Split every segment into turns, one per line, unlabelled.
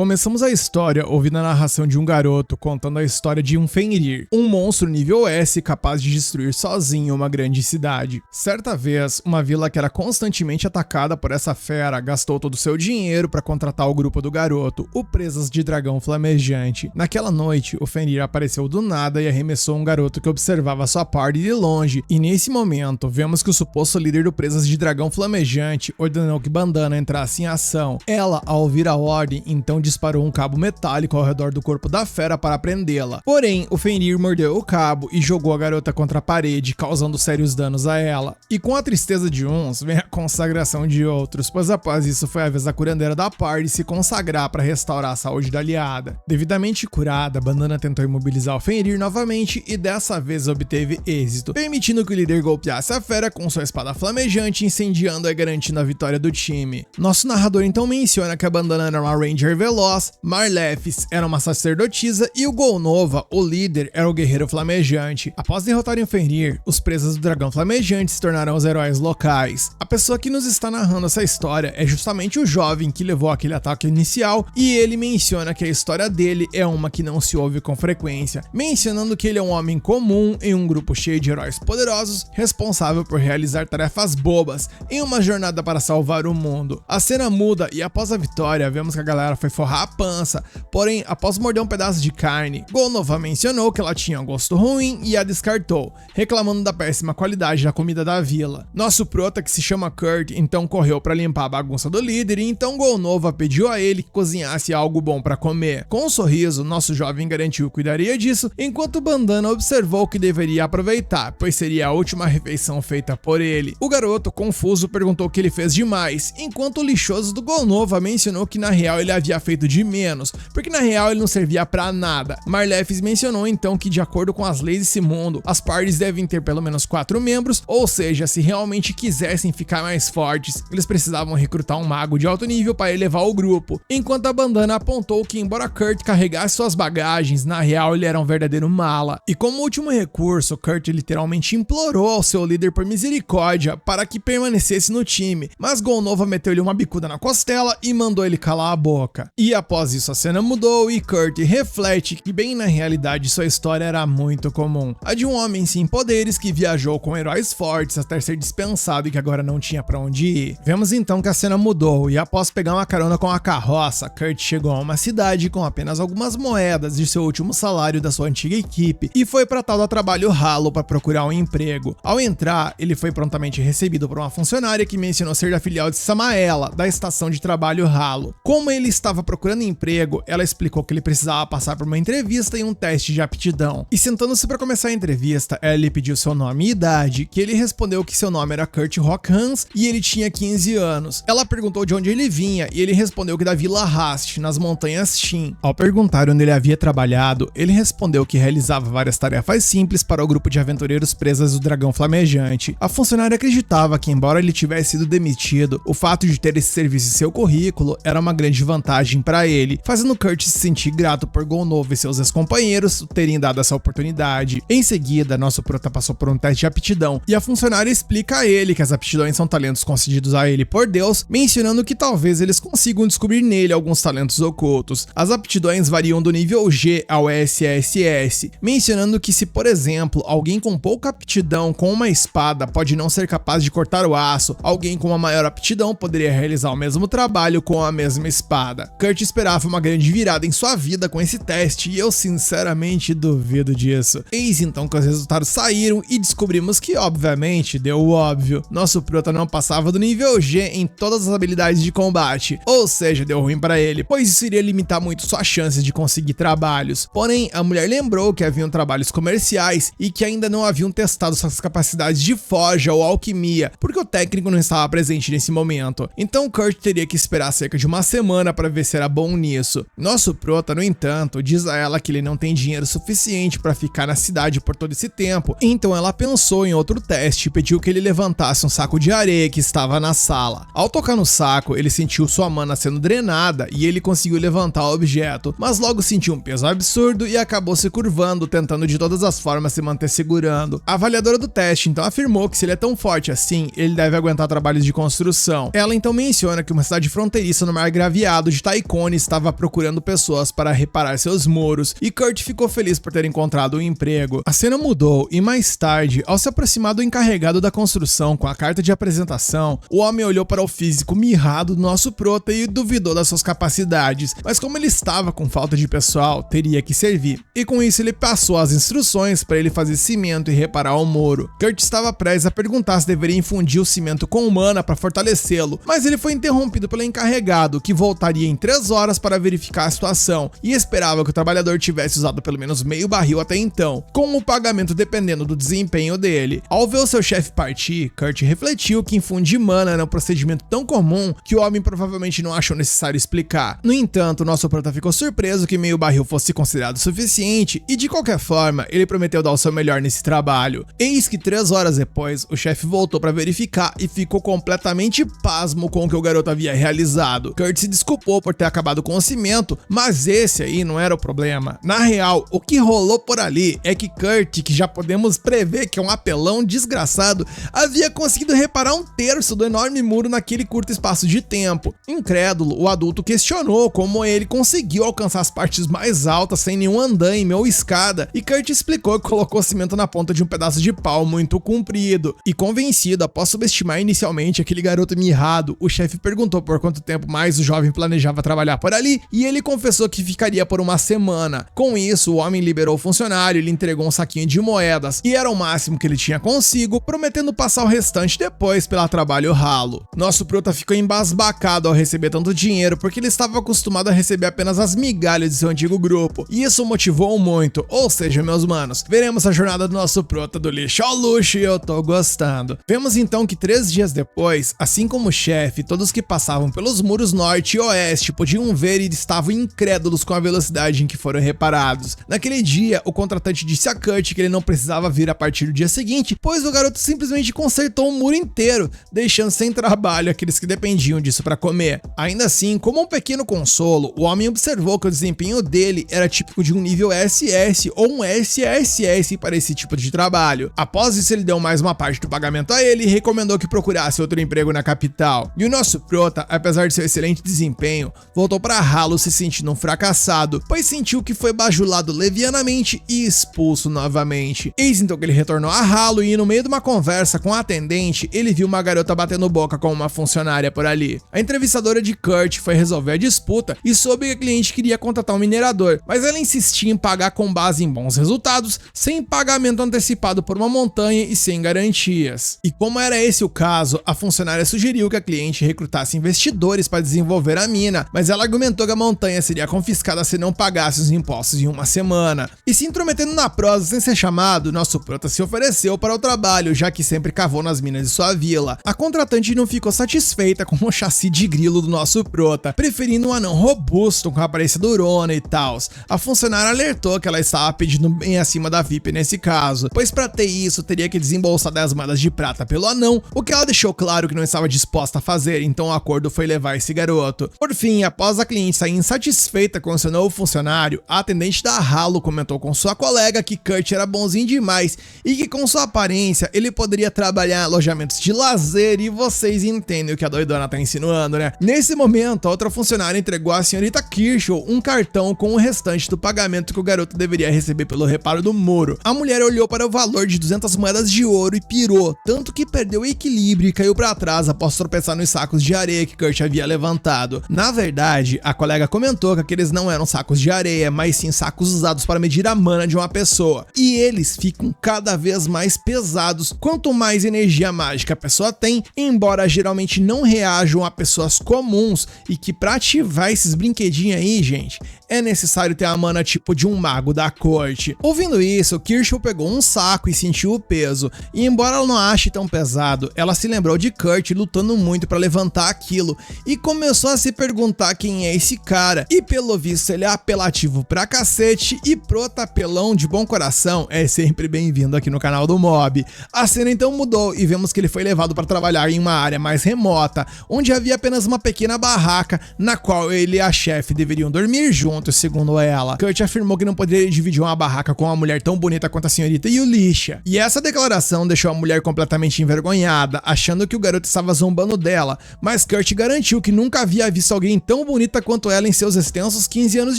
Começamos a história ouvindo a narração de um garoto contando a história de um Fenrir, um monstro nível S capaz de destruir sozinho uma grande cidade. Certa vez, uma vila que era constantemente atacada por essa fera gastou todo o seu dinheiro para contratar o grupo do garoto, o Presas de Dragão Flamejante. Naquela noite, o Fenrir apareceu do nada e arremessou um garoto que observava sua party de longe, e nesse momento, vemos que o suposto líder do Presas de Dragão Flamejante ordenou que Bandana entrasse em ação. Ela, ao ouvir a ordem, então disparou um cabo metálico ao redor do corpo da fera para prendê-la. Porém, o Fenrir mordeu o cabo e jogou a garota contra a parede, causando sérios danos a ela. E com a tristeza de uns, vem a consagração de outros, pois após isso foi a vez da curandeira da party se consagrar para restaurar a saúde da aliada. Devidamente curada, Bandana tentou imobilizar o Fenrir novamente e dessa vez obteve êxito, permitindo que o líder golpeasse a fera com sua espada flamejante, incendiando e garantindo a vitória do time. Nosso narrador então menciona que a Bandana era uma Ranger veloz, Marlefis era uma sacerdotisa e o Golnova, o líder, era o guerreiro flamejante. Após derrotarem o Fenrir, os Presas do Dragão Flamejante se tornaram os heróis locais. A pessoa que nos está narrando essa história é justamente o jovem que levou aquele ataque inicial, e ele menciona que a história dele é uma que não se ouve com frequência, mencionando que ele é um homem comum em um grupo cheio de heróis poderosos, responsável por realizar tarefas bobas em uma jornada para salvar o mundo. A cena muda e após a vitória, vemos que a galera foi forrar a pança, porém, após morder um pedaço de carne, Golnova mencionou que ela tinha um gosto ruim e a descartou, reclamando da péssima qualidade da comida da vila. Nosso prota, que se chama Kurt, então correu para limpar a bagunça do líder e então Golnova pediu a ele que cozinhasse algo bom para comer. Com um sorriso, nosso jovem garantiu que cuidaria disso, enquanto Bandana observou que deveria aproveitar, pois seria a última refeição feita por ele. O garoto, confuso, perguntou o que ele fez demais, enquanto o lixoso do Golnova mencionou que na real ele havia feito de menos, porque na real ele não servia pra nada. Marlefis mencionou então que, de acordo com as leis desse mundo, as parties devem ter pelo menos 4 membros, ou seja, se realmente quisessem ficar mais fortes, eles precisavam recrutar um mago de alto nível para elevar o grupo, enquanto a Bandana apontou que, embora Kurt carregasse suas bagagens, na real ele era um verdadeiro mala. E como último recurso, Kurt literalmente implorou ao seu líder por misericórdia para que permanecesse no time, mas Golnova meteu-lhe uma bicuda na costela e mandou ele calar a boca. E após isso a cena mudou e Kurt reflete que bem na realidade sua história era muito comum, a de um homem sem poderes que viajou com heróis fortes até ser dispensado e que agora não tinha pra onde ir. Vemos então que a cena mudou e após pegar uma carona com a carroça, Kurt chegou a uma cidade com apenas algumas moedas de seu último salário da sua antiga equipe e foi pra tal da trabalho ralo para procurar um emprego. Ao entrar, ele foi prontamente recebido por uma funcionária que mencionou ser da filial de Samaela, da estação de trabalho ralo. Como ele estava procurando emprego, ela explicou que ele precisava passar por uma entrevista e um teste de aptidão. E sentando-se para começar a entrevista, ela lhe pediu seu nome e idade, que ele respondeu que seu nome era Kurt Rockhans e ele tinha 15 anos. Ela perguntou de onde ele vinha e ele respondeu que da Vila Rast, nas montanhas Shin. Ao perguntar onde ele havia trabalhado, ele respondeu que realizava várias tarefas simples para o grupo de aventureiros Presas do Dragão Flamejante. A funcionária acreditava que, embora ele tivesse sido demitido, o fato de ter esse serviço em seu currículo era uma grande vantagem para ele, fazendo Kurt se sentir grato por Golnova e seus ex-companheiros terem dado essa oportunidade. Em seguida, nosso prota passou por um teste de aptidão e a funcionária explica a ele que as aptidões são talentos concedidos a ele por Deus, mencionando que talvez eles consigam descobrir nele alguns talentos ocultos. As aptidões variam do nível G ao SSS, mencionando que se, por exemplo, alguém com pouca aptidão com uma espada pode não ser capaz de cortar o aço, alguém com uma maior aptidão poderia realizar o mesmo trabalho com a mesma espada. Kurt esperava uma grande virada em sua vida com esse teste e eu sinceramente duvido disso. Eis então que os resultados saíram e descobrimos que, obviamente, deu o óbvio. Nosso prota não passava do nível G em todas as habilidades de combate, ou seja, deu ruim para ele, pois isso iria limitar muito suas chances de conseguir trabalhos. Porém, a mulher lembrou que haviam trabalhos comerciais e que ainda não haviam testado suas capacidades de forja ou alquimia, porque o técnico não estava presente nesse momento. Então Kurt teria que esperar cerca de uma semana para ver se era bom nisso. Nosso prota, no entanto, diz a ela que ele não tem dinheiro suficiente para ficar na cidade por todo esse tempo, então ela pensou em outro teste e pediu que ele levantasse um saco de areia que estava na sala. Ao tocar no saco, ele sentiu sua mana sendo drenada e ele conseguiu levantar o objeto, mas logo sentiu um peso absurdo e acabou se curvando, tentando de todas as formas se manter segurando. A avaliadora do teste então afirmou que se ele é tão forte assim, ele deve aguentar trabalhos de construção. Ela então menciona que uma cidade fronteiriça no mar graveado de Taikon Connie estava procurando pessoas para reparar seus muros e Kurt ficou feliz por ter encontrado um emprego. A cena mudou e mais tarde, ao se aproximar do encarregado da construção com a carta de apresentação, o homem olhou para o físico mirrado do nosso prota e duvidou das suas capacidades, mas como ele estava com falta de pessoal, teria que servir. E com isso ele passou as instruções para ele fazer cimento e reparar o muro. Kurt estava prestes a perguntar se deveria infundir o cimento com mana para fortalecê-lo, mas ele foi interrompido pelo encarregado, que voltaria em 3 horas para verificar a situação e esperava que o trabalhador tivesse usado pelo menos meio barril até então, com o pagamento dependendo do desempenho dele. Ao ver o seu chefe partir, Kurt refletiu que infundir mana era um procedimento tão comum que o homem provavelmente não achou necessário explicar. No entanto, nosso prota ficou surpreso que meio barril fosse considerado suficiente e de qualquer forma, ele prometeu dar o seu melhor nesse trabalho. Eis que 3 horas depois, o chefe voltou para verificar e ficou completamente pasmo com o que o garoto havia realizado. Kurt se desculpou por ter acabado com o cimento, mas esse aí não era o problema. Na real, o que rolou por ali é que Kurt, que já podemos prever que é um apelão desgraçado, havia conseguido reparar 1/3 do enorme muro naquele curto espaço de tempo. Incrédulo, o adulto questionou como ele conseguiu alcançar as partes mais altas sem nenhum andaime ou escada, e Kurt explicou que colocou cimento na ponta de um pedaço de pau muito comprido. E convencido, após subestimar inicialmente aquele garoto mirrado, o chefe perguntou por quanto tempo mais o jovem planejava trabalhar por ali, e ele confessou que ficaria por uma semana. Com isso, o homem liberou o funcionário e lhe entregou um saquinho de moedas, e era o máximo que ele tinha consigo, prometendo passar o restante depois pelo trabalho ralo. Nosso prota ficou embasbacado ao receber tanto dinheiro, porque ele estava acostumado a receber apenas as migalhas de seu antigo grupo, e isso o motivou muito. Ou seja, meus manos, veremos a jornada do nosso prota do lixo ao luxo e eu tô gostando. Vemos então que 3 dias depois, assim como o chefe, todos que passavam pelos muros norte e oeste podiam ver e estavam incrédulos com a velocidade em que foram reparados. Naquele dia, o contratante disse a Kurt que ele não precisava vir a partir do dia seguinte, pois o garoto simplesmente consertou o muro inteiro, deixando sem trabalho aqueles que dependiam disso para comer. Ainda assim, como um pequeno consolo, o homem observou que o desempenho dele era típico de um nível SS ou um SSS para esse tipo de trabalho. Após isso, ele deu mais uma parte do pagamento a ele e recomendou que procurasse outro emprego na capital. E o nosso prota, apesar de seu excelente desempenho, voltou para Halo se sentindo um fracassado, pois sentiu que foi bajulado levianamente e expulso novamente. Eis então que ele retornou a Halo e no meio de uma conversa com a atendente, ele viu uma garota batendo boca com uma funcionária por ali. A entrevistadora de Kurt foi resolver a disputa e soube que a cliente queria contratar um minerador, mas ela insistia em pagar com base em bons resultados, sem pagamento antecipado por uma montanha e sem garantias. E como era esse o caso, a funcionária sugeriu que a cliente recrutasse investidores para desenvolver a mina, mas ela argumentou que a montanha seria confiscada se não pagasse os impostos em uma semana. E se intrometendo na prosa sem ser chamado, nosso prota se ofereceu para o trabalho, já que sempre cavou nas minas de sua vila. A contratante não ficou satisfeita com o chassi de grilo do nosso prota, preferindo um anão robusto com a aparência durona e tal. A funcionária alertou que ela estava pedindo bem acima da VIP nesse caso, pois para ter isso teria que desembolsar 10 moedas de prata pelo anão, o que ela deixou claro que não estava disposta a fazer, então o acordo foi levar esse garoto. Por fim, após a cliente sair insatisfeita com seu novo funcionário, a atendente da Halo comentou com sua colega que Kurt era bonzinho demais e que com sua aparência ele poderia trabalhar em alojamentos de lazer, e vocês entendem o que a doidona tá insinuando, né? Nesse momento, a outra funcionária entregou à senhorita Kirschel um cartão com o restante do pagamento que o garoto deveria receber pelo reparo do muro. A mulher olhou para o valor de 200 moedas de ouro e pirou, tanto que perdeu o equilíbrio e caiu para trás após tropeçar nos sacos de areia que Kurt havia levantado. Na verdade, a colega comentou que aqueles não eram sacos de areia, mas sim sacos usados para medir a mana de uma pessoa. E eles ficam cada vez mais pesados quanto mais energia mágica a pessoa tem, embora geralmente não reajam a pessoas comuns, e que para ativar esses brinquedinhos aí, gente, é necessário ter a mana tipo de um mago da corte. Ouvindo isso, Kirschel pegou um saco e sentiu o peso, e embora ela não ache tão pesado, ela se lembrou de Kurt lutando muito para levantar aquilo, e começou a se perguntar quem é esse cara, e pelo visto ele é apelativo pra cacete, e prota apelão de bom coração é sempre bem-vindo aqui no canal do Mob. A cena então mudou e vemos que ele foi levado para trabalhar em uma área mais remota, onde havia apenas uma pequena barraca, na qual ele e a chefe deveriam dormir juntos, segundo ela. Kurt afirmou que não poderia dividir uma barraca com uma mulher tão bonita quanto a senhorita Yulisha, e essa declaração deixou a mulher completamente envergonhada, achando que o garoto estava zombando dela, mas Kurt garantiu que nunca havia visto alguém tão tão bonita quanto ela em seus extensos 15 anos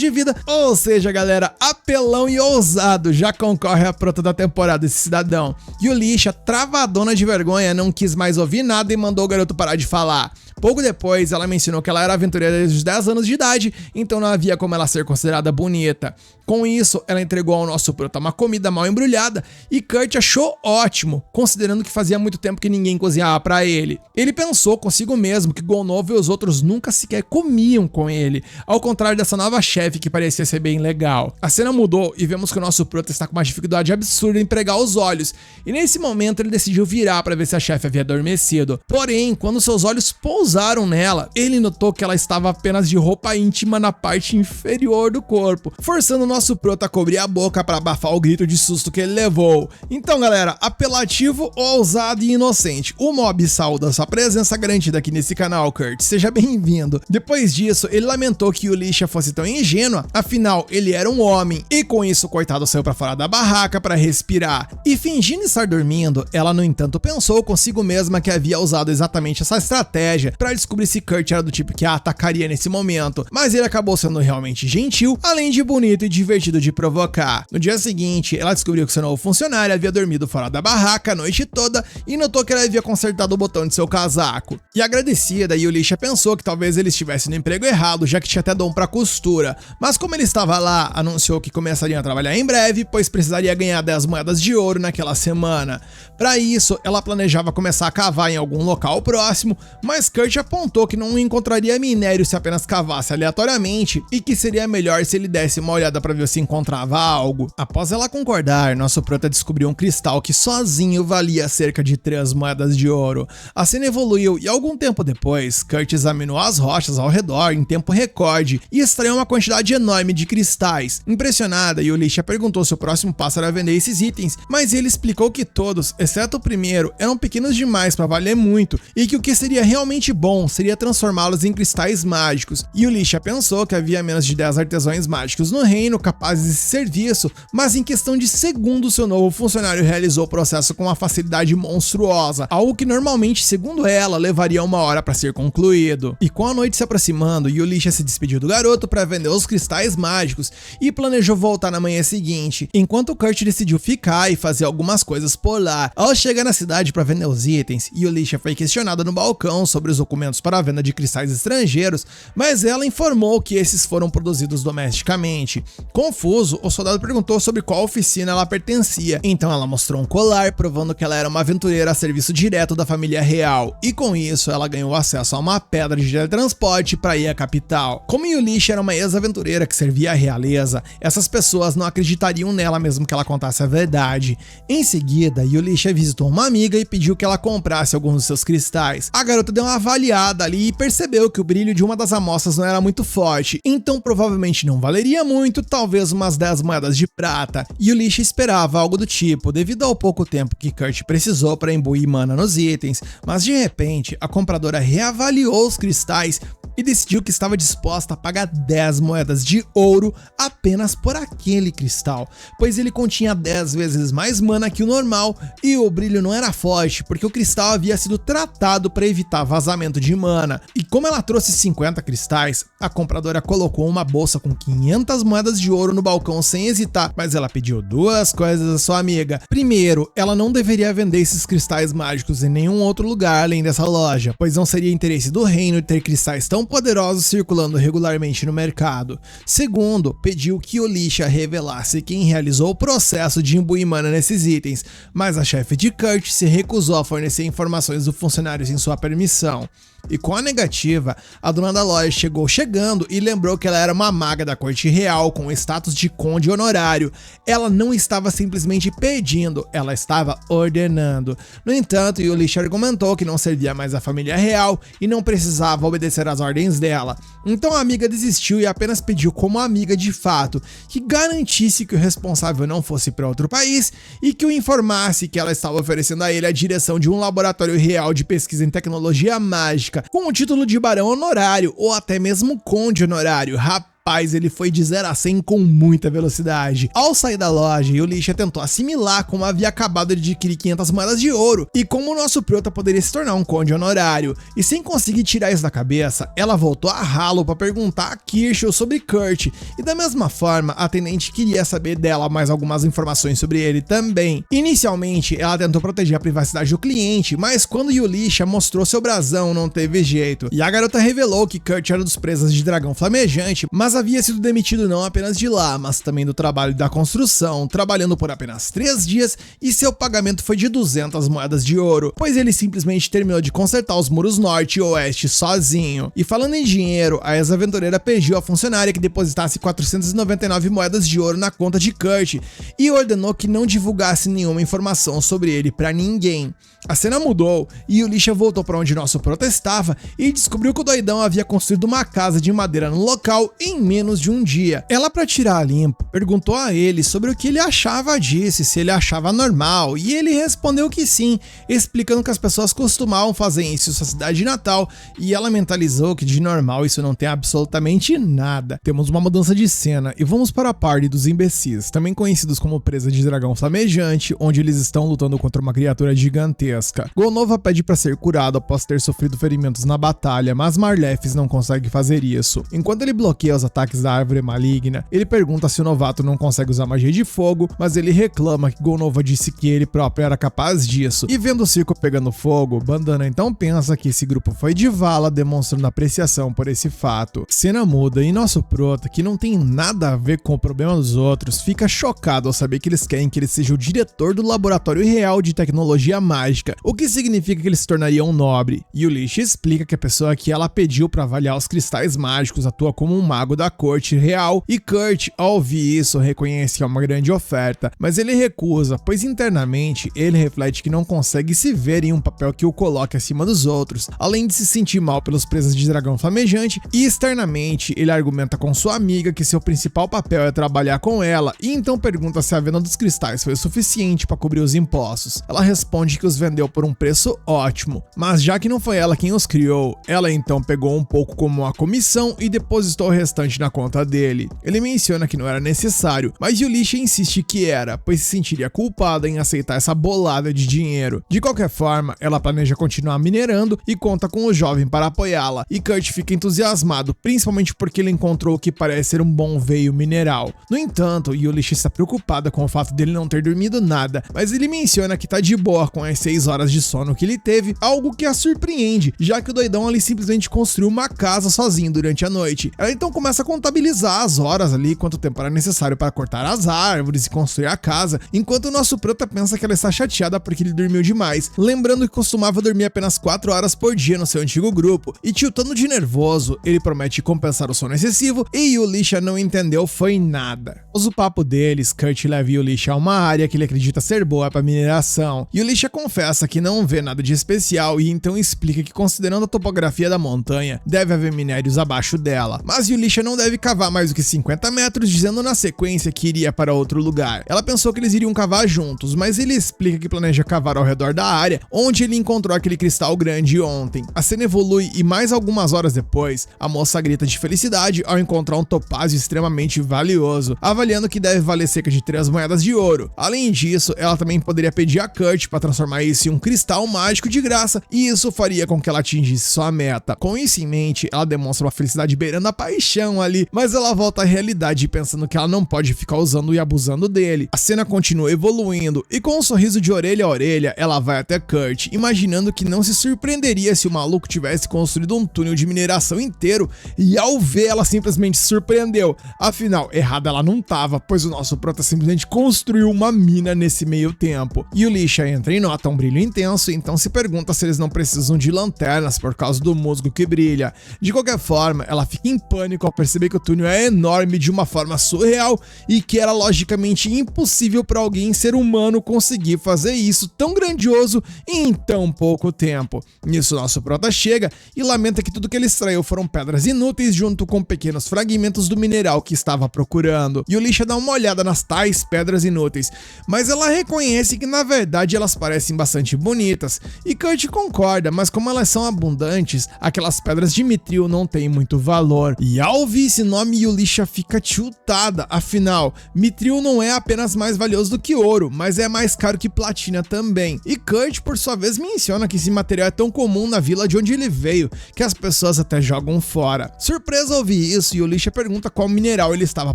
de vida. Ou seja, galera, apelão e ousado, já concorre à prota da temporada esse cidadão. Yulisha, travadona de vergonha, não quis mais ouvir nada e mandou o garoto parar de falar. Pouco depois, ela mencionou que ela era aventureira desde os 10 anos de idade, então não havia como ela ser considerada bonita. Com isso, ela entregou ao nosso prota uma comida mal embrulhada e Kurt achou ótimo, considerando que fazia muito tempo que ninguém cozinhava pra ele. Ele pensou consigo mesmo que Gonnovo e os outros nunca sequer comiam com ele, ao contrário dessa nova chefe que parecia ser bem legal. A cena mudou e vemos que o nosso prota está com uma dificuldade absurda em pregar os olhos, e nesse momento ele decidiu virar para ver se a chefe havia adormecido. Porém, quando seus olhos pousaram nela, ele notou que ela estava apenas de roupa íntima na parte inferior do corpo, forçando o nosso prota a cobrir a boca para abafar o grito de susto que ele levou. Então, galera, apelativo, ousado e inocente. O mob saúda sua presença garantida aqui nesse canal, Kurt. Seja bem-vindo. Depois disso, ele lamentou que Yulisha fosse tão ingênua, afinal, ele era um homem, e com isso o coitado saiu para fora da barraca para respirar. E fingindo estar dormindo, ela no entanto pensou consigo mesma que havia usado exatamente essa estratégia para descobrir se Kurt era do tipo que a atacaria nesse momento, mas ele acabou sendo realmente gentil, além de bonito e divertido de provocar. No dia seguinte, ela descobriu que seu novo funcionário havia dormido fora da barraca a noite toda e notou que ela havia consertado o botão de seu casaco. E agradecida, Yulisha pensou que talvez ele estivesse no emprego errado, já que tinha até dom pra costura, mas como ele estava lá, anunciou que começaria a trabalhar em breve, pois precisaria ganhar 10 moedas de ouro naquela semana. Para isso, ela planejava começar a cavar em algum local próximo, mas Kurt apontou que não encontraria minério se apenas cavasse aleatoriamente e que seria melhor se ele desse uma olhada para ver se encontrava algo. Após ela concordar, nosso prota descobriu um cristal que sozinho valia cerca de 3 moedas de ouro. A cena evoluiu e algum tempo depois, Kurt examinou as rochas ao redor em tempo recorde e extraiu uma quantidade enorme de cristais. Impressionada, Yulisha perguntou se o próximo passo era vender esses itens, mas ele explicou que todos, exceto o primeiro, eram pequenos demais para valer muito e que o que seria realmente bom seria transformá-los em cristais mágicos. Yulisha pensou que havia menos de 10 artesãos mágicos no reino capazes desse serviço, mas em questão de segundos seu novo funcionário realizou o processo com uma facilidade monstruosa, algo que normalmente, segundo ela, levaria 1 hora para ser concluído. E com a noite se aproximando, Yulisha se despediu do garoto para vender os cristais mágicos e planejou voltar na manhã seguinte, enquanto Kurt decidiu ficar e fazer algumas coisas por lá. Ao chegar na cidade para vender os itens, Yulisha foi questionada no balcão sobre os documentos para a venda de cristais estrangeiros, mas ela informou que esses foram produzidos domesticamente. Confuso, o soldado perguntou sobre qual oficina ela pertencia, então ela mostrou um colar provando que ela era uma aventureira a serviço direto da família real, e com isso ela ganhou acesso a uma pedra de teletransporte para ir à capital. Como Yulisha era uma ex-aventureira que servia à realeza, essas pessoas não acreditariam nela mesmo que ela contasse a verdade. Em seguida, Yulisha visitou uma amiga e pediu que ela comprasse alguns dos seus cristais. A garota deu uma avaliada ali e percebeu que o brilho de uma das amostras não era muito forte, então provavelmente não valeria muito, talvez umas 10 moedas de prata. Yulisha esperava algo do tipo, devido ao pouco tempo que Kurt precisou para imbuir mana nos itens, mas de repente a compradora reavaliou os cristais e decidiu que estava disposta a pagar 10 moedas de ouro apenas por aquele cristal, pois ele continha 10 vezes mais mana que o normal e o brilho não era forte, porque o cristal havia sido tratado para evitar vazamento de mana. E como ela trouxe 50 cristais, a compradora colocou uma bolsa com 500 moedas de ouro no balcão sem hesitar, mas ela pediu 2 coisas à sua amiga. Primeiro, ela não deveria vender esses cristais mágicos em nenhum outro lugar além dessa loja, pois não seria interesse do reino ter cristais tão poderosos circulando regularmente no mercado. Segundo, pediu que Yulisha revelasse quem realizou o processo de imbuir mana nesses itens, mas a chefe de Kurt se recusou a fornecer informações do funcionário sem sua permissão. E com a negativa, a dona da loja chegou chegando e lembrou que ela era uma maga da corte real com o status de conde honorário. Ela não estava simplesmente pedindo, ela estava ordenando. No entanto, Yulisha argumentou que não servia mais à família real e não precisava obedecer às ordens dela. Então a amiga desistiu e apenas pediu como amiga de fato que garantisse que o responsável não fosse para outro país e que o informasse que ela estava oferecendo a ele a direção de um laboratório real de pesquisa em tecnologia mágica com o título de barão honorário ou até mesmo conde honorário. Rapaz, ele foi de 0 a 100 com muita velocidade. Ao sair da loja, Yulisha tentou assimilar como havia acabado de adquirir 500 moedas de ouro e como o nosso prota poderia se tornar um conde honorário. E sem conseguir tirar isso da cabeça, ela voltou a ralo para perguntar a Kirschel sobre Kurt. E da mesma forma, a atendente queria saber dela mais algumas informações sobre ele também. Inicialmente, ela tentou proteger a privacidade do cliente, mas quando Yulisha mostrou seu brasão, não teve jeito. E a garota revelou que Kurt era dos presas de dragão flamejante, mas havia sido demitido não apenas de lá, mas também do trabalho da construção, trabalhando por apenas 3 dias e seu pagamento foi de 200 moedas de ouro, pois ele simplesmente terminou de consertar os muros norte e oeste sozinho. E falando em dinheiro, a ex-aventureira pediu à funcionária que depositasse 499 moedas de ouro na conta de Kurt e ordenou que não divulgasse nenhuma informação sobre ele pra ninguém. A cena mudou e Yulisha voltou para onde nosso prota estava e descobriu que o doidão havia construído uma casa de madeira no local em menos de um dia. Ela, para tirar a limpo, perguntou a ele sobre o que ele achava disso, se ele achava normal, e ele respondeu que sim, explicando que as pessoas costumavam fazer isso em sua cidade natal, e ela mentalizou que de normal isso não tem absolutamente nada. Temos uma mudança de cena e vamos para a party dos imbecis, também conhecidos como presa de dragão flamejante, onde eles estão lutando contra uma criatura gigantesca. Golnova pede para ser curado após ter sofrido ferimentos na batalha, mas Marlefs não consegue fazer isso. Enquanto ele bloqueia os ataques da árvore maligna, ele pergunta se o novato não consegue usar magia de fogo, mas ele reclama que Golnova disse que ele próprio era capaz disso. E vendo o circo pegando fogo, Bandana então pensa que esse grupo foi de vala, demonstrando apreciação por esse fato. Cena muda e nosso prota, que não tem nada a ver com o problema dos outros, fica chocado ao saber que eles querem que ele seja o diretor do laboratório real de tecnologia mágica, o que significa que ele se tornaria um nobre. Yulisha explica que a pessoa que ela pediu para avaliar os cristais mágicos atua como um mago da corte real, e Kurt, ao ouvir isso, reconhece que é uma grande oferta, mas ele recusa, pois internamente ele reflete que não consegue se ver em um papel que o coloque acima dos outros, além de se sentir mal pelos presas de dragão flamejante, e externamente ele argumenta com sua amiga que seu principal papel é trabalhar com ela, e então pergunta se a venda dos cristais foi o suficiente para cobrir os impostos. Ela responde que os vendeu por um preço ótimo, mas já que não foi ela quem os criou, ela então pegou um pouco como uma comissão e depositou o restante na conta dele. Ele menciona que não era necessário, mas Yulisha insiste que era, pois se sentiria culpada em aceitar essa bolada de dinheiro. De qualquer forma, ela planeja continuar minerando e conta com o jovem para apoiá-la, e Kurt fica entusiasmado, principalmente porque ele encontrou o que parece ser um bom veio mineral. No entanto, Yulisha está preocupada com o fato dele não ter dormido nada, mas ele menciona que tá de boa com as 6 horas de sono que ele teve, algo que a surpreende, já que o doidão ali simplesmente construiu uma casa sozinho durante a noite. Ela então começa a contabilizar as horas ali, quanto tempo era necessário para cortar as árvores e construir a casa, enquanto o nosso prota pensa que ela está chateada porque ele dormiu demais, lembrando que costumava dormir apenas 4 horas por dia no seu antigo grupo, e tiltando de nervoso, ele promete compensar o sono excessivo, e Yulisha não entendeu foi nada. Após o papo deles, Kurt leva Yulisha a uma área que ele acredita ser boa para mineração. Yulisha confessa que não vê nada de especial e então explica que, considerando a topografia da montanha, deve haver minérios abaixo dela, mas Yulisha não deve cavar mais do que 50 metros, dizendo na sequência que iria para outro lugar. Ela pensou que eles iriam cavar juntos, mas ele explica que planeja cavar ao redor da área onde ele encontrou aquele cristal grande ontem. A cena evolui e mais algumas horas depois, a moça grita de felicidade ao encontrar um topázio extremamente valioso, avaliando que deve valer cerca de 3 moedas de ouro. Além disso, ela também poderia pedir a Kurt para transformar isso em um cristal mágico de graça, e isso faria com que ela atingisse sua meta. Com isso em mente, ela demonstra uma felicidade beirando a paixão ali, mas ela volta à realidade pensando que ela não pode ficar usando e abusando dele. A cena continua evoluindo e com um sorriso de orelha a orelha, ela vai até Kurt, imaginando que não se surpreenderia se o maluco tivesse construído um túnel de mineração inteiro, e ao ver, ela simplesmente se surpreendeu. Afinal, errada ela não tava, pois o nosso prota simplesmente construiu uma mina nesse meio tempo. Yulisha entra e nota um brilho intenso, então se pergunta se eles não precisam de lanternas por causa do musgo que brilha. De qualquer forma, ela fica em pânico ao perceber que o túnel é enorme de uma forma surreal e que era logicamente impossível para alguém ser humano conseguir fazer isso tão grandioso em tão pouco tempo. Nisso, nosso prota chega e lamenta que tudo que ele extraiu foram pedras inúteis junto com pequenos fragmentos do mineral que estava procurando. Yulisha dá uma olhada nas tais pedras inúteis, mas ela reconhece que na verdade elas parecem bastante bonitas, e Kurt concorda, mas como elas são abundantes, aquelas pedras de mitril não têm muito valor. E ao ouvir esse nome, Yulisha fica tiltada, afinal, Mithril não é apenas mais valioso do que ouro, mas é mais caro que platina também. E Kurt, por sua vez, menciona que esse material é tão comum na vila de onde ele veio, que as pessoas até jogam fora. Surpresa ao ouvir isso, Yulisha pergunta qual mineral ele estava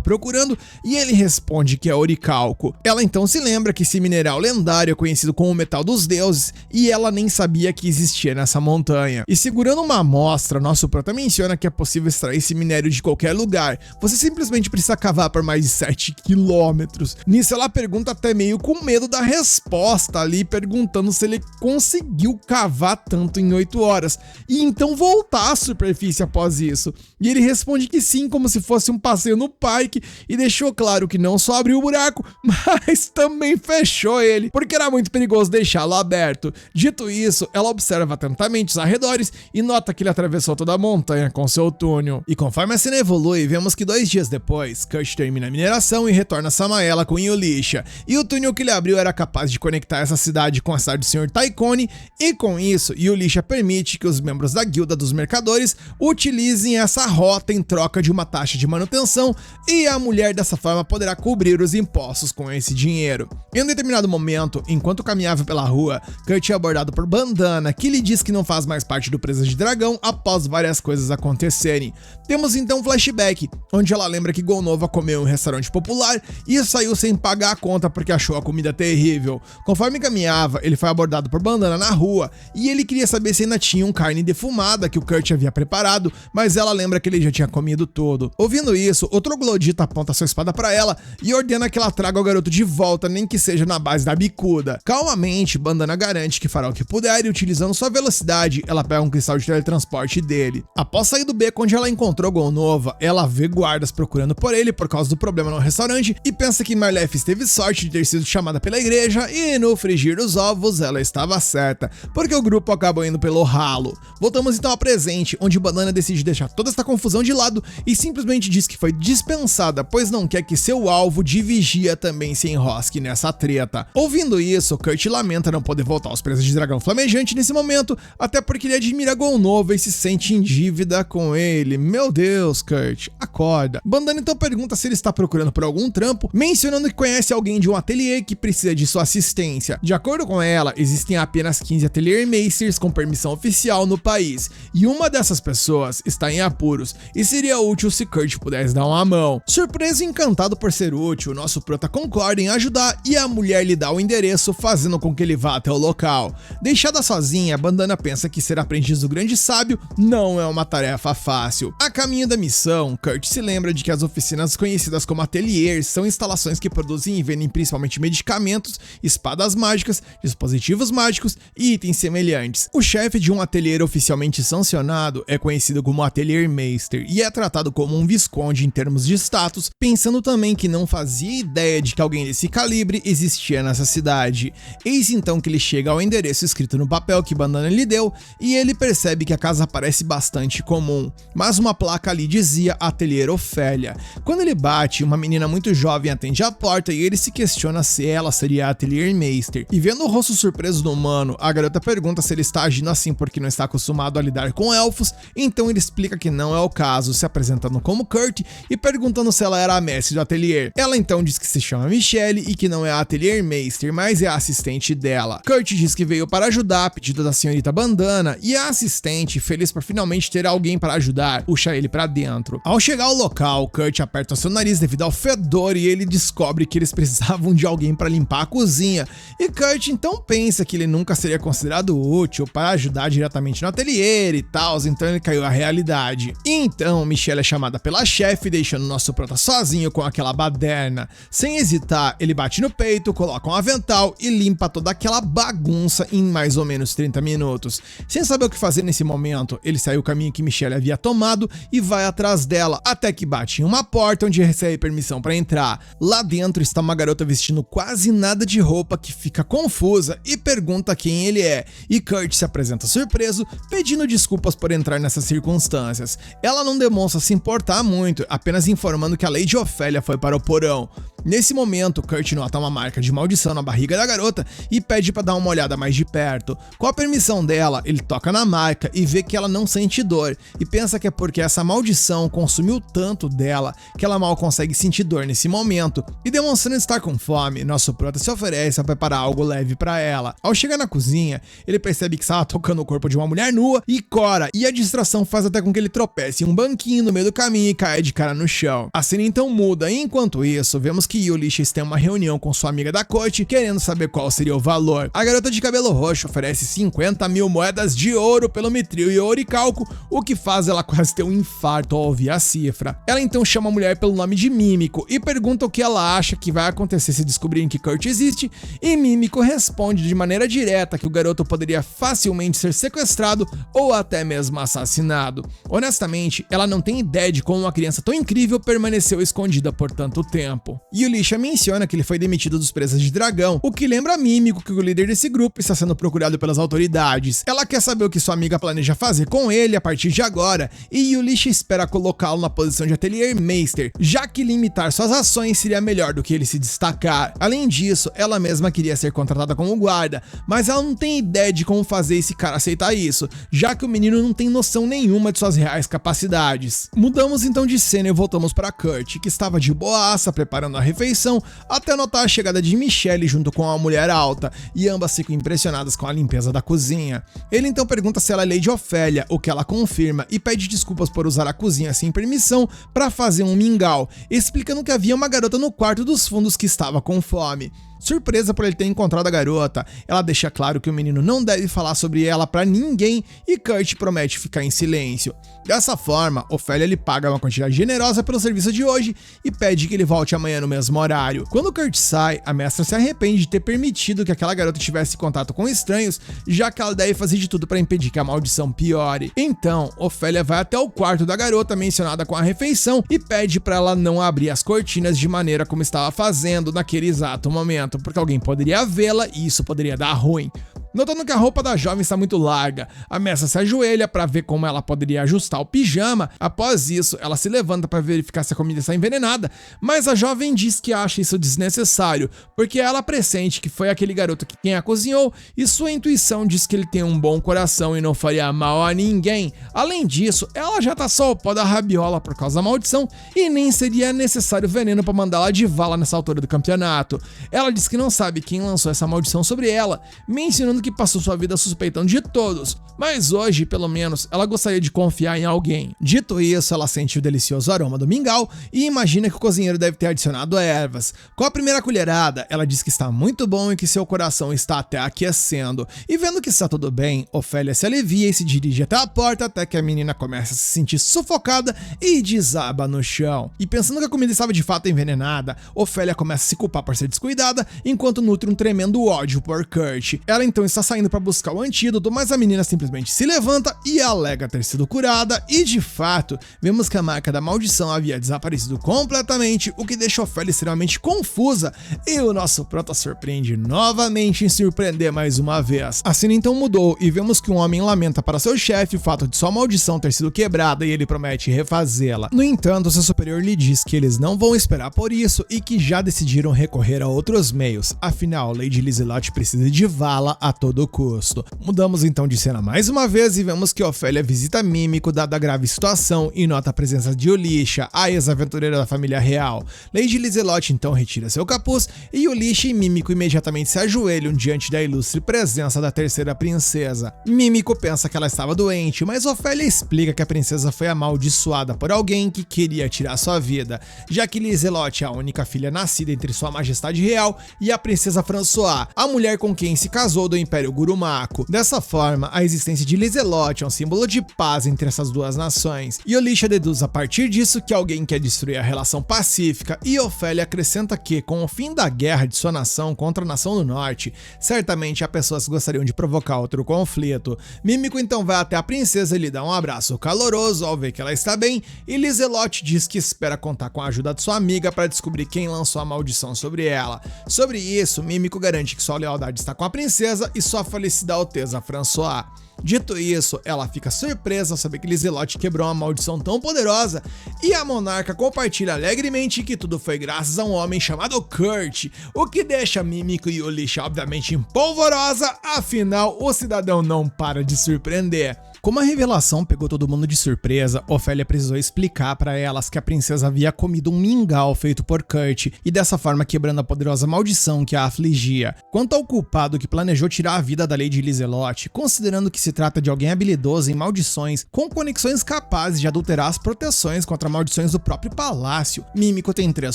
procurando, e ele responde que é oricalco. Ela então se lembra que esse mineral lendário é conhecido como o metal dos deuses, e ela nem sabia que existia nessa montanha. E segurando uma amostra, nosso prota menciona que é possível extrair esse minério de qualquer lugar, você simplesmente precisa cavar por mais de 7 quilômetros. Nisso ela pergunta até meio com medo da resposta ali, perguntando se ele conseguiu cavar tanto em 8 horas, e então voltar à superfície após isso. E ele responde que sim, como se fosse um passeio no parque, e deixou claro que não só abriu o buraco, mas também fechou ele, porque era muito perigoso deixá-lo aberto. Dito isso, ela observa atentamente os arredores e nota que ele atravessou toda a montanha com seu túnel. E conforme a cena evolui, vemos que 2 dias depois, Kurt termina a mineração e retorna a Samaela com Yulisha, e o túnel que ele abriu era capaz de conectar essa cidade com a cidade do Sr. Tycone, e com isso, Yulisha permite que os membros da guilda dos mercadores utilizem essa rota em troca de uma taxa de manutenção, e a mulher dessa forma poderá cobrir os impostos com esse dinheiro. Em um determinado momento, enquanto caminhava pela rua, Kurt é abordado por Bandana, que lhe diz que não faz mais parte do Presa de Dragão após várias coisas acontecerem. Temos então um flashback, onde ela lembra que Golnova comeu em um restaurante popular e saiu sem pagar a conta porque achou a comida terrível. Conforme caminhava, ele foi abordado por Bandana na rua, e ele queria saber se ainda tinha carne defumada que o Kurt havia preparado, mas ela lembra que ele já tinha comido tudo. Ouvindo isso, o troglodita aponta sua espada para ela e ordena que ela traga o garoto de volta, nem que seja na base da bicuda. Calmamente, Bandana garante que fará o que puder e, utilizando sua velocidade, ela pega um cristal de teletransporte dele. Após sair do beco onde ela encontrou Golnova, ela vê guardas procurando por ele por causa do problema no restaurante e pensa que Marlef teve sorte de ter sido chamada pela igreja, e no frigir dos ovos ela estava certa, porque o grupo acabou indo pelo ralo. Voltamos então ao presente, onde Bandana decide deixar toda esta confusão de lado e simplesmente diz que foi dispensada, pois não quer que seu alvo de vigia também se enrosque nessa treta. Ouvindo isso, Kurt lamenta não poder voltar aos Presas de Dragão Flamejante nesse momento, até porque ele admira Golnova e se sente em dívida com ele. Meu Deus, Kurt, acorda. Bandana então pergunta se ele está procurando por algum trampo, mencionando que conhece alguém de um ateliê que precisa de sua assistência. De acordo com ela, existem apenas 15 Atelier Meisters com permissão oficial no país, e uma dessas pessoas está em apuros, e seria útil se Kurt pudesse dar uma mão. Surpreso e encantado por ser útil, nosso prota concorda em ajudar, e a mulher lhe dá o endereço, fazendo com que ele vá até o local. Deixada sozinha, Bandana pensa que ser aprendiz do grande sábio não é uma tarefa fácil. A caminho da missão, Kurt se lembra de que as oficinas conhecidas como ateliês são instalações que produzem e vendem principalmente medicamentos, espadas mágicas, dispositivos mágicos e itens semelhantes. O chefe de um ateliê oficialmente sancionado é conhecido como Atelier Meister e é tratado como um visconde em termos de status, pensando também que não fazia ideia de que alguém desse calibre existia nessa cidade. Eis então que ele chega ao endereço escrito no papel que Bandana lhe deu, e ele percebe que a casa parece bastante comum, mas uma placa ali dizia Atelier Ofélia. Quando ele bate, uma menina muito jovem atende a porta e ele se questiona se ela seria a Atelier Meister. E vendo o rosto surpreso do humano, a garota pergunta se ele está agindo assim porque não está acostumado a lidar com elfos, então ele explica que não é o caso, se apresentando como Kurt e perguntando se ela era a mestre do ateliê. Ela então diz que se chama Michelle e que não é a Atelier Meister, mas é a assistente dela. Kurt diz que veio para ajudar a pedido da senhorita Bandana, e a assistente, feliz por finalmente ter alguém para ajudar, puxa ele para dentro. Ao chegar ao local, Kurt aperta seu nariz devido ao fedor e ele descobre que eles precisavam de alguém para limpar a cozinha, e Kurt então pensa que ele nunca seria considerado útil para ajudar diretamente no ateliê e tal, então ele caiu à realidade. E então Michelle é chamada pela chefe, deixando nosso prota sozinho com aquela baderna. Sem hesitar, ele bate no peito, coloca um avental e limpa toda aquela bagunça em mais ou menos 30 minutos. Sem saber o que fazer nesse momento, ele sai o caminho que Michelle havia tomado e vai atrás dela, até que bate em uma porta onde recebe permissão para entrar. Lá dentro está uma garota vestindo quase nada de roupa que fica confusa e pergunta quem ele é, e Kurt se apresenta surpreso, pedindo desculpas por entrar nessas circunstâncias. Ela não demonstra se importar muito, apenas informando que a Lady Ofélia foi para o porão. Nesse momento, Kurt nota uma marca de maldição na barriga da garota e pede para dar uma olhada mais de perto. Com a permissão dela, ele toca na marca e vê que ela não sente dor, e pensa que é porque essa maldição consumiu tanto dela que ela mal consegue sentir dor nesse momento. E demonstrando estar com fome, nosso prota se oferece a preparar algo leve para ela. Ao chegar na cozinha, ele percebe que estava tocando o corpo de uma mulher nua e cora, e a distração faz até com que ele tropece em um banquinho no meio do caminho e caia de cara no chão. A cena então muda, e enquanto isso, vemos que Ulysses tem uma reunião com sua amiga da corte, querendo saber qual seria o valor. A garota de cabelo roxo oferece 50 mil moedas de ouro pelo mitril e ouricalco, o que faz ela quase ter um infarto ao ouvir a cifra. Ela então chama a mulher pelo nome de Mímico e pergunta o que ela acha que vai acontecer se descobrirem que Kurt existe, e Mímico responde de maneira direta que o garoto poderia facilmente ser sequestrado ou até mesmo assassinado. Honestamente, ela não tem ideia de como uma criança tão incrível permaneceu escondida por tanto tempo. Yulisha menciona que ele foi demitido dos Presas de Dragão, o que lembra a Mímico que o líder desse grupo está sendo procurado pelas autoridades. Ela quer saber o que sua amiga planeja fazer com ele a partir de agora, e Yulisha espera colocá-lo na posição de Atelier Meister, já que limitar suas ações seria melhor do que ele se destacar. Além disso, ela mesma queria ser contratada como guarda, mas ela não tem ideia de como fazer esse cara aceitar isso, já que o menino não tem noção nenhuma de suas reais capacidades. Mudamos então de cena e voltamos para Kurt, que estava de boaça preparando a refeição, até notar a chegada de Michelle junto com uma mulher alta, e ambas ficam impressionadas com a limpeza da cozinha. Ele então pergunta se ela é Lady Ofélia, o que ela confirma, e pede desculpas por usar a cozinha sem permissão para fazer um mingau, explicando que havia uma garota no quarto dos fundos que estava com fome. Surpresa por ele ter encontrado a garota, ela deixa claro que o menino não deve falar sobre ela pra ninguém, e Kurt promete ficar em silêncio. Dessa forma, Ofélia lhe paga uma quantidade generosa pelo serviço de hoje e pede que ele volte amanhã no mesmo horário. Quando Kurt sai, a mestra se arrepende de ter permitido que aquela garota tivesse contato com estranhos, já que ela deve fazer de tudo para impedir que a maldição piore. Então, Ofélia vai até o quarto da garota mencionada com a refeição e pede para ela não abrir as cortinas de maneira como estava fazendo naquele exato momento, porque alguém poderia vê-la e isso poderia dar ruim. Notando que a roupa da jovem está muito larga, a mestra se ajoelha para ver como ela poderia ajustar o pijama. Após isso, ela se levanta para verificar se a comida está envenenada, mas a jovem diz que acha isso desnecessário, porque ela pressente que foi aquele garoto que quem a cozinhou, e sua intuição diz que ele tem um bom coração e não faria mal a ninguém. Além disso, ela já tá só o pó da rabiola por causa da maldição e nem seria necessário veneno para mandá-la de vala nessa altura do campeonato. Ela diz que não sabe quem lançou essa maldição sobre ela, mencionando que passou sua vida suspeitando de todos, mas hoje, pelo menos, ela gostaria de confiar em alguém. Dito isso, ela sente o delicioso aroma do mingau e imagina que o cozinheiro deve ter adicionado ervas. Com a primeira colherada, ela diz que está muito bom e que seu coração está até aquecendo. E vendo que está tudo bem, Ofélia se alivia e se dirige até a porta, até que a menina começa a se sentir sufocada e desaba no chão. E pensando que a comida estava de fato envenenada, Ofélia começa a se culpar por ser descuidada, enquanto nutre um tremendo ódio por Kurt. Ela então está saindo para buscar o antídoto, mas a menina simplesmente se levanta e alega ter sido curada, e de fato, vemos que a marca da maldição havia desaparecido completamente, o que deixa Ofélia extremamente confusa, e o nosso prota surpreende novamente em surpreender mais uma vez. A cena então mudou e vemos que um homem lamenta para seu chefe o fato de sua maldição ter sido quebrada e ele promete refazê-la. No entanto, seu superior lhe diz que eles não vão esperar por isso e que já decidiram recorrer a outros meios, afinal, Lady Lizelot precisa de vala a todo custo. Mudamos então de cena mais uma vez e vemos que Ofélia visita Mímico dada a grave situação e nota a presença de Yulisha, a ex-aventureira da família real. Lady Lizelot então retira seu capuz e Yulisha e Mímico imediatamente se ajoelham diante da ilustre presença da terceira princesa. Mímico pensa que ela estava doente, mas Ofélia explica que a princesa foi amaldiçoada por alguém que queria tirar sua vida, já que Lizelot é a única filha nascida entre sua majestade real e a princesa François, a mulher com quem se casou do Império Gurumaco. Dessa forma, a existência de Lizelot é um símbolo de paz entre essas duas nações. Yulisha deduz a partir disso que alguém quer destruir a relação pacífica, e Ofélia acrescenta que, com o fim da guerra de sua nação contra a nação do norte, certamente há pessoas que gostariam de provocar outro conflito. Mímico então vai até a princesa e lhe dá um abraço caloroso ao ver que ela está bem, e Lizelot diz que espera contar com a ajuda de sua amiga para descobrir quem lançou a maldição sobre ela. Sobre isso, Mímico garante que sua lealdade está com a princesa e sua falecida Alteza François. Dito isso, ela fica surpresa ao saber que Liselotte quebrou uma maldição tão poderosa e a monarca compartilha alegremente que tudo foi graças a um homem chamado Kurt, o que deixa Mímico e Ulisha obviamente em polvorosa, afinal o cidadão não para de surpreender. Como a revelação pegou todo mundo de surpresa, Ofélia precisou explicar para elas que a princesa havia comido um mingau feito por Kurt e dessa forma quebrando a poderosa maldição que a afligia. Quanto ao culpado que planejou tirar a vida da Lady Liselotte, considerando que se trata de alguém habilidoso em maldições com conexões capazes de adulterar as proteções contra maldições do próprio palácio, Mímico tem 3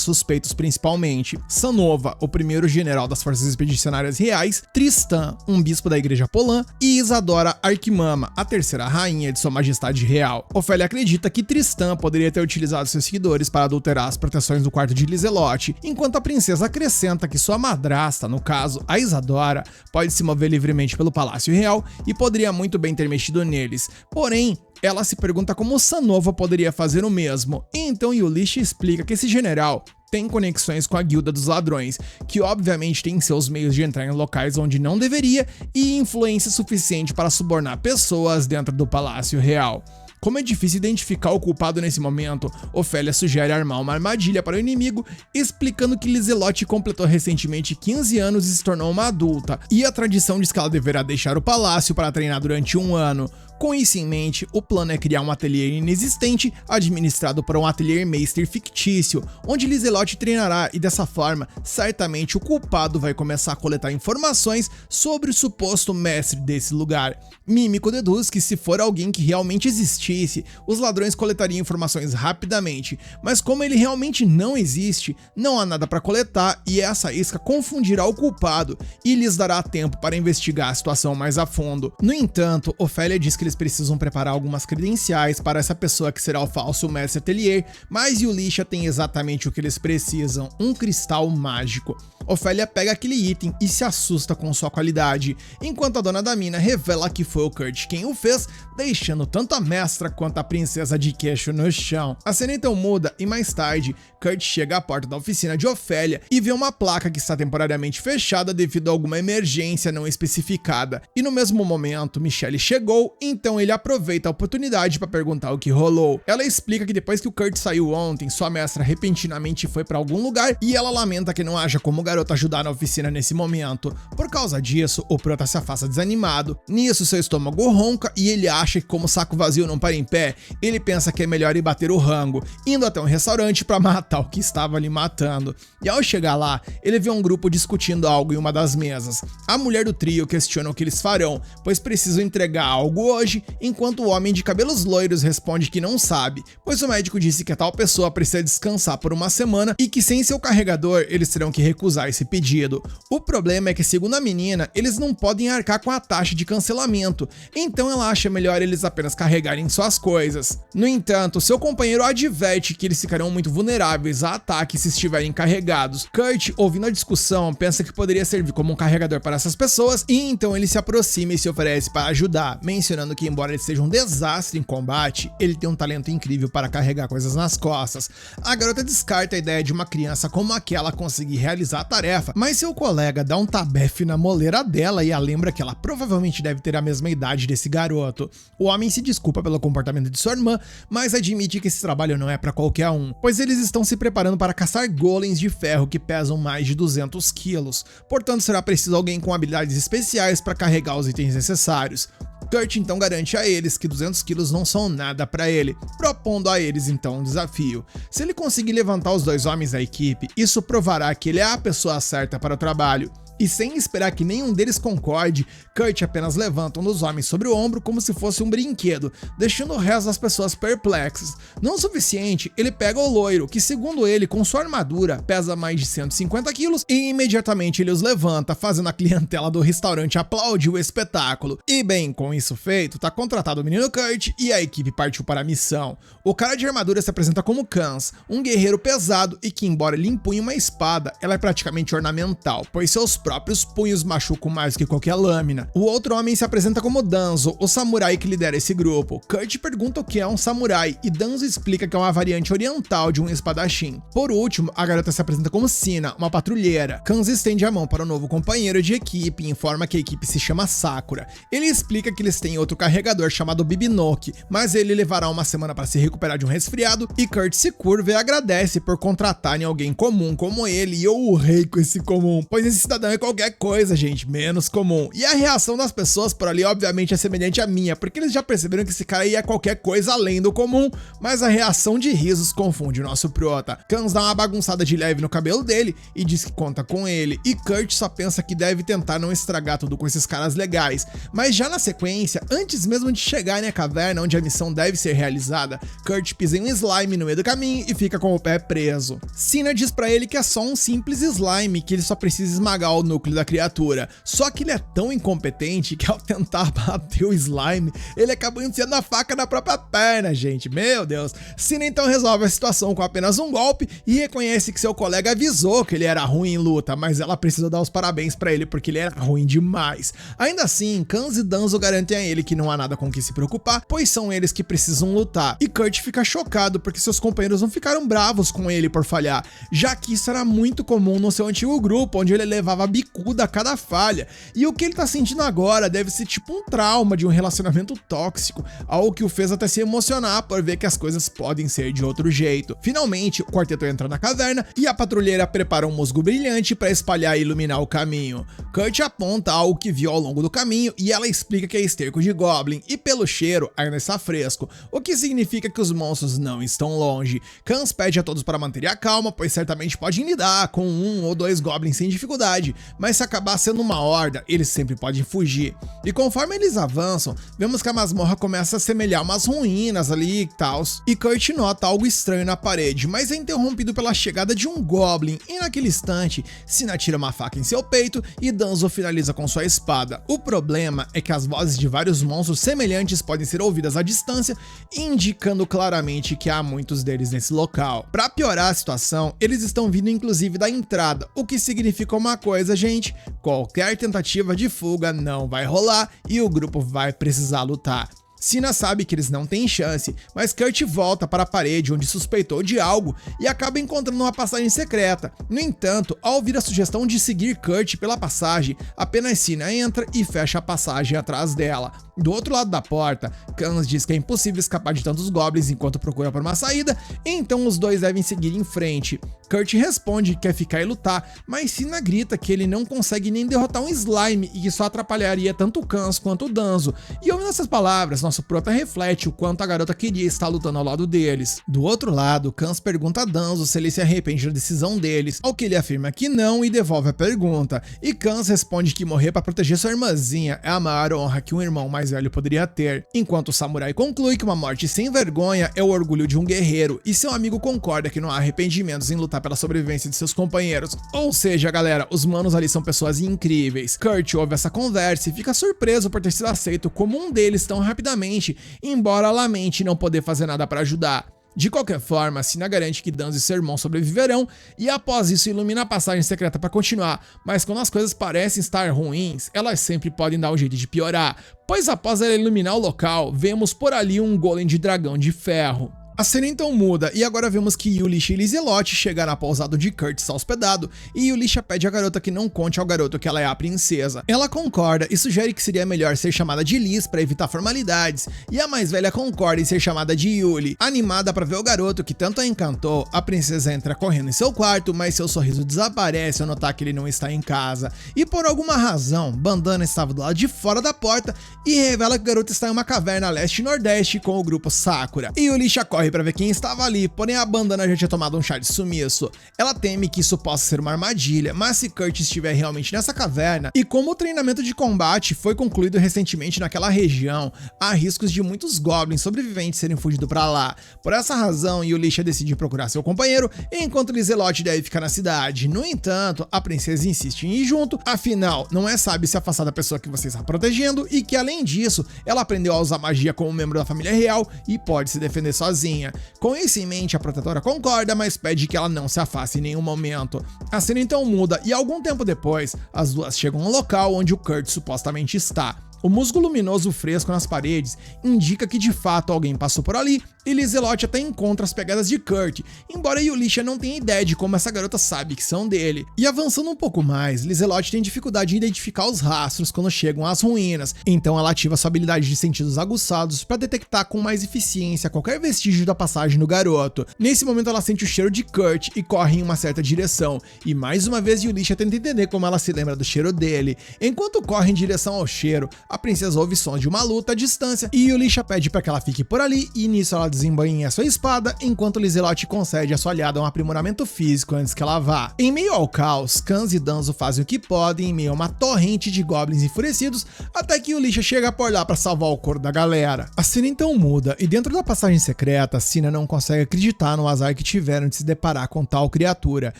suspeitos principalmente: Sanova, o primeiro general das forças expedicionárias reais, Tristan, um bispo da igreja Polã, e Isadora Arquimama, a terceira rainha de sua majestade real. Ofélia acredita que Tristan poderia ter utilizado seus seguidores para adulterar as proteções do quarto de Liselotte, enquanto a princesa acrescenta que sua madrasta, no caso a Isadora, pode se mover livremente pelo palácio real e poderia muito bem ter mexido neles. Porém, ela se pergunta como Sanova poderia fazer o mesmo, e então Ulisha explica que esse general tem conexões com a Guilda dos Ladrões, que obviamente tem seus meios de entrar em locais onde não deveria e influência suficiente para subornar pessoas dentro do Palácio Real. Como é difícil identificar o culpado nesse momento, Ofélia sugere armar uma armadilha para o inimigo, explicando que Liselotte completou recentemente 15 anos e se tornou uma adulta, e a tradição diz que ela deverá deixar o palácio para treinar durante 1 ano. Com isso em mente, o plano é criar um ateliê inexistente, administrado por um ateliê Meister fictício, onde Liselotte treinará e dessa forma, certamente o culpado vai começar a coletar informações sobre o suposto mestre desse lugar. Mímico deduz que se for alguém que realmente existisse, os ladrões coletariam informações rapidamente, mas como ele realmente não existe, não há nada para coletar e essa isca confundirá o culpado e lhes dará tempo para investigar a situação mais a fundo. No entanto, Ofélia diz que eles precisam preparar algumas credenciais para essa pessoa que será o falso mestre atelier, mas Ulisha tem exatamente o que eles precisam: um cristal mágico. Ofélia pega aquele item e se assusta com sua qualidade, enquanto a dona da mina revela que foi o Kurt quem o fez, deixando tanto a mestra quanto a princesa de queixo no chão. A cena então muda e mais tarde, Kurt chega à porta da oficina de Ofélia e vê uma placa que está temporariamente fechada devido a alguma emergência não especificada. E no mesmo momento, Michelle chegou, então ele aproveita a oportunidade para perguntar o que rolou. Ela explica que depois que o Kurt saiu ontem, sua mestra repentinamente foi para algum lugar e ela lamenta que não haja como o garoto ajudar na oficina nesse momento. Por causa disso, o prota se afasta desanimado. Nisso, seu estômago ronca e ele acha que como o saco vazio não para em pé, ele pensa que é melhor ir bater o rango, indo até um restaurante para matar o que estava ali matando. E ao chegar lá, ele vê um grupo discutindo algo em uma das mesas. A mulher do trio questiona o que eles farão, pois precisam entregar algo hoje, enquanto o homem de cabelos loiros responde que não sabe, pois o médico disse que a tal pessoa precisa descansar por uma semana e que sem seu carregador eles terão que recusar esse pedido. O problema é que, segundo a menina, eles não podem arcar com a taxa de cancelamento, então ela acha melhor eles apenas carregarem suas coisas. No entanto, seu companheiro adverte que eles ficarão muito vulneráveis a ataques se estiverem carregados. Kurt, ouvindo a discussão, pensa que poderia servir como um carregador para essas pessoas e então ele se aproxima e se oferece para ajudar, mencionando que embora ele seja um desastre em combate, ele tem um talento incrível para carregar coisas nas costas. A garota descarta a ideia de uma criança como aquela conseguir realizar a tarefa, mas seu colega dá um tabefe na moleira dela e a lembra que ela provavelmente deve ter a mesma idade desse garoto. O homem se desculpa pelo comportamento de sua irmã, mas admite que esse trabalho não é para qualquer um, pois eles estão se preparando para caçar golems de ferro que pesam mais de 200 quilos, portanto será preciso alguém com habilidades especiais para carregar os itens necessários. Kurt então garante a eles que 200 quilos não são nada para ele, propondo a eles então um desafio. Se ele conseguir levantar os 2 homens da equipe, isso provará que ele é a pessoa certa para o trabalho. E sem esperar que nenhum deles concorde, Kurt apenas levanta um dos homens sobre o ombro como se fosse um brinquedo, deixando o resto das pessoas perplexas. Não o suficiente, ele pega o loiro, que segundo ele, com sua armadura, pesa mais de 150 quilos, e imediatamente ele os levanta, fazendo a clientela do restaurante aplaudir o espetáculo. E bem, com isso feito, tá contratado o menino Kurt e a equipe partiu para a missão. O cara de armadura se apresenta como Kans, um guerreiro pesado e que, embora ele empunhe uma espada, ela é praticamente ornamental, pois seus próprios punhos machucam mais que qualquer lâmina. O outro homem se apresenta como Danzo, o samurai que lidera esse grupo. Kurt pergunta o que é um samurai e Danzo explica que é uma variante oriental de um espadachim. Por último, a garota se apresenta como Sina, uma patrulheira. Kans estende a mão para o novo companheiro de equipe e informa que a equipe se chama Sakura. Ele explica que eles têm outro carregador chamado Bibinoki, mas ele levará uma semana para se recuperar de um resfriado e Kurt se curva e agradece por contratarem alguém comum como ele, e eu urrei com esse comum, pois esse cidadão é qualquer coisa, gente, menos comum. E a reação das pessoas por ali obviamente é semelhante à minha, porque eles já perceberam que esse cara aí é qualquer coisa além do comum, mas a reação de risos confunde o nosso prota. Kans dá uma bagunçada de leve no cabelo dele e diz que conta com ele, e Kurt só pensa que deve tentar não estragar tudo com esses caras legais. Mas já na sequência, antes mesmo de chegar na caverna onde a missão deve ser realizada, Kurt pisa em um slime no meio do caminho e fica com o pé preso. Sina diz pra ele que é só um simples slime, que ele só precisa esmagar o núcleo da criatura. Só que ele é tão incompetente que ao tentar bater o slime, ele acaba enfiando a faca na própria perna, gente. Meu Deus. Sina então resolve a situação com apenas um golpe e reconhece que seu colega avisou que ele era ruim em luta, mas ela precisa dar os parabéns pra ele porque ele era ruim demais. Ainda assim, Kans e Danzo garantem a ele que não há nada com o que se preocupar, pois são eles que precisam lutar. E Kurt fica chocado porque seus companheiros não ficaram bravos com ele por falhar, já que isso era muito comum no seu antigo grupo, onde ele levava bicuda a cada falha. E o que ele tá sentindo agora deve ser tipo um trauma de um relacionamento tóxico, algo que o fez até se emocionar por ver que as coisas podem ser de outro jeito. Finalmente, o quarteto entra na caverna e a patrulheira prepara um musgo brilhante para espalhar e iluminar o caminho. Kurt aponta algo que viu ao longo do caminho e ela explica que é esterco de Goblin, e pelo cheiro ainda está fresco, o que significa que os monstros não estão longe. Kans pede a todos para manter a calma, pois certamente podem lidar com 1 ou 2 Goblins sem dificuldade, mas se acabar sendo uma horda, eles sempre podem fugir. E conforme eles avançam, vemos que a masmorra começa a semelhar umas ruínas ali e tal, e Kurt nota algo estranho na parede, mas é interrompido pela chegada de um Goblin, e naquele instante, Sina tira uma faca em seu peito e Danzo finaliza com sua espada. O problema é que as vozes de vários monstros semelhantes podem ser ouvidas à distância, indicando claramente que há muitos deles nesse local. Para piorar a situação, eles estão vindo inclusive da entrada, o que significa uma coisa, gente: qualquer tentativa de fuga não vai rolar e o grupo vai precisar lutar. Sina sabe que eles não têm chance, mas Kurt volta para a parede onde suspeitou de algo e acaba encontrando uma passagem secreta. No entanto, ao ouvir a sugestão de seguir Kurt pela passagem, apenas Sina entra e fecha a passagem atrás dela. Do outro lado da porta, Kans diz que é impossível escapar de tantos goblins enquanto procura por uma saída, então os dois devem seguir em frente. Kurt responde que quer ficar e lutar, mas Sina grita que ele não consegue nem derrotar um slime e que só atrapalharia tanto o Kans quanto o Danzo. E ouvindo essas palavras, nosso prota reflete o quanto a garota queria estar lutando ao lado deles. Do outro lado, Kans pergunta a Danzo se ele se arrepende da decisão deles, ao que ele afirma que não e devolve a pergunta. E Kans responde que morrer para proteger sua irmãzinha é a maior honra que um irmão mais velho poderia ter, enquanto o samurai conclui que uma morte sem vergonha é o orgulho de um guerreiro, e seu amigo concorda que não há arrependimentos em lutar pela sobrevivência de seus companheiros. Ou seja, galera, os manos ali são pessoas incríveis. Kurt ouve essa conversa e fica surpreso por ter sido aceito como um deles tão rapidamente, embora lamente não poder fazer nada para ajudar. De qualquer forma, Sina garante que Danzo e seu irmão sobreviverão e após isso ilumina a passagem secreta para continuar, mas quando as coisas parecem estar ruins, elas sempre podem dar um jeito de piorar, pois após ela iluminar o local, vemos por ali um golem de dragão de ferro. A cena então muda e agora vemos que Yulisha e Lizelotte chegaram à pousada de Kurt está hospedado e Yulisha pede à garota que não conte ao garoto que ela é a princesa. Ela concorda e sugere que seria melhor ser chamada de Liz para evitar formalidades, e a mais velha concorda em ser chamada de Yuli. Animada para ver o garoto que tanto a encantou, a princesa entra correndo em seu quarto, mas seu sorriso desaparece ao notar que ele não está em casa. E por alguma razão, Bandana estava do lado de fora da porta e revela que o garoto está em uma caverna leste e nordeste com o grupo Sakura. E Yulisha corre para ver quem estava ali, porém a Bandana já tinha tomado um chá de sumiço. Ela teme que isso possa ser uma armadilha, mas se Kurt estiver realmente nessa caverna, e como o treinamento de combate foi concluído recentemente naquela região, há riscos de muitos goblins sobreviventes serem fugidos para lá. Por essa razão, Yulisha decide procurar seu companheiro, enquanto Lizelotte deve ficar na cidade. No entanto, a princesa insiste em ir junto, afinal, não é sábio se afastar da pessoa que você está protegendo, e que além disso, ela aprendeu a usar magia como membro da família real e pode se defender sozinha. sozinha. Com isso em mente, a protetora concorda, mas pede que ela não se afaste em nenhum momento. A cena então muda e algum tempo depois, as duas chegam ao local onde o Kurt supostamente está. O musgo luminoso fresco nas paredes indica que de fato alguém passou por ali, e Lizelot até encontra as pegadas de Kurt, embora Yulisha não tenha ideia de como essa garota sabe que são dele. E avançando um pouco mais, Lizelot tem dificuldade em identificar os rastros quando chegam às ruínas, então ela ativa sua habilidade de sentidos aguçados para detectar com mais eficiência qualquer vestígio da passagem do garoto. Nesse momento ela sente o cheiro de Kurt e corre em uma certa direção, e mais uma vez Yulisha tenta entender como ela se lembra do cheiro dele. Enquanto corre em direção ao cheiro, a princesa ouve sons de uma luta à distância e Yulisha pede para que ela fique por ali, e nisso ela desembainha sua espada, enquanto Lizelot concede a sua aliada um aprimoramento físico antes que ela vá. Em meio ao caos, Kans e Danzo fazem o que podem em meio a uma torrente de goblins enfurecidos, até que Yulisha chega por lá para salvar o corpo da galera. A cena então muda, e dentro da passagem secreta, Sina não consegue acreditar no azar que tiveram de se deparar com tal criatura,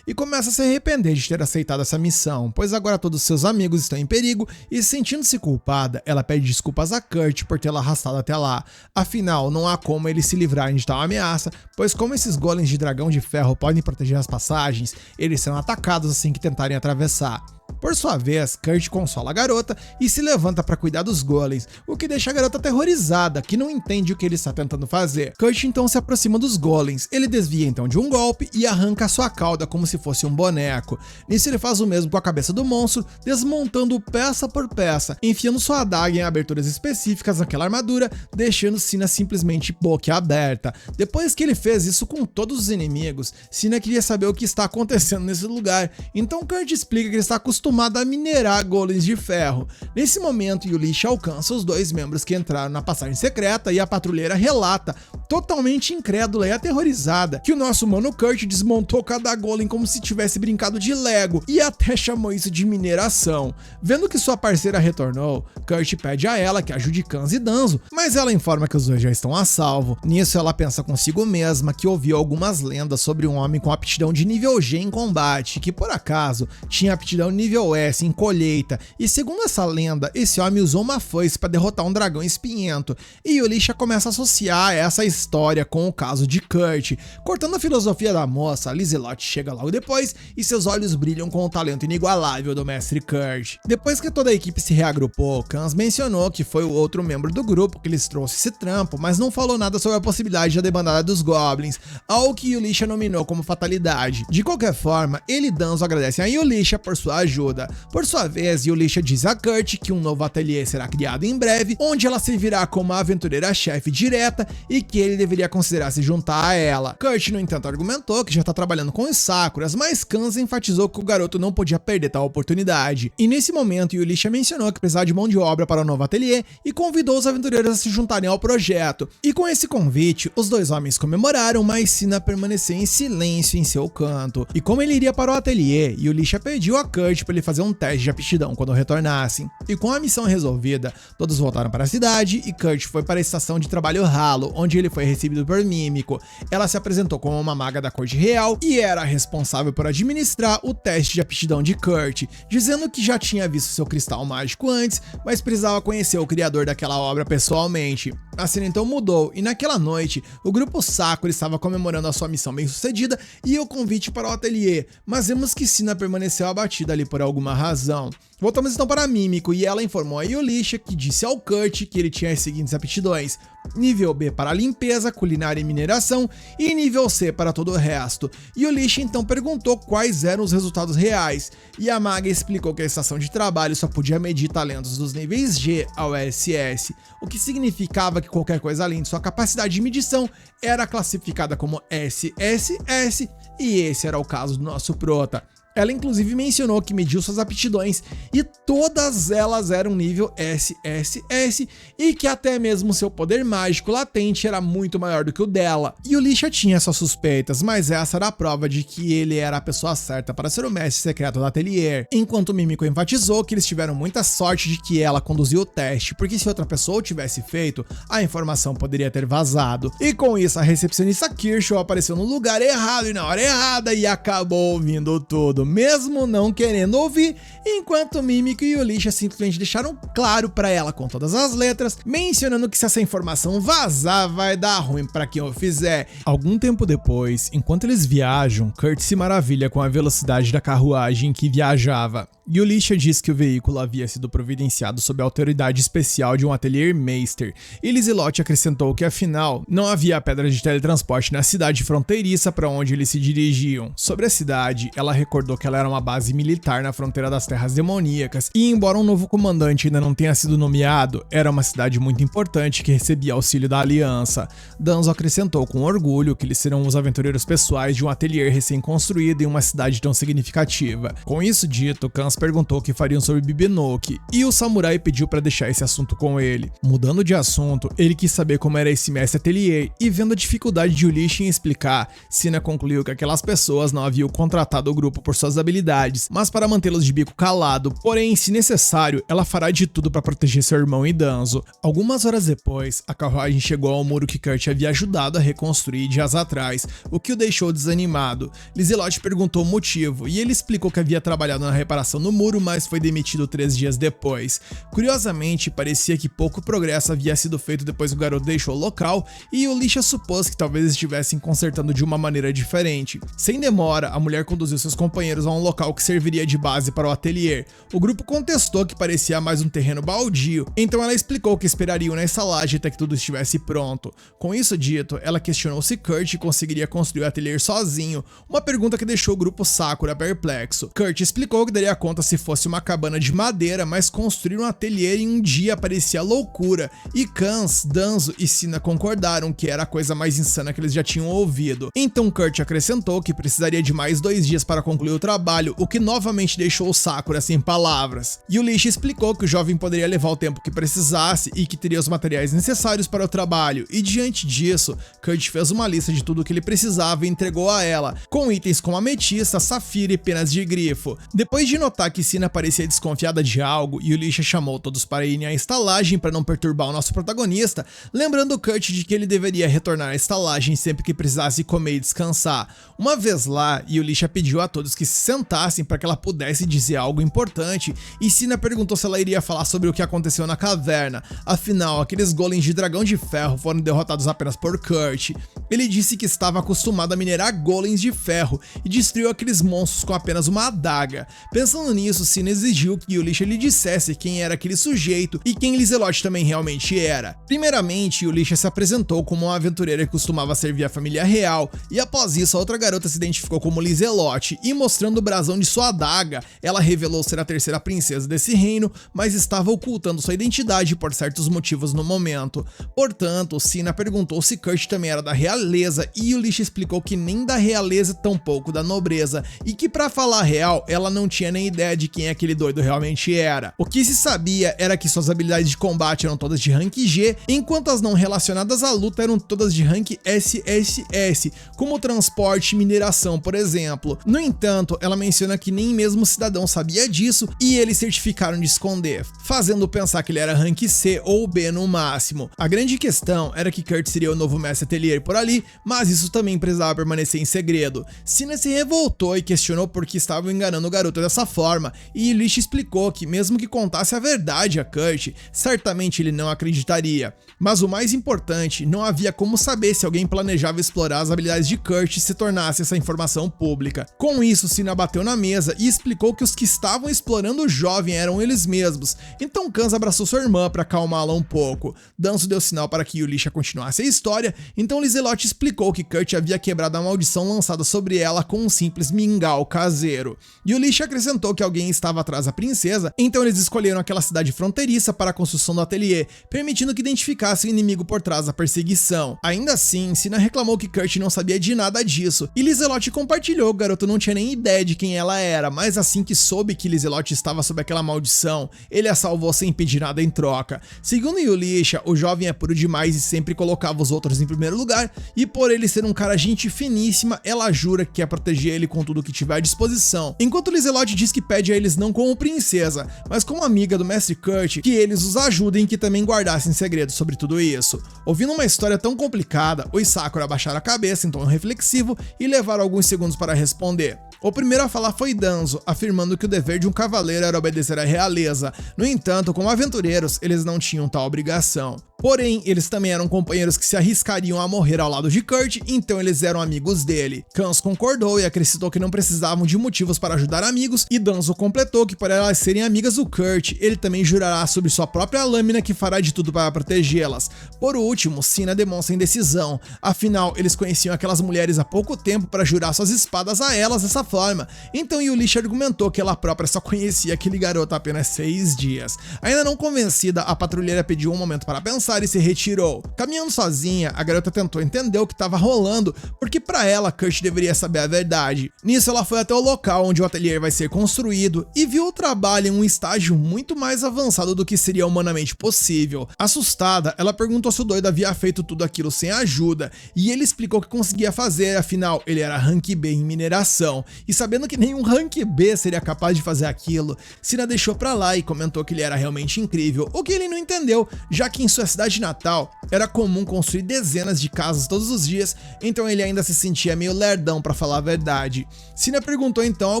e começa a se arrepender de ter aceitado essa missão, pois agora todos seus amigos estão em perigo, e sentindo-se culpada, ela pede desculpas a Kurt por tê-la arrastado até lá. Afinal, não há como eles se livrarem de tal ameaça, pois como esses golems de dragão de ferro podem proteger as passagens, eles serão atacados assim que tentarem atravessar. Por sua vez, Kurt consola a garota e se levanta para cuidar dos golems, o que deixa a garota aterrorizada, que não entende o que ele está tentando fazer. Kurt então se aproxima dos golems, ele desvia então de um golpe e arranca a sua cauda como se fosse um boneco. Nisso ele faz o mesmo com a cabeça do monstro, desmontando peça por peça, enfiando sua adaga em aberturas específicas naquela armadura, deixando Sina simplesmente boquiaberta. Depois que ele fez isso com todos os inimigos, Sina queria saber o que está acontecendo nesse lugar, então Kurt explica que ele está acostumado a minerar golems de ferro. Nesse momento, Yulisha alcança os dois membros que entraram na passagem secreta e a patrulheira relata, totalmente incrédula e aterrorizada, que o nosso mano Kurt desmontou cada golem como se tivesse brincado de Lego e até chamou isso de mineração. Vendo que sua parceira retornou, Kurt pede a ela que ajude Kans e Danzo, mas ela informa que os dois já estão a salvo. Nisso ela pensa consigo mesma que ouviu algumas lendas sobre um homem com aptidão de nível G em combate, que por acaso tinha aptidão nível S em colheita, e segundo essa lenda, esse homem usou uma foice para derrotar um dragão espinhento, e Yulisha começa a associar essa história com o caso de Kurt. Cortando a filosofia da moça, Lizelot chega logo depois e seus olhos brilham com o talento inigualável do mestre Kurt. Depois que toda a equipe se reagrupou, Kans mencionou que foi o outro membro do grupo que lhes trouxe esse trampo, mas não falou nada sobre a possibilidade da debandada dos goblins, algo que Yulisha nominou como fatalidade. De qualquer forma, ele e Danzo agradecem a Yulisha por sua ajuda. Por sua vez, Yulisha diz a Kurt que um novo ateliê será criado em breve, onde ela servirá como a aventureira-chefe direta e que ele deveria considerar se juntar a ela. Kurt, no entanto, argumentou que já está trabalhando com os Sakuras, mas Kans enfatizou que o garoto não podia perder tal oportunidade. E nesse momento, Yulisha mencionou que precisava de mão de obra para o novo ateliê e convidou os aventureiros a se juntarem ao projeto. E com esse convite, os dois homens comemoraram, mas Sina permaneceu em silêncio em seu canto. E como ele iria para o ateliê, Yulisha pediu a Kurt para ele fazer um teste de aptidão quando retornassem. E com a missão resolvida, todos voltaram para a cidade e Kurt foi para a estação de trabalho Halo, onde ele foi recebido por Mímico. Ela se apresentou como uma maga da corte real e era responsável por administrar o teste de aptidão de Kurt, dizendo que já tinha visto seu cristal mágico antes, mas precisava conhecer o criador daquela obra pessoalmente. A cena então mudou e naquela noite, o grupo Sakura estava comemorando a sua missão bem sucedida e o convite para o ateliê, mas vemos que Sina permaneceu abatida ali por alguma razão. Voltamos então para Mímico e ela informou a Yulisha que disse ao Kurt que ele tinha as seguintes aptidões: nível B para limpeza, culinária e mineração e nível C para todo o resto. Yulisha então perguntou quais eram os resultados reais e a maga explicou que a estação de trabalho só podia medir talentos dos níveis G ao SS, o que significava que qualquer coisa além de sua capacidade de medição era classificada como SSS, e esse era o caso do nosso prota. Ela inclusive mencionou que mediu suas aptidões e todas elas eram nível SSS e que até mesmo seu poder mágico latente era muito maior do que o dela. Yulisha tinha suas suspeitas, mas essa era a prova de que ele era a pessoa certa para ser o mestre secreto do ateliê, enquanto Mímico enfatizou que eles tiveram muita sorte de que ela conduziu o teste, porque se outra pessoa o tivesse feito, a informação poderia ter vazado. E com isso, a recepcionista Kirschel apareceu no lugar errado e na hora errada e acabou ouvindo tudo. ouvido, mesmo não querendo ouvir, enquanto Mimiko e Yulisha simplesmente deixaram claro pra ela com todas as letras, mencionando que se essa informação vazar vai dar ruim pra quem o fizer. Algum tempo depois, enquanto eles viajam, Kurt se maravilha com a velocidade da carruagem que viajava. Yulisha diz que o veículo havia sido providenciado sob a autoridade especial de um ateliê Meister, e Lizelot acrescentou que afinal não havia pedra de teletransporte na cidade fronteiriça para onde eles se dirigiam. Sobre a cidade, ela recordou que ela era uma base militar na fronteira das Terras Demoníacas, e embora um novo comandante ainda não tenha sido nomeado, era uma cidade muito importante que recebia auxílio da Aliança. Danzo acrescentou com orgulho que eles serão os aventureiros pessoais de um ateliê recém-construído em uma cidade tão significativa. Com isso dito, Kans perguntou o que fariam sobre Bibinoki, e o samurai pediu para deixar esse assunto com ele. Mudando de assunto, ele quis saber como era esse mestre ateliê, e vendo a dificuldade de Yulisha em explicar, Sina concluiu que aquelas pessoas não haviam contratado o grupo por suas habilidades, mas para mantê-los de bico calado, porém, se necessário, ela fará de tudo para proteger seu irmão e Danzo. Algumas horas depois, a carruagem chegou ao muro que Kurt havia ajudado a reconstruir dias atrás, o que o deixou desanimado. Lizelot perguntou o motivo, e ele explicou que havia trabalhado na reparação no muro, mas foi demitido 3 dias depois. Curiosamente, parecia que pouco progresso havia sido feito depois que o garoto deixou o local, e Yulisha supôs que talvez estivessem consertando de uma maneira diferente. Sem demora, a mulher conduziu seus companheiros a um local que serviria de base para o ateliê. O grupo contestou que parecia mais um terreno baldio, então ela explicou que esperariam na estalagem até que tudo estivesse pronto. Com isso dito, ela questionou se Kurt conseguiria construir o ateliê sozinho, uma pergunta que deixou o grupo Sakura perplexo. Kurt explicou que daria conta se fosse uma cabana de madeira, mas construir um ateliê em um dia parecia loucura, e Kans, Danzo e Sina concordaram que era a coisa mais insana que eles já tinham ouvido. Então Kurt acrescentou que precisaria de mais 2 dias para concluir o trabalho, o que novamente deixou Sakura sem palavras. Yulisha explicou que o jovem poderia levar o tempo que precisasse e que teria os materiais necessários para o trabalho, e diante disso, Kurt fez uma lista de tudo o que ele precisava e entregou a ela, com itens como ametista, safira e penas de grifo. Depois de notar que Sina parecia desconfiada de algo, Yulisha chamou todos para irem à estalagem para não perturbar o nosso protagonista, lembrando Kurt de que ele deveria retornar à estalagem sempre que precisasse comer e descansar. Uma vez lá, Yulisha pediu a todos que se sentassem para que ela pudesse dizer algo importante, e Sina perguntou se ela iria falar sobre o que aconteceu na caverna. Afinal, aqueles golems de dragão de ferro foram derrotados apenas por Kurt. Ele disse que estava acostumado a minerar golems de ferro e destruiu aqueles monstros com apenas uma adaga. Pensando nisso, Sina exigiu que Yulisha lhe dissesse quem era aquele sujeito e quem Lizelot também realmente era. Primeiramente, Yulisha se apresentou como uma aventureira que costumava servir a família real, e após isso a outra garota se identificou como Lizelot, e mostrando o brasão de sua adaga, ela revelou ser a terceira princesa desse reino, mas estava ocultando sua identidade por certos motivos no momento. Portanto, Sina perguntou se Kurt também era da realeza, e Yulisha explicou que nem da realeza, tampouco da nobreza, e que pra falar a real, ela não tinha nem ideia de quem aquele doido realmente era. O que se sabia era que suas habilidades de combate eram todas de rank G, enquanto as não relacionadas à luta eram todas de rank SSS, como transporte e mineração, por exemplo. No entanto, ela menciona que nem mesmo o cidadão sabia disso, e eles certificaram de esconder, fazendo pensar que ele era rank C ou B no máximo. A grande questão era que Kurt seria o novo mestre atelier por ali, mas isso também precisava permanecer em segredo. Sina se revoltou e questionou por que estavam enganando o garoto dessa forma, e Yulisha explicou que mesmo que contasse a verdade a Kurt, certamente ele não acreditaria. Mas o mais importante, não havia como saber se alguém planejava explorar as habilidades de Kurt se tornasse essa informação pública. Com isso, Sina bateu na mesa e explicou que os que estavam explorando o jovem eram eles mesmos. Então Kans abraçou sua irmã para acalmá-la um pouco. Danzo deu sinal para que Yulisha continuasse a história, então Lizelot explicou que Kurt havia quebrado a maldição lançada sobre ela com um simples mingau caseiro. Yulisha acrescentou que alguém estava atrás da princesa, então eles escolheram aquela cidade fronteiriça para a construção do ateliê, permitindo que identificasse o inimigo por trás da perseguição. Ainda assim, Sina reclamou que Kurt não sabia de nada disso, e Lizelot compartilhou que o garoto não tinha nem ideia de quem ela era, mas assim que soube que Lizelot estava sob aquela maldição, ele a salvou sem pedir nada em troca. Segundo Yulisha, o jovem é puro demais e sempre colocava os outros em primeiro lugar, e por ele ser um cara gente finíssima, ela jura que quer proteger ele com tudo que tiver à disposição. Enquanto Lizelot diz que pede a eles não como princesa, mas como amiga do mestre Kurt, que eles os ajudem e que também guardassem segredos sobre tudo isso. Ouvindo uma história tão complicada, os Sakura abaixaram a cabeça em tom reflexivo e levaram alguns segundos para responder. O primeiro a falar foi Danzo, afirmando que o dever de um cavaleiro era obedecer à realeza. No entanto, como aventureiros, eles não tinham tal obrigação. Porém, eles também eram companheiros que se arriscariam a morrer ao lado de Kurt, então eles eram amigos dele. Kans concordou e acrescentou que não precisavam de motivos para ajudar amigos, e Danzo completou que por elas serem amigas do Kurt, ele também jurará sobre sua própria lâmina que fará de tudo para protegê-las. Por último, Sina demonstra indecisão, afinal, eles conheciam aquelas mulheres há pouco tempo para jurar suas espadas a elas dessa forma, então Yulish argumentou que ela própria só conhecia aquele garoto há apenas 6 dias. Ainda não convencida, a patrulheira pediu um momento para pensar e se retirou. Caminhando sozinha, a garota tentou entender o que estava rolando, porque para ela, Kurt deveria saber a verdade. Nisso, ela foi até o local onde o ateliê vai ser construído e viu o trabalho em um estágio muito mais avançado do que seria humanamente possível. Assustada, ela perguntou se o doido havia feito tudo aquilo sem ajuda, e ele explicou que conseguia fazer, afinal, ele era rank B em mineração, e sabendo que nenhum rank B seria capaz de fazer aquilo, Sina deixou pra lá e comentou que ele era realmente incrível, o que ele não entendeu, já que em sua cidade natal era comum construir dezenas de casas todos os dias, então ele ainda se sentia meio lerdão pra falar a verdade. Sina perguntou então ao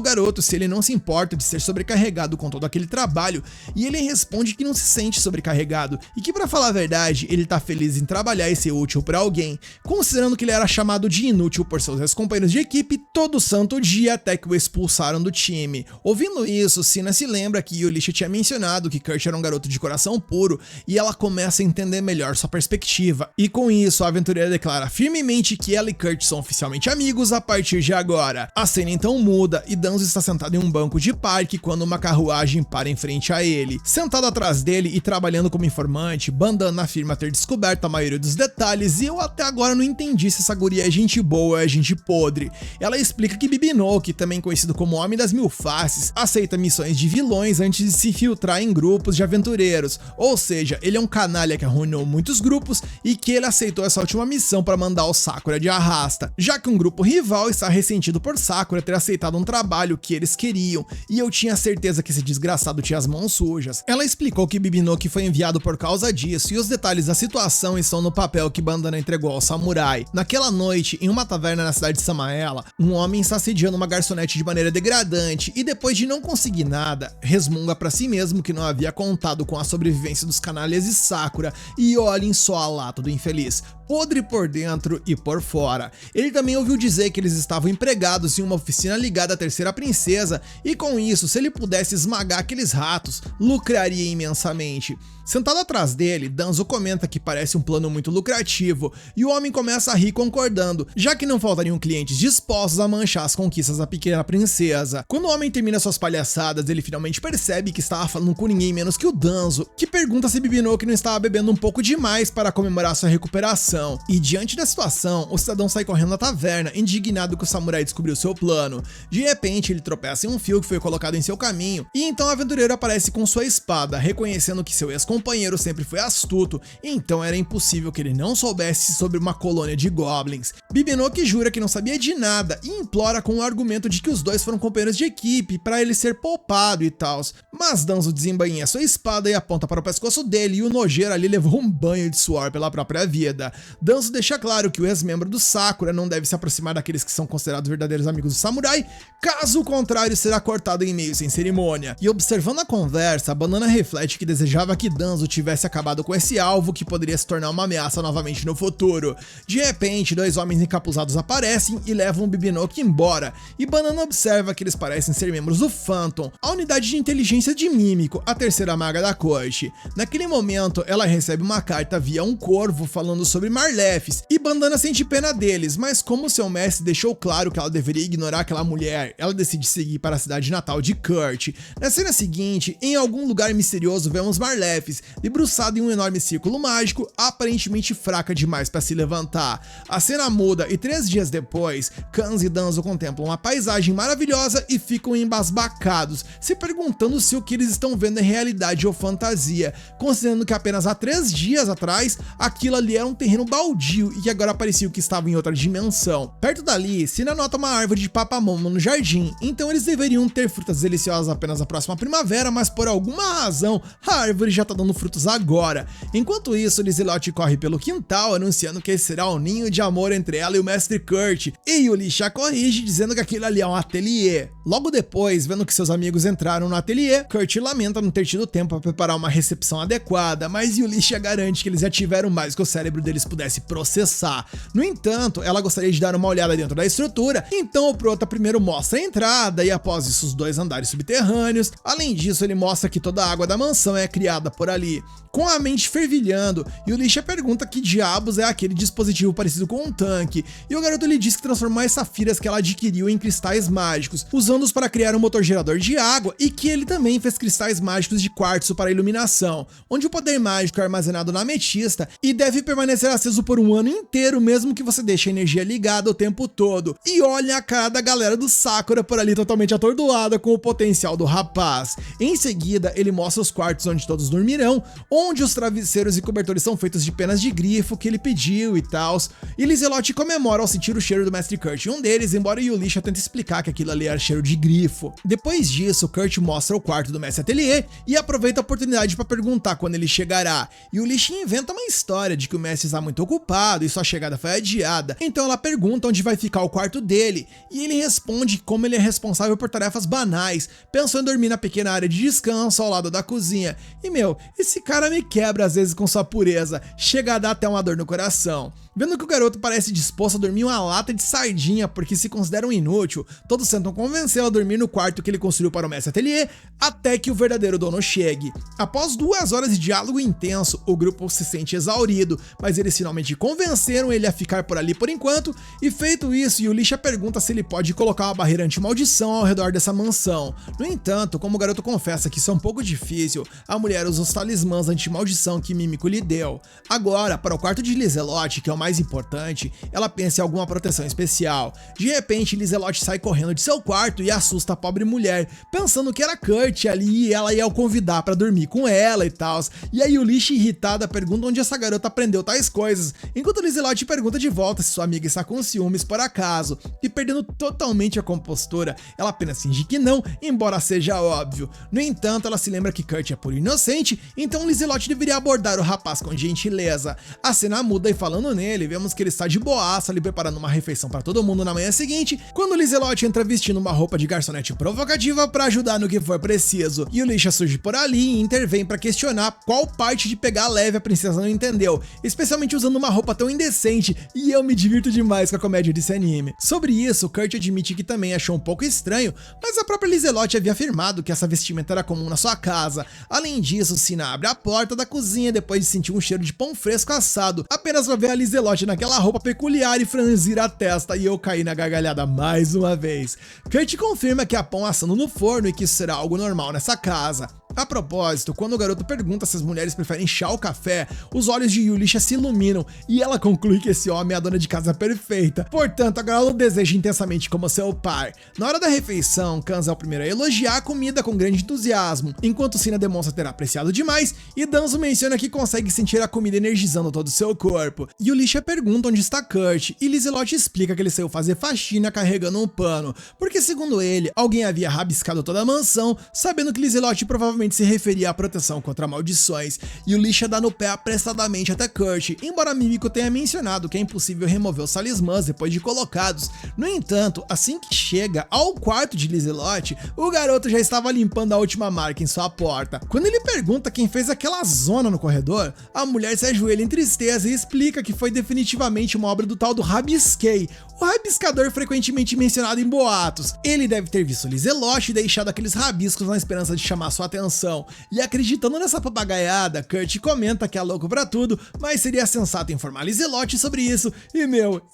garoto se ele não se importa de ser sobrecarregado com todo aquele trabalho, e ele responde que não se sente sobrecarregado, e que pra falar a verdade, ele tá feliz em trabalhar e ser útil pra alguém, considerando que ele era chamado de inútil por seus ex-companheiros de equipe todo santo dia até que o expulsaram do time. Ouvindo isso, Sina se lembra que Yulish tinha mencionado que Kurt era um garoto de coração puro, e ela começa a entender melhor sua perspectiva, e com isso a aventureira declara firmemente que ela e Kurt são oficialmente amigos a partir de agora. A cena então muda e Danzo está sentado em um banco de parque quando uma carruagem para em frente a ele. Sentado atrás dele e trabalhando como informante, Bandana afirma ter descoberto a maioria dos detalhes, e eu até agora não entendi se essa guria é gente boa ou é gente podre. Ela explica que Bibinoki, também conhecido como Homem das Mil Faces, aceita missões de vilões antes de se filtrar em grupos de aventureiros, ou seja, ele é um canalha que arruinou muitos grupos e que ele aceitou essa última missão para mandar o Sakura de arrasta, já que um grupo rival está ressentido por Sakura ter aceitado um trabalho que eles queriam, e eu tinha certeza que esse desgraçado tinha as mãos sujas. Ela explicou que Bibinoki foi enviado por causa disso, e os detalhes da situação estão no papel que Bandana entregou ao samurai. Naquela noite, em uma taverna na cidade de Samaela, um homem está assediando uma garçonete de maneira degradante, e depois de não conseguir nada, resmunga para si mesmo que não havia contado com a sobrevivência dos canalhas de Sakura, e olhem só a lata do infeliz, podre por dentro e por fora. Ele também ouviu dizer que eles estavam empregados em uma oficina ligada à terceira princesa, e com isso, se ele pudesse esmagar aqueles ratos, lucraria imensamente. Sentado atrás dele, Danzo comenta que parece um plano muito lucrativo, e o homem começa a rir concordando, já que não faltariam clientes dispostos a manchar as conquistas da pequena princesa. Quando o homem termina suas palhaçadas, ele finalmente percebe que estava falando com ninguém menos que o Danzo, que pergunta se Bibinoki não estava bebendo um pouco demais para comemorar sua recuperação. E diante da situação, o cidadão sai correndo da taverna, indignado que o samurai descobriu seu plano. De repente, ele tropeça em um fio que foi colocado em seu caminho, e então o aventureiro aparece com sua espada, reconhecendo que seu ex-companheiro sempre foi astuto, então era impossível que ele não soubesse sobre uma colônia de goblins. Bibinoki jura que não sabia de nada e implora com o argumento de que os dois foram companheiros de equipe para ele ser poupado e tal, mas Danzo desembainha sua espada e aponta para o pescoço dele, e o nojeiro ali levou um banho de suor pela própria vida. Danzo deixa claro que o ex-membro do Sakura não deve se aproximar daqueles que são considerados verdadeiros amigos do samurai, caso contrário será cortado em meio sem cerimônia. E observando a conversa, a Banana reflete que desejava que Danzo tivesse acabado com esse alvo que poderia se tornar uma ameaça novamente no futuro. De repente, dois homens encapuzados aparecem e levam o Bibinoki embora, e Banana observa que eles parecem ser membros do Phantom, a unidade de inteligência de Mímico, a terceira maga da corte. Naquele momento, ela recebe uma carta via um corvo falando sobre Marlefes, e Bandana sente pena deles, mas como seu mestre deixou claro que ela deveria ignorar aquela mulher, ela decide seguir para a cidade natal de Kurt. Na cena seguinte, em algum lugar misterioso vemos Marlefes, debruçada em um enorme círculo mágico, aparentemente fraca demais para se levantar. A cena muda e 3 dias depois, Kans e Danzo contemplam uma paisagem maravilhosa e ficam embasbacados, se perguntando se o que eles estão vendo é realidade ou fantasia, considerando que apenas há 3 dias atrás, aquilo ali era um terreno baldio e que agora parecia que estava em outra dimensão. Perto dali, Cina nota uma árvore de papamomo no jardim, então eles deveriam ter frutas deliciosas apenas na próxima primavera, mas por alguma razão, a árvore já tá dando frutos agora. Enquanto isso, Lizelotte corre pelo quintal, anunciando que esse será o ninho de amor entre ela e o Mestre Kurt, e Yulisha a corrige, dizendo que aquilo ali é um ateliê. Logo depois, vendo que seus amigos entraram no ateliê, Kurt lamenta não ter tido tempo para preparar uma recepção adequada, mas Yulisha garante que eles já tiveram mais que o cérebro deles pudesse processar. No entanto, ela gostaria de dar uma olhada dentro da estrutura, então o Prota primeiro mostra a entrada e após isso os 2 andares subterrâneos. Além disso, ele mostra que toda a água da mansão é criada por ali. Com a mente fervilhando, Yulisha pergunta que diabos é aquele dispositivo parecido com um tanque, e o garoto lhe diz que transformou as safiras que ela adquiriu em cristais mágicos, usando-os para criar um motor gerador de água, e que ele também fez cristais mágicos de quartzo para iluminação, onde o poder mágico é armazenado na ametista e deve permanecer aceso por um ano inteiro, mesmo que você deixe a energia ligada o tempo todo. E olha a cara da galera do Sakura por ali totalmente atordoada com o potencial do rapaz. Em seguida, ele mostra os quartos onde todos dormirão, onde os travesseiros e cobertores são feitos de penas de grifo que ele pediu e tals, e Lizelotte comemora ao sentir o cheiro do Mestre Kurt em um deles, embora Yulisha tente explicar que aquilo ali era cheiro de grifo. Depois disso, Kurt mostra o quarto do Mestre Atelier e aproveita a oportunidade para perguntar quando ele chegará. Yulisha inventa uma história de que o Mestre está muito ocupado e sua chegada foi adiada, então ela pergunta onde vai ficar o quarto dele, e ele responde que como ele é responsável por tarefas banais, pensou em dormir na pequena área de descanso ao lado da cozinha. E meu, esse cara me quebra às vezes com sua pureza, chega a dar até uma dor no coração. Vendo que o garoto parece disposto a dormir uma lata de sardinha porque se considera um inútil, todos tentam convencê-lo a dormir no quarto que ele construiu para o Mestre Atelier, até que o verdadeiro dono chegue. Após 2 horas de diálogo intenso, o grupo se sente exaurido, mas eles finalmente convenceram ele a ficar por ali por enquanto, e feito isso, Yulisha pergunta se ele pode colocar uma barreira anti-maldição ao redor dessa mansão. No entanto, como o garoto confessa que isso é um pouco difícil, a mulher usa os talismãs anti-maldição que Mimiko lhe deu. Agora, para o quarto de Lizelotte, que é o mais importante, ela pensa em alguma proteção especial. De repente, Lizelotte sai correndo de seu quarto e assusta a pobre mulher, pensando que era Kurt ali e ela ia o convidar para dormir com ela e tal. E a Yulisha, irritada, pergunta onde essa garota aprendeu tais coisas, enquanto Lizelotte pergunta de volta se sua amiga está com ciúmes por acaso, e perdendo totalmente a compostura, ela apenas finge que não, embora seja óbvio. No entanto, ela se lembra que Kurt é puro inocente, então Lizelotte deveria abordar o rapaz com gentileza. A cena muda e falando nele, vemos que ele está de boaça ali preparando uma refeição para todo mundo na manhã seguinte, quando Lizelotte entra vestindo uma roupa de garçonete provocativa para ajudar no que for preciso. Yulisha surge por ali e intervém para questionar qual parte de pegar leve a princesa não entendeu, especialmente usando uma roupa tão indecente, e eu me divirto demais com a comédia desse anime. Sobre isso, Kurt admite que também achou um pouco estranho, mas a própria Lizelotte havia afirmado que essa vestimenta era comum na sua casa. Além disso, Cina abre a porta da cozinha depois de sentir um cheiro de pão fresco assado, apenas pra ver a Lizelotte naquela roupa peculiar e franzir a testa, e eu caí na gargalhada mais uma vez. Kurt confirma que há pão assando no forno e que isso será algo normal nessa casa. A propósito, quando o garoto pergunta se as mulheres preferem chá ou café, os olhos de Yulisha se iluminam e ela conclui que esse homem é a dona de casa perfeita, portanto agora ela o deseja intensamente como seu pai. Na hora da refeição, Kanza é o primeiro a elogiar a comida com grande entusiasmo, enquanto Cina demonstra ter apreciado demais e Danzo menciona que consegue sentir a comida energizando todo o seu corpo. Yulisha pergunta onde está Kurt e Lizelotte explica que ele saiu fazer faxina carregando um pano, porque segundo ele, alguém havia rabiscado toda a mansão, sabendo que Lizelotte provavelmente se referia à proteção contra maldições. Yulisha dá no pé apressadamente até Kurt, embora Mimiko tenha mencionado que é impossível remover os talismãs depois de colocados. No entanto, assim que chega ao quarto de Lizelotte, o garoto já estava limpando a última marca em sua porta. Quando ele pergunta quem fez aquela zona no corredor, a mulher se ajoelha em tristeza e explica que foi definitivamente uma obra do tal do Rabisquei, o rabiscador frequentemente mencionado em boatos. Ele deve ter visto Lizelotte e deixado aqueles rabiscos na esperança de chamar sua atenção. mansão. E acreditando nessa papagaiada, Kurt comenta que é louco pra tudo, mas seria sensato informar Lizelotte sobre isso. E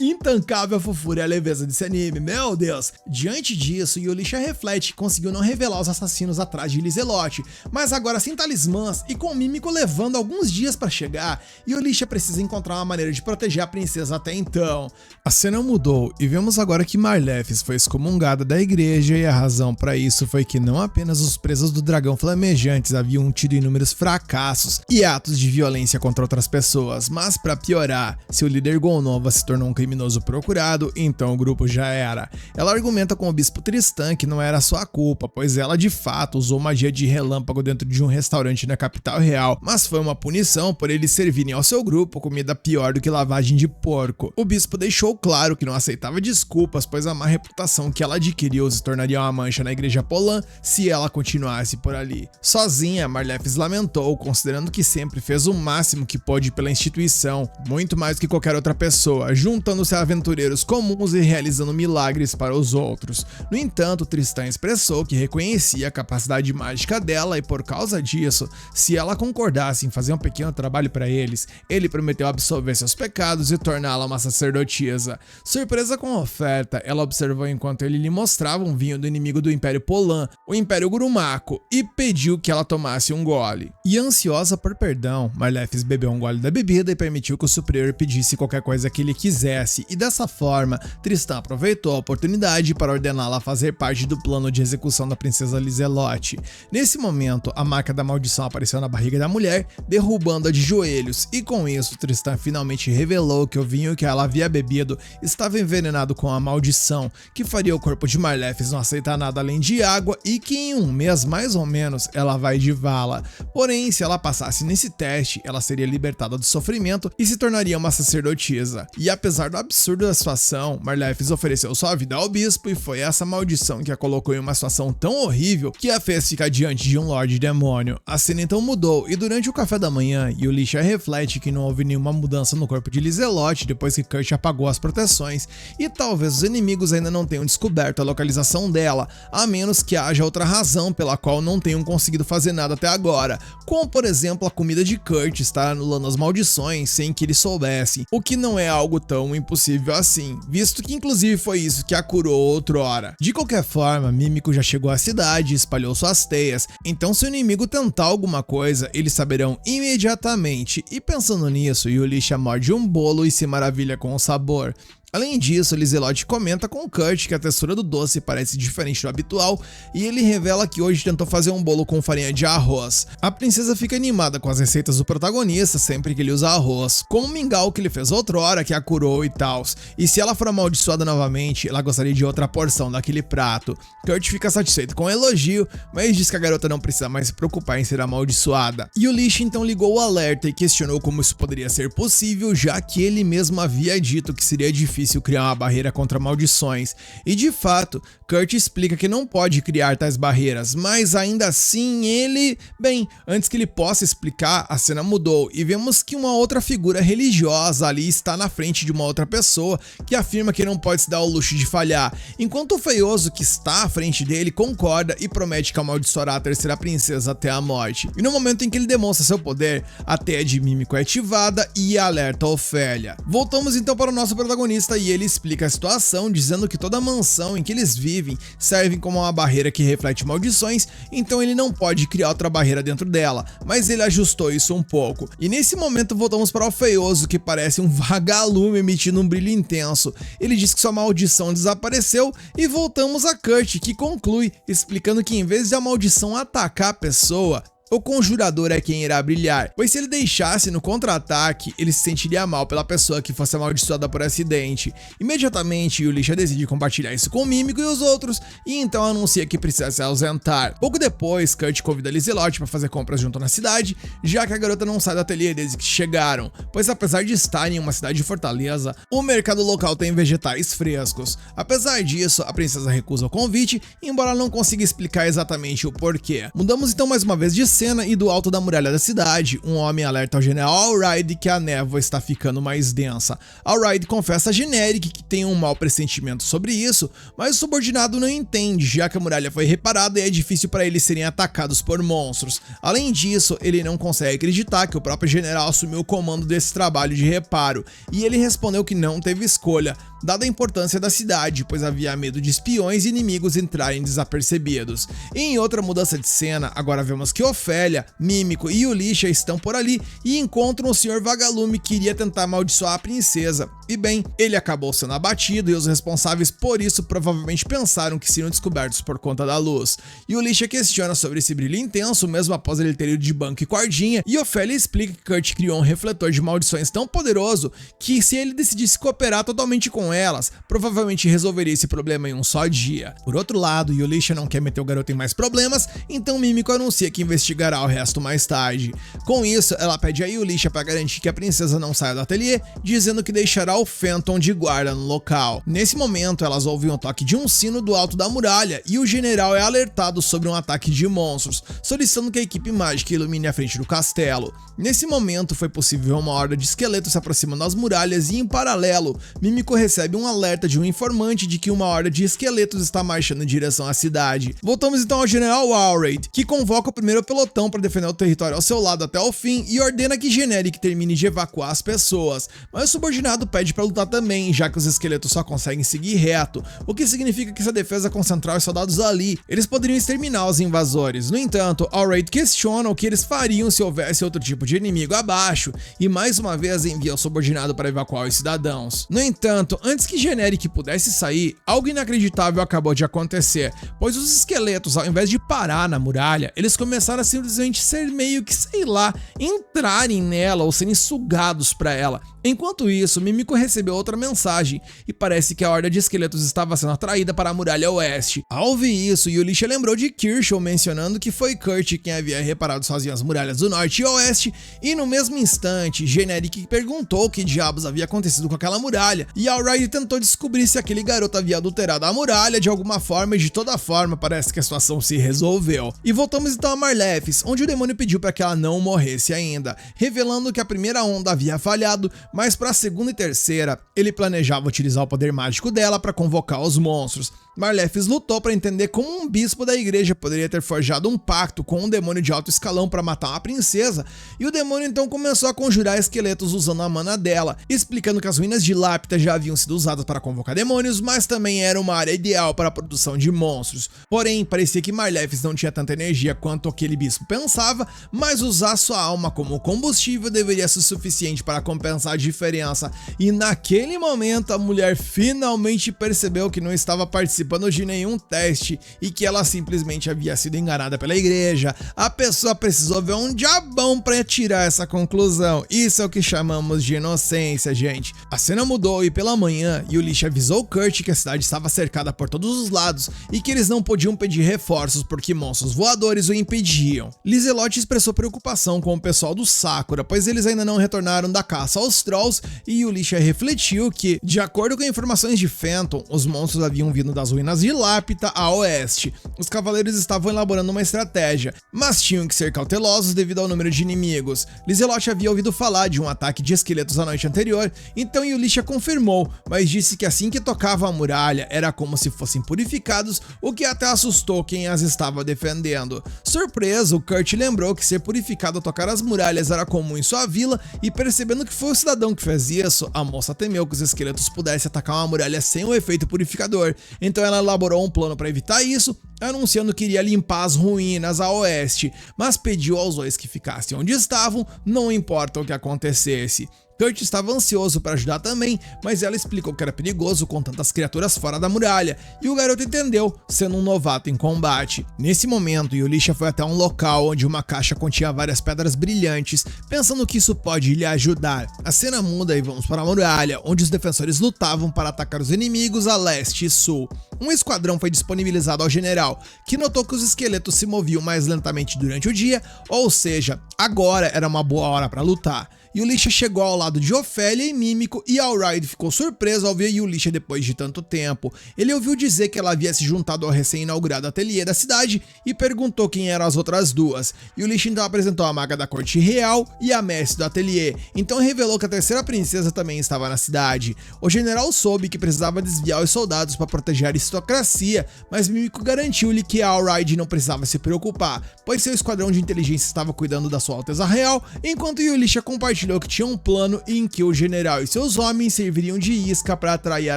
intancável a fofura e a leveza desse anime, meu Deus. Diante disso, Yulisha reflete que conseguiu não revelar os assassinos atrás de Lizelotte, mas agora sem talismãs e com o Mímico levando alguns dias pra chegar, Yulisha precisa encontrar uma maneira de proteger a princesa até então. A cena mudou e vemos agora que Marlefis foi excomungada da igreja, e a razão para isso foi que não apenas os presos do dragão flamejantes haviam tido inúmeros fracassos e atos de violência contra outras pessoas, mas para piorar, seu líder Golnova se tornou um criminoso procurado, então o grupo já era. Ela argumenta com o bispo Tristan que não era sua culpa, pois ela de fato usou magia de relâmpago dentro de um restaurante na capital real, mas foi uma punição por eles servirem ao seu grupo comida pior do que lavagem de porco. O bispo deixou claro que não aceitava desculpas, pois a má reputação que ela adquiriu se tornaria uma mancha na igreja Polan se ela continuasse por ali. Sozinha, Marlefis lamentou, considerando que sempre fez o máximo que pôde pela instituição, muito mais que qualquer outra pessoa, juntando-se a aventureiros comuns e realizando milagres para os outros. No entanto, Tristan expressou que reconhecia a capacidade mágica dela e por causa disso, se ela concordasse em fazer um pequeno trabalho para eles, ele prometeu absolver seus pecados e torná-la uma sacerdotisa. Surpresa com a oferta, ela observou enquanto ele lhe mostrava um vinho do inimigo do Império Polan, o Império Gurumako, e pediu que ela tomasse um gole. E ansiosa por perdão, Marlefis bebeu um gole da bebida e permitiu que o superior pedisse qualquer coisa que ele quisesse, e dessa forma, Tristan aproveitou a oportunidade para ordená-la a fazer parte do plano de execução da princesa Lizelotte. Nesse momento, a marca da maldição apareceu na barriga da mulher, derrubando-a de joelhos, e com isso, Tristan finalmente revelou que o vinho que ela havia bebido estava envenenado com a maldição, que faria o corpo de Marlefis não aceitar nada além de água e que em um mês mais ou menos ela vai de vala. Porém, se ela passasse nesse teste, ela seria libertada do sofrimento e se tornaria uma sacerdotisa. E apesar do absurdo da situação, Marlefis ofereceu sua vida ao bispo e foi essa maldição que a colocou em uma situação tão horrível que a fez ficar diante de um Lorde Demônio. A cena então mudou e durante o café da manhã, Yulisha reflete que não houve nenhuma mudança no corpo de Lizelotte depois que Kurt apagou as proteções, e talvez os inimigos ainda não tenham descoberto a localização dela, a menos que haja outra razão pela qual não tenham conseguido fazer nada até agora, como por exemplo a comida de Kurt estar anulando as maldições sem que eles soubessem, o que não é algo tão impossível assim, visto que inclusive foi isso que a curou outrora. De qualquer forma, Mímico já chegou à cidade e espalhou suas teias, então se o inimigo tentar alguma coisa, eles saberão imediatamente, e pensando nisso, Yulisha morde um bolo e se maravilha com o sabor. Além disso, Lizelotte comenta com Kurt que a textura do doce parece diferente do habitual e ele revela que hoje tentou fazer um bolo com farinha de arroz. A princesa fica animada com as receitas do protagonista sempre que ele usa arroz, como o mingau que ele fez outrora que a curou e tals, e se ela for amaldiçoada novamente, ela gostaria de outra porção daquele prato. Kurt fica satisfeito com o elogio, mas diz que a garota não precisa mais se preocupar em ser amaldiçoada. Yulisha então ligou o alerta e questionou como isso poderia ser possível, já que ele mesmo havia dito que seria difícil criar uma barreira contra maldições, e de fato, Kurt explica que não pode criar tais barreiras, mas ainda assim ele... Bem, antes que ele possa explicar, a cena mudou e vemos que uma outra figura religiosa ali está na frente de uma outra pessoa que afirma que não pode se dar o luxo de falhar, enquanto o feioso que está à frente dele concorda e promete que amaldiçoará a terceira princesa até a morte. E no momento em que ele demonstra seu poder, a teia de Mímico é ativada e alerta Ofélia. Voltamos então para o nosso protagonista e ele explica a situação, dizendo que toda a mansão em que eles vivem serve como uma barreira que reflete maldições, então ele não pode criar outra barreira dentro dela, mas ele ajustou isso um pouco. E nesse momento voltamos para o feioso, que parece um vagalume emitindo um brilho intenso. Ele diz que sua maldição desapareceu e voltamos a Kurt, que conclui explicando que em vez de a maldição atacar a pessoa, o conjurador é quem irá brilhar, pois se ele deixasse no contra-ataque, ele se sentiria mal pela pessoa que fosse amaldiçoada por acidente. Imediatamente, Yulisha decide compartilhar isso com o Mímico e os outros, e então anuncia que precisa se ausentar. Pouco depois, Kurt convida Lizelotte para fazer compras junto na cidade, já que a garota não sai do ateliê desde que chegaram, pois apesar de estar em uma cidade de fortaleza, o mercado local tem vegetais frescos. Apesar disso, a princesa recusa o convite, embora não consiga explicar exatamente o porquê. Mudamos então mais uma vez de cena e do alto da muralha da cidade, um homem alerta ao general Allride que a névoa está ficando mais densa. Allride confessa a Generic que tem um mau pressentimento sobre isso, mas o subordinado não entende, já que a muralha foi reparada e é difícil para eles serem atacados por monstros. Além disso, ele não consegue acreditar que o próprio general assumiu o comando desse trabalho de reparo, e ele respondeu que não teve escolha, dada a importância da cidade, pois havia medo de espiões e inimigos entrarem desapercebidos. E em outra mudança de cena, agora vemos que Ofélia, Mímico e Ulisha estão por ali e encontram o Sr. Vagalume que iria tentar amaldiçoar a princesa. E bem, ele acabou sendo abatido e os responsáveis por isso provavelmente pensaram que seriam descobertos por conta da luz. E Ulisha questiona sobre esse brilho intenso mesmo após ele ter ido de banco e cordinha, e Ofélia explica que Kurt criou um refletor de maldições tão poderoso que se ele decidisse cooperar totalmente com elas, provavelmente resolveria esse problema em um só dia. Por outro lado, Ulisha não quer meter o garoto em mais problemas, então Mímico anuncia que investigará o resto mais tarde. Com isso, ela pede a Ulisha para garantir que a princesa não saia do ateliê, dizendo que deixará o Phantom de guarda no local. Nesse momento, elas ouvem o toque de um sino do alto da muralha e o general é alertado sobre um ataque de monstros, solicitando que a equipe mágica ilumine a frente do castelo. Nesse momento, foi possível ver uma horda de esqueletos se aproximando das muralhas e, em paralelo, Mímico recebe um alerta de um informante de que uma horda de esqueletos está marchando em direção à cidade. Voltamos então ao general Allride, que convoca o primeiro pelotão para defender o território ao seu lado até o fim e ordena que Generic termine de evacuar as pessoas, mas o subordinado pede para lutar também, já que os esqueletos só conseguem seguir reto, o que significa que se a defesa concentrar os soldados ali, eles poderiam exterminar os invasores. No entanto, Allride questiona o que eles fariam se houvesse outro tipo de inimigo abaixo e mais uma vez envia o subordinado para evacuar os cidadãos. No entanto, antes que Generic pudesse sair, algo inacreditável acabou de acontecer, pois os esqueletos, ao invés de parar na muralha, eles começaram a simplesmente ser meio que, sei lá, entrarem nela ou serem sugados para ela. Enquanto isso, Mímico recebeu outra mensagem e parece que a horda de esqueletos estava sendo atraída para a muralha oeste. Ao ouvir isso, Ulisha lembrou de Kershaw mencionando que foi Kurt quem havia reparado sozinho as muralhas do norte e oeste, e no mesmo instante, Generic perguntou o que diabos havia acontecido com aquela muralha, e Allride tentou descobrir se aquele garoto havia adulterado a muralha de alguma forma, e de toda forma parece que a situação se resolveu. E voltamos então a Marlefis, onde o demônio pediu para que ela não morresse ainda, revelando que a primeira onda havia falhado, mas para a segunda e terceira, ele planejava utilizar o poder mágico dela para convocar os monstros. Marlefis lutou para entender como um bispo da igreja poderia ter forjado um pacto com um demônio de alto escalão para matar uma princesa, e o demônio então começou a conjurar esqueletos usando a mana dela, explicando que as ruínas de Lápida já haviam sido usadas para convocar demônios, mas também era uma área ideal para a produção de monstros. Porém, parecia que Marlefis não tinha tanta energia quanto aquele bispo pensava, mas usar sua alma como combustível deveria ser suficiente para compensar a diferença, e naquele momento a mulher finalmente percebeu que não estava participando de nenhum teste e que ela simplesmente havia sido enganada pela igreja. A pessoa precisou ver um diabão para tirar essa conclusão. Isso é o que chamamos de inocência, gente. A cena mudou e pela manhã, Ulisha avisou Kurt que a cidade estava cercada por todos os lados e que eles não podiam pedir reforços porque monstros voadores o impediam. Lizelotte expressou preocupação com o pessoal do Sakura, pois eles ainda não retornaram da caça aos Trolls, e Ulisha refletiu que, de acordo com informações de Phantom, os monstros haviam vindo das ruínas de Lápida a oeste. Os cavaleiros estavam elaborando uma estratégia, mas tinham que ser cautelosos devido ao número de inimigos. Lizelotte havia ouvido falar de um ataque de esqueletos a noite anterior, então Ulisha confirmou, mas disse que assim que tocavam a muralha, era como se fossem purificados, o que até assustou quem as estava defendendo. Surpreso, Kurt lembrou que ser purificado ao tocar as muralhas era comum em sua vila, e percebendo que foi o cidadão que fez isso, a moça temeu que os esqueletos pudessem atacar uma muralha sem o efeito purificador, então ela elaborou um plano para evitar isso, anunciando que iria limpar as ruínas a oeste, mas pediu aos dois que ficassem onde estavam, não importa o que acontecesse. Kurt estava ansioso para ajudar também, mas ela explicou que era perigoso com tantas criaturas fora da muralha, e o garoto entendeu, sendo um novato em combate. Nesse momento, Ulisha foi até um local onde uma caixa continha várias pedras brilhantes, pensando que isso pode lhe ajudar. A cena muda e vamos para a muralha, onde os defensores lutavam para atacar os inimigos a leste e sul. Um esquadrão foi disponibilizado ao general, que notou que os esqueletos se moviam mais lentamente durante o dia, ou seja, agora era uma boa hora para lutar. Yulisha chegou ao lado de Ofélia e Mímico e Alraide ficou surpreso ao ver Yulisha depois de tanto tempo. Ele ouviu dizer que ela havia se juntado ao recém-inaugurado ateliê da cidade e perguntou quem eram as outras duas. Yulisha então apresentou a maga da corte real e a mestre do ateliê, então revelou que a terceira princesa também estava na cidade. O general soube que precisava desviar os soldados para proteger a aristocracia, mas Mímico garantiu-lhe que a Alraide não precisava se preocupar, pois seu esquadrão de inteligência estava cuidando da sua Alteza Real, enquanto Yulisha compartilhou que tinha um plano em que o general e seus homens serviriam de isca para atrair a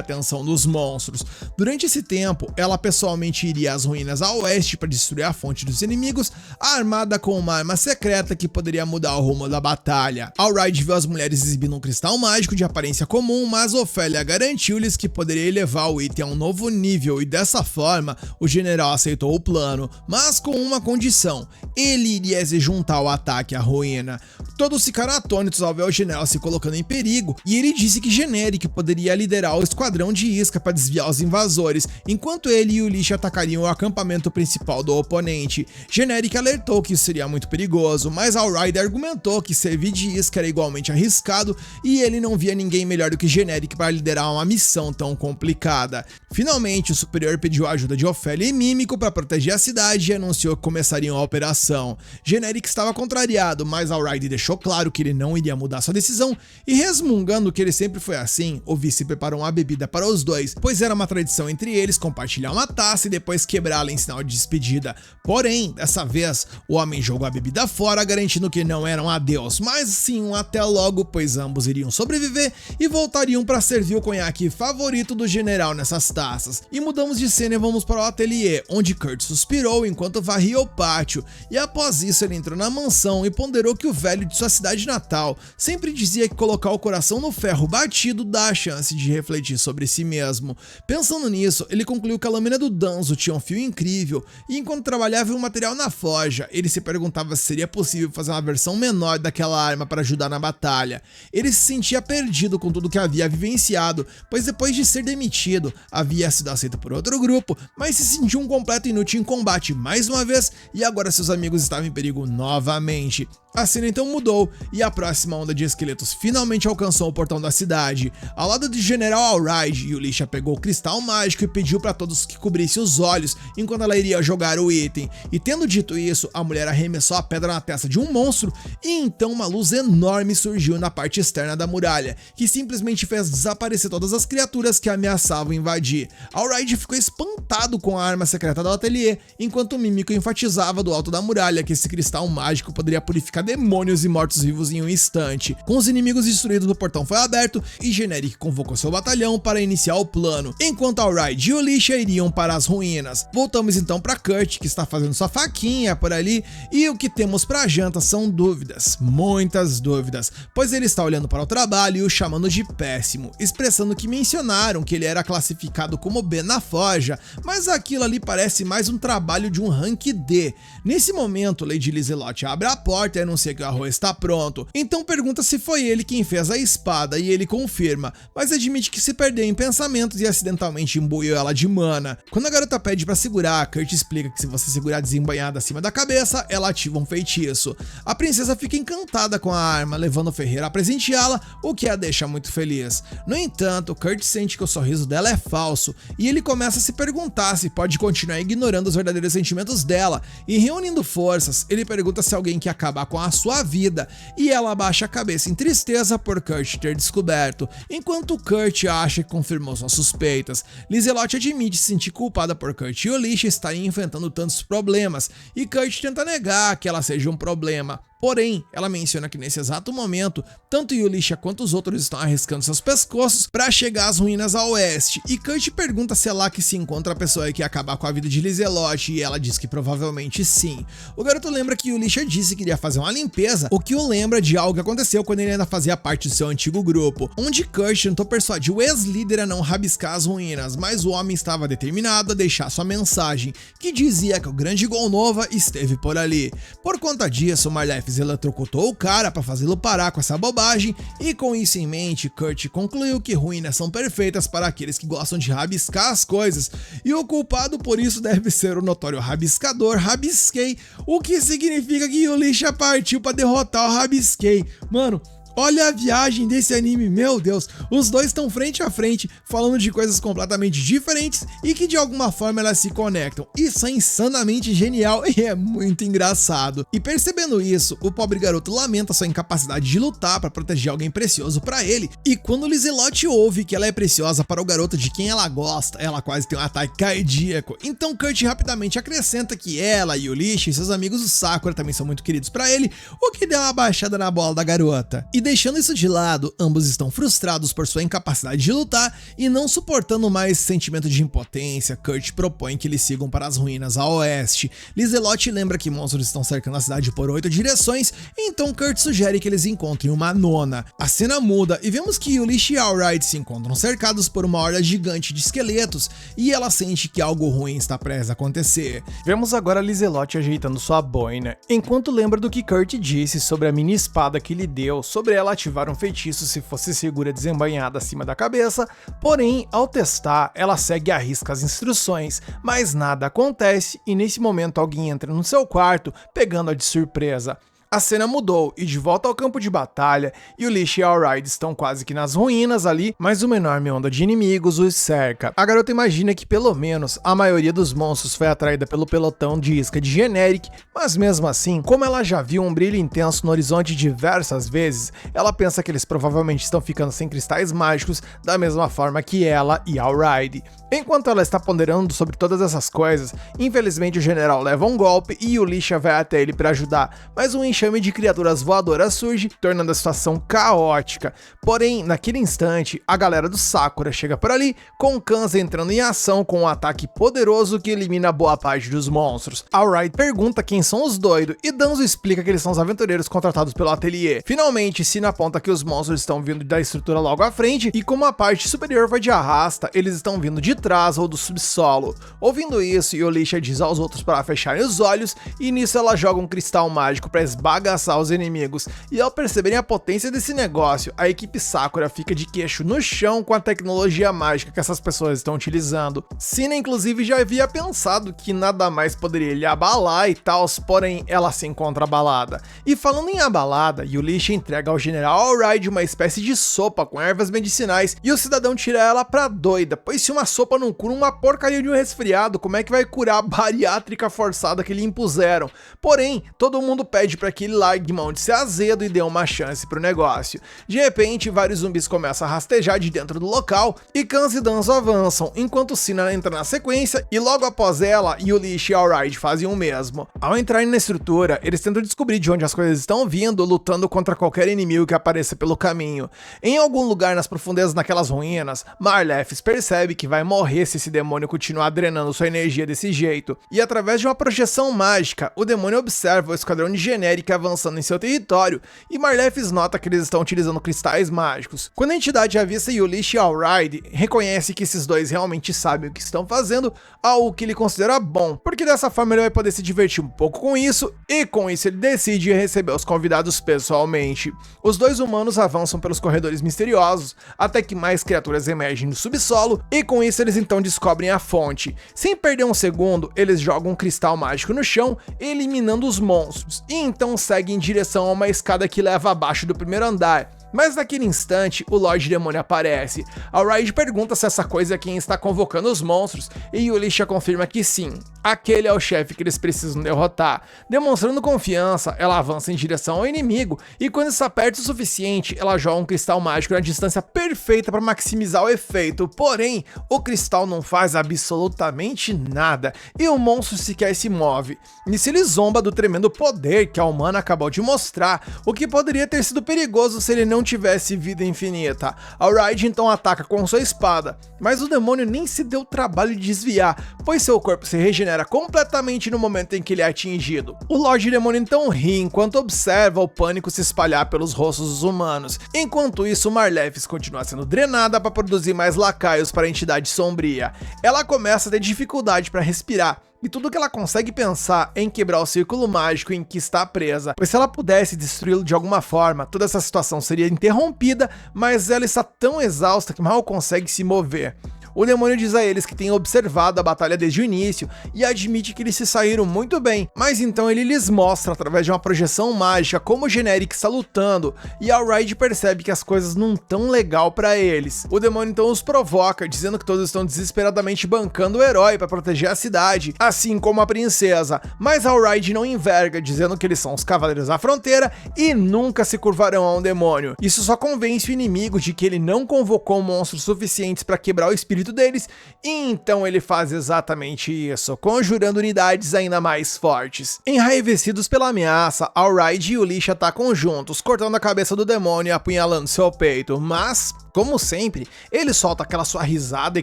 atenção dos monstros. Durante esse tempo, ela pessoalmente iria às ruínas a oeste para destruir a fonte dos inimigos, armada com uma arma secreta que poderia mudar o rumo da batalha. Alraide viu as mulheres exibindo um cristal mágico de aparência comum, mas Ofélia garantiu-lhes que poderia elevar o item a um novo nível e dessa forma o general aceitou o plano, mas com uma condição: ele iria se juntar ao ataque à ruína. Todos ficaram atônitos ao ver o general se colocando em perigo e ele disse que Generic poderia liderar o esquadrão de isca para desviar os invasores, enquanto ele e Yulisha atacariam o acampamento principal do oponente. Generic alertou que isso seria muito perigoso, mas Alraide argumentou que servir de isca era igualmente arriscado e ele não via ninguém melhor do que Generic para liderar uma missão tão complicada. Finalmente, o superior pediu a ajuda de Ofélia e Mímico para proteger a cidade e anunciou que começariam a operação. Generic estava contrariado, mas Alraide deixou claro que ele não iria mudar sua decisão e, resmungando que ele sempre foi assim, o vice preparou uma bebida para os dois, pois era uma tradição entre eles compartilhar uma taça e depois quebrá-la em sinal de despedida. Porém, dessa vez, o homem jogou a bebida fora, garantindo que não era um adeus, mas sim um até logo, pois ambos iriam sobreviver e voltariam para servir o conhaque favorito do general nessas taças. E mudamos de cena e vamos para o ateliê, onde Kurt suspirou enquanto varria o pátio, e após isso ele entrou na mansão e ponderou que o velho de sua cidade natal sempre dizia que colocar o coração no ferro batido dá a chance de refletir sobre si mesmo. Pensando nisso, ele concluiu que a lâmina do Danzo tinha um fio incrível, e enquanto trabalhava em um material na forja, ele se perguntava se seria possível fazer uma versão menor daquela arma para ajudar na batalha. Ele se sentia perdido com tudo que havia vivenciado, pois depois de ser demitido, havia sido aceito por outro grupo, mas se sentiu um completo inútil em combate mais uma vez, e agora seus amigos estavam em perigo novamente. A cena então mudou, e a próxima onda de esqueletos finalmente alcançou o portão da cidade. Ao lado do General Alraide, Yulisha pegou o cristal mágico e pediu para todos que cobrissem os olhos enquanto ela iria jogar o item. E tendo dito isso, a mulher arremessou a pedra na testa de um monstro, e então uma luz enorme surgiu na parte externa da muralha, que simplesmente fez desaparecer todas as criaturas que ameaçavam invadir. Alraide ficou espantado com a arma secreta do ateliê, enquanto o Mímico enfatizava do alto da muralha que esse cristal mágico poderia purificar demônios e mortos-vivos em um instante. Com os inimigos destruídos, o portão foi aberto e Generic convocou seu batalhão para iniciar o plano, enquanto Alraide e Yulisha iriam para as ruínas. Voltamos então para Kurt, que está fazendo sua faquinha por ali, e o que temos para a janta são dúvidas, muitas dúvidas, pois ele está olhando para o trabalho e o chamando de péssimo, expressando que mencionaram que ele era classificado como B na forja, mas aquilo ali parece mais um trabalho de um rank D. Nesse momento, Lady Lizelotte abre a porta e anuncia que o arroz está pronto, então pergunta se foi ele quem fez a espada e ele confirma, mas admite que se perdeu em pensamentos e acidentalmente imbuiu ela de mana. Quando a garota pede para segurar, Kurt explica que se você segurar desembainhada acima da cabeça, ela ativa um feitiço. A princesa fica encantada com a arma, levando o ferreiro a presenteá-la, o que a deixa muito feliz. No entanto, Kurt sente que o sorriso dela é falso e ele começa a se perguntar se pode continuar ignorando os verdadeiros sentimentos dela, e reunindo forças, ele pergunta se alguém quer acabar com a sua vida, e ela abaixa a cabeça em tristeza por Kurt ter descoberto, enquanto Kurt acha que confirmou suas suspeitas. Lizelotte admite se sentir culpada por Kurt e Yulisha estarem enfrentando tantos problemas, e Kurt tenta negar que ela seja um problema. Porém, ela menciona que nesse exato momento, tanto Yulisha quanto os outros estão arriscando seus pescoços para chegar às ruínas a oeste, e Kurt pergunta se é lá que se encontra a pessoa que ia acabar com a vida de Lizelotte, e ela diz que provavelmente sim. O garoto lembra que Yulisha disse que iria fazer uma limpeza, o que o lembra de algo que aconteceu quando ele ainda fazia parte do seu antigo grupo, onde Kurt tentou persuadir o ex-líder a não rabiscar as ruínas, mas o homem estava determinado a deixar sua mensagem, que dizia que o grande Golnova esteve por ali. Por conta disso, Marlef eletrocutou o cara para fazê-lo parar com essa bobagem, e com isso em mente, Kurt concluiu que ruínas são perfeitas para aqueles que gostam de rabiscar as coisas, e o culpado por isso deve ser o notório rabiscador Rabisquei, o que significa que Yulisha partiu para derrotar o Rabisquei. Mano, Olha a viagem desse anime, meu Deus, os dois estão frente a frente, falando de coisas completamente diferentes e que de alguma forma elas se conectam. Isso é insanamente genial e é muito engraçado. E percebendo isso, o pobre garoto lamenta sua incapacidade de lutar para proteger alguém precioso para ele, e quando Lizelotte ouve que ela é preciosa para o garoto de quem ela gosta, ela quase tem um ataque cardíaco. Então Kurt rapidamente acrescenta que ela e o Lish e seus amigos do Sakura também são muito queridos para ele, o que deu uma baixada na bola da garota. E deixando isso de lado, ambos estão frustrados por sua incapacidade de lutar e não suportando mais esse sentimento de impotência, Kurt propõe que eles sigam para as ruínas a oeste. Lizelotte lembra que monstros estão cercando a cidade por 8 direções, então Kurt sugere que eles encontrem uma nona. A cena muda e vemos que Yulish e Alright se encontram cercados por uma horda gigante de esqueletos e ela sente que algo ruim está prestes a acontecer. Vemos agora Lizelotte ajeitando sua boina, enquanto lembra do que Kurt disse sobre a mini espada que lhe deu, sobre ela ativar um feitiço se fosse segura desembainhada acima da cabeça, porém, ao testar, ela segue à risca as instruções, mas nada acontece e nesse momento alguém entra no seu quarto, pegando-a de surpresa. A cena mudou e de volta ao campo de batalha, Yulish e Alright estão quase que nas ruínas ali, mas uma enorme onda de inimigos os cerca. A garota imagina que pelo menos a maioria dos monstros foi atraída pelo pelotão de isca de Generic, mas mesmo assim, como ela já viu um brilho intenso no horizonte diversas vezes, ela pensa que eles provavelmente estão ficando sem cristais mágicos da mesma forma que ela e Alright. Enquanto ela está ponderando sobre todas essas coisas, infelizmente o general leva um golpe e Yulish vai até ele para ajudar, mas um enxame de criaturas voadoras surge, tornando a situação caótica. Porém, naquele instante, a galera do Sakura chega por ali, com Kanza entrando em ação com um ataque poderoso que elimina boa parte dos monstros. Alright pergunta quem são os doidos e Danzo explica que eles são os aventureiros contratados pelo ateliê. Finalmente, Sina aponta que os monstros estão vindo da estrutura logo à frente e como a parte superior vai de arrasta, eles estão vindo de trás ou do subsolo. Ouvindo isso, Yulish diz aos outros para fecharem os olhos e nisso ela joga um cristal mágico para esbagaçar os inimigos, e ao perceberem a potência desse negócio, a equipe Sakura fica de queixo no chão com a tecnologia mágica que essas pessoas estão utilizando. Sina inclusive já havia pensado que nada mais poderia lhe abalar e tal, porém ela se encontra abalada. E falando em abalada, Yulish entrega ao general Alright uma espécie de sopa com ervas medicinais e o cidadão tira ela pra doida, pois se uma sopa não cura uma porcaria de um resfriado, como é que vai curar a bariátrica forçada que lhe impuseram? Porém, todo mundo pede para que ele largue mão de ser azedo e dê uma chance pro negócio. De repente, vários zumbis começam a rastejar de dentro do local e Kanza e Danzo avançam, enquanto Sina entra na sequência e logo após ela, Yulish e Alright fazem o mesmo. Ao entrarem na estrutura, eles tentam descobrir de onde as coisas estão vindo, lutando contra qualquer inimigo que apareça pelo caminho. Em algum lugar nas profundezas daquelas ruínas, Marlefs percebe que vai morrer se esse demônio continuar drenando sua energia desse jeito. E através de uma projeção mágica, o demônio observa o esquadrão de Generic avançando em seu território e Marlefs nota que eles estão utilizando cristais mágicos. Quando a entidade avista Yulish e Alright, reconhece que esses dois realmente sabem o que estão fazendo, algo que ele considera bom, porque dessa forma ele vai poder se divertir um pouco com isso, e com isso ele decide receber os convidados pessoalmente. Os dois humanos avançam pelos corredores misteriosos, até que mais criaturas emergem no subsolo, e com isso eles então descobrem a fonte. Sem perder um segundo, eles jogam um cristal mágico no chão, eliminando os monstros, e então seguem em direção a uma escada que leva abaixo do primeiro andar. Mas naquele instante, o Lorde Demônio aparece. Alright pergunta se essa coisa é quem está convocando os monstros, e Yulish confirma que sim, aquele é o chefe que eles precisam derrotar. Demonstrando confiança, ela avança em direção ao inimigo, e quando está perto o suficiente, ela joga um cristal mágico na distância perfeita para maximizar o efeito, porém, o cristal não faz absolutamente nada, e o monstro sequer se move. Nisso ele zomba do tremendo poder que a humana acabou de mostrar, o que poderia ter sido perigoso se ele não tivesse vida infinita. Alright então ataca com sua espada, mas o demônio nem se deu o trabalho de desviar, pois seu corpo se regenera completamente no momento em que ele é atingido. O Lorde Demônio então ri enquanto observa o pânico se espalhar pelos rostos dos humanos. Enquanto isso, Marlefs continua sendo drenada para produzir mais lacaios para a entidade sombria. Ela começa a ter dificuldade para respirar, e tudo que ela consegue pensar é em quebrar o círculo mágico em que está presa, pois se ela pudesse destruí-lo de alguma forma, toda essa situação seria interrompida, mas ela está tão exausta que mal consegue se mover. O demônio diz a eles que tem observado a batalha desde o início e admite que eles se saíram muito bem, mas então ele lhes mostra através de uma projeção mágica como o Generic está lutando, e Alraide percebe que as coisas não tão legal pra eles. O demônio então os provoca, dizendo que todos estão desesperadamente bancando o herói para proteger a cidade, assim como a princesa, mas Alraide não enverga, dizendo que eles são os cavaleiros da fronteira e nunca se curvarão a um demônio. Isso só convence o inimigo de que ele não convocou monstros suficientes para quebrar o espírito deles, e então ele faz exatamente isso, conjurando unidades ainda mais fortes. Enraivecidos pela ameaça, Alraide e Ulisha atacam juntos, cortando a cabeça do demônio e apunhalando seu peito, mas, como sempre, ele solta aquela sua risada e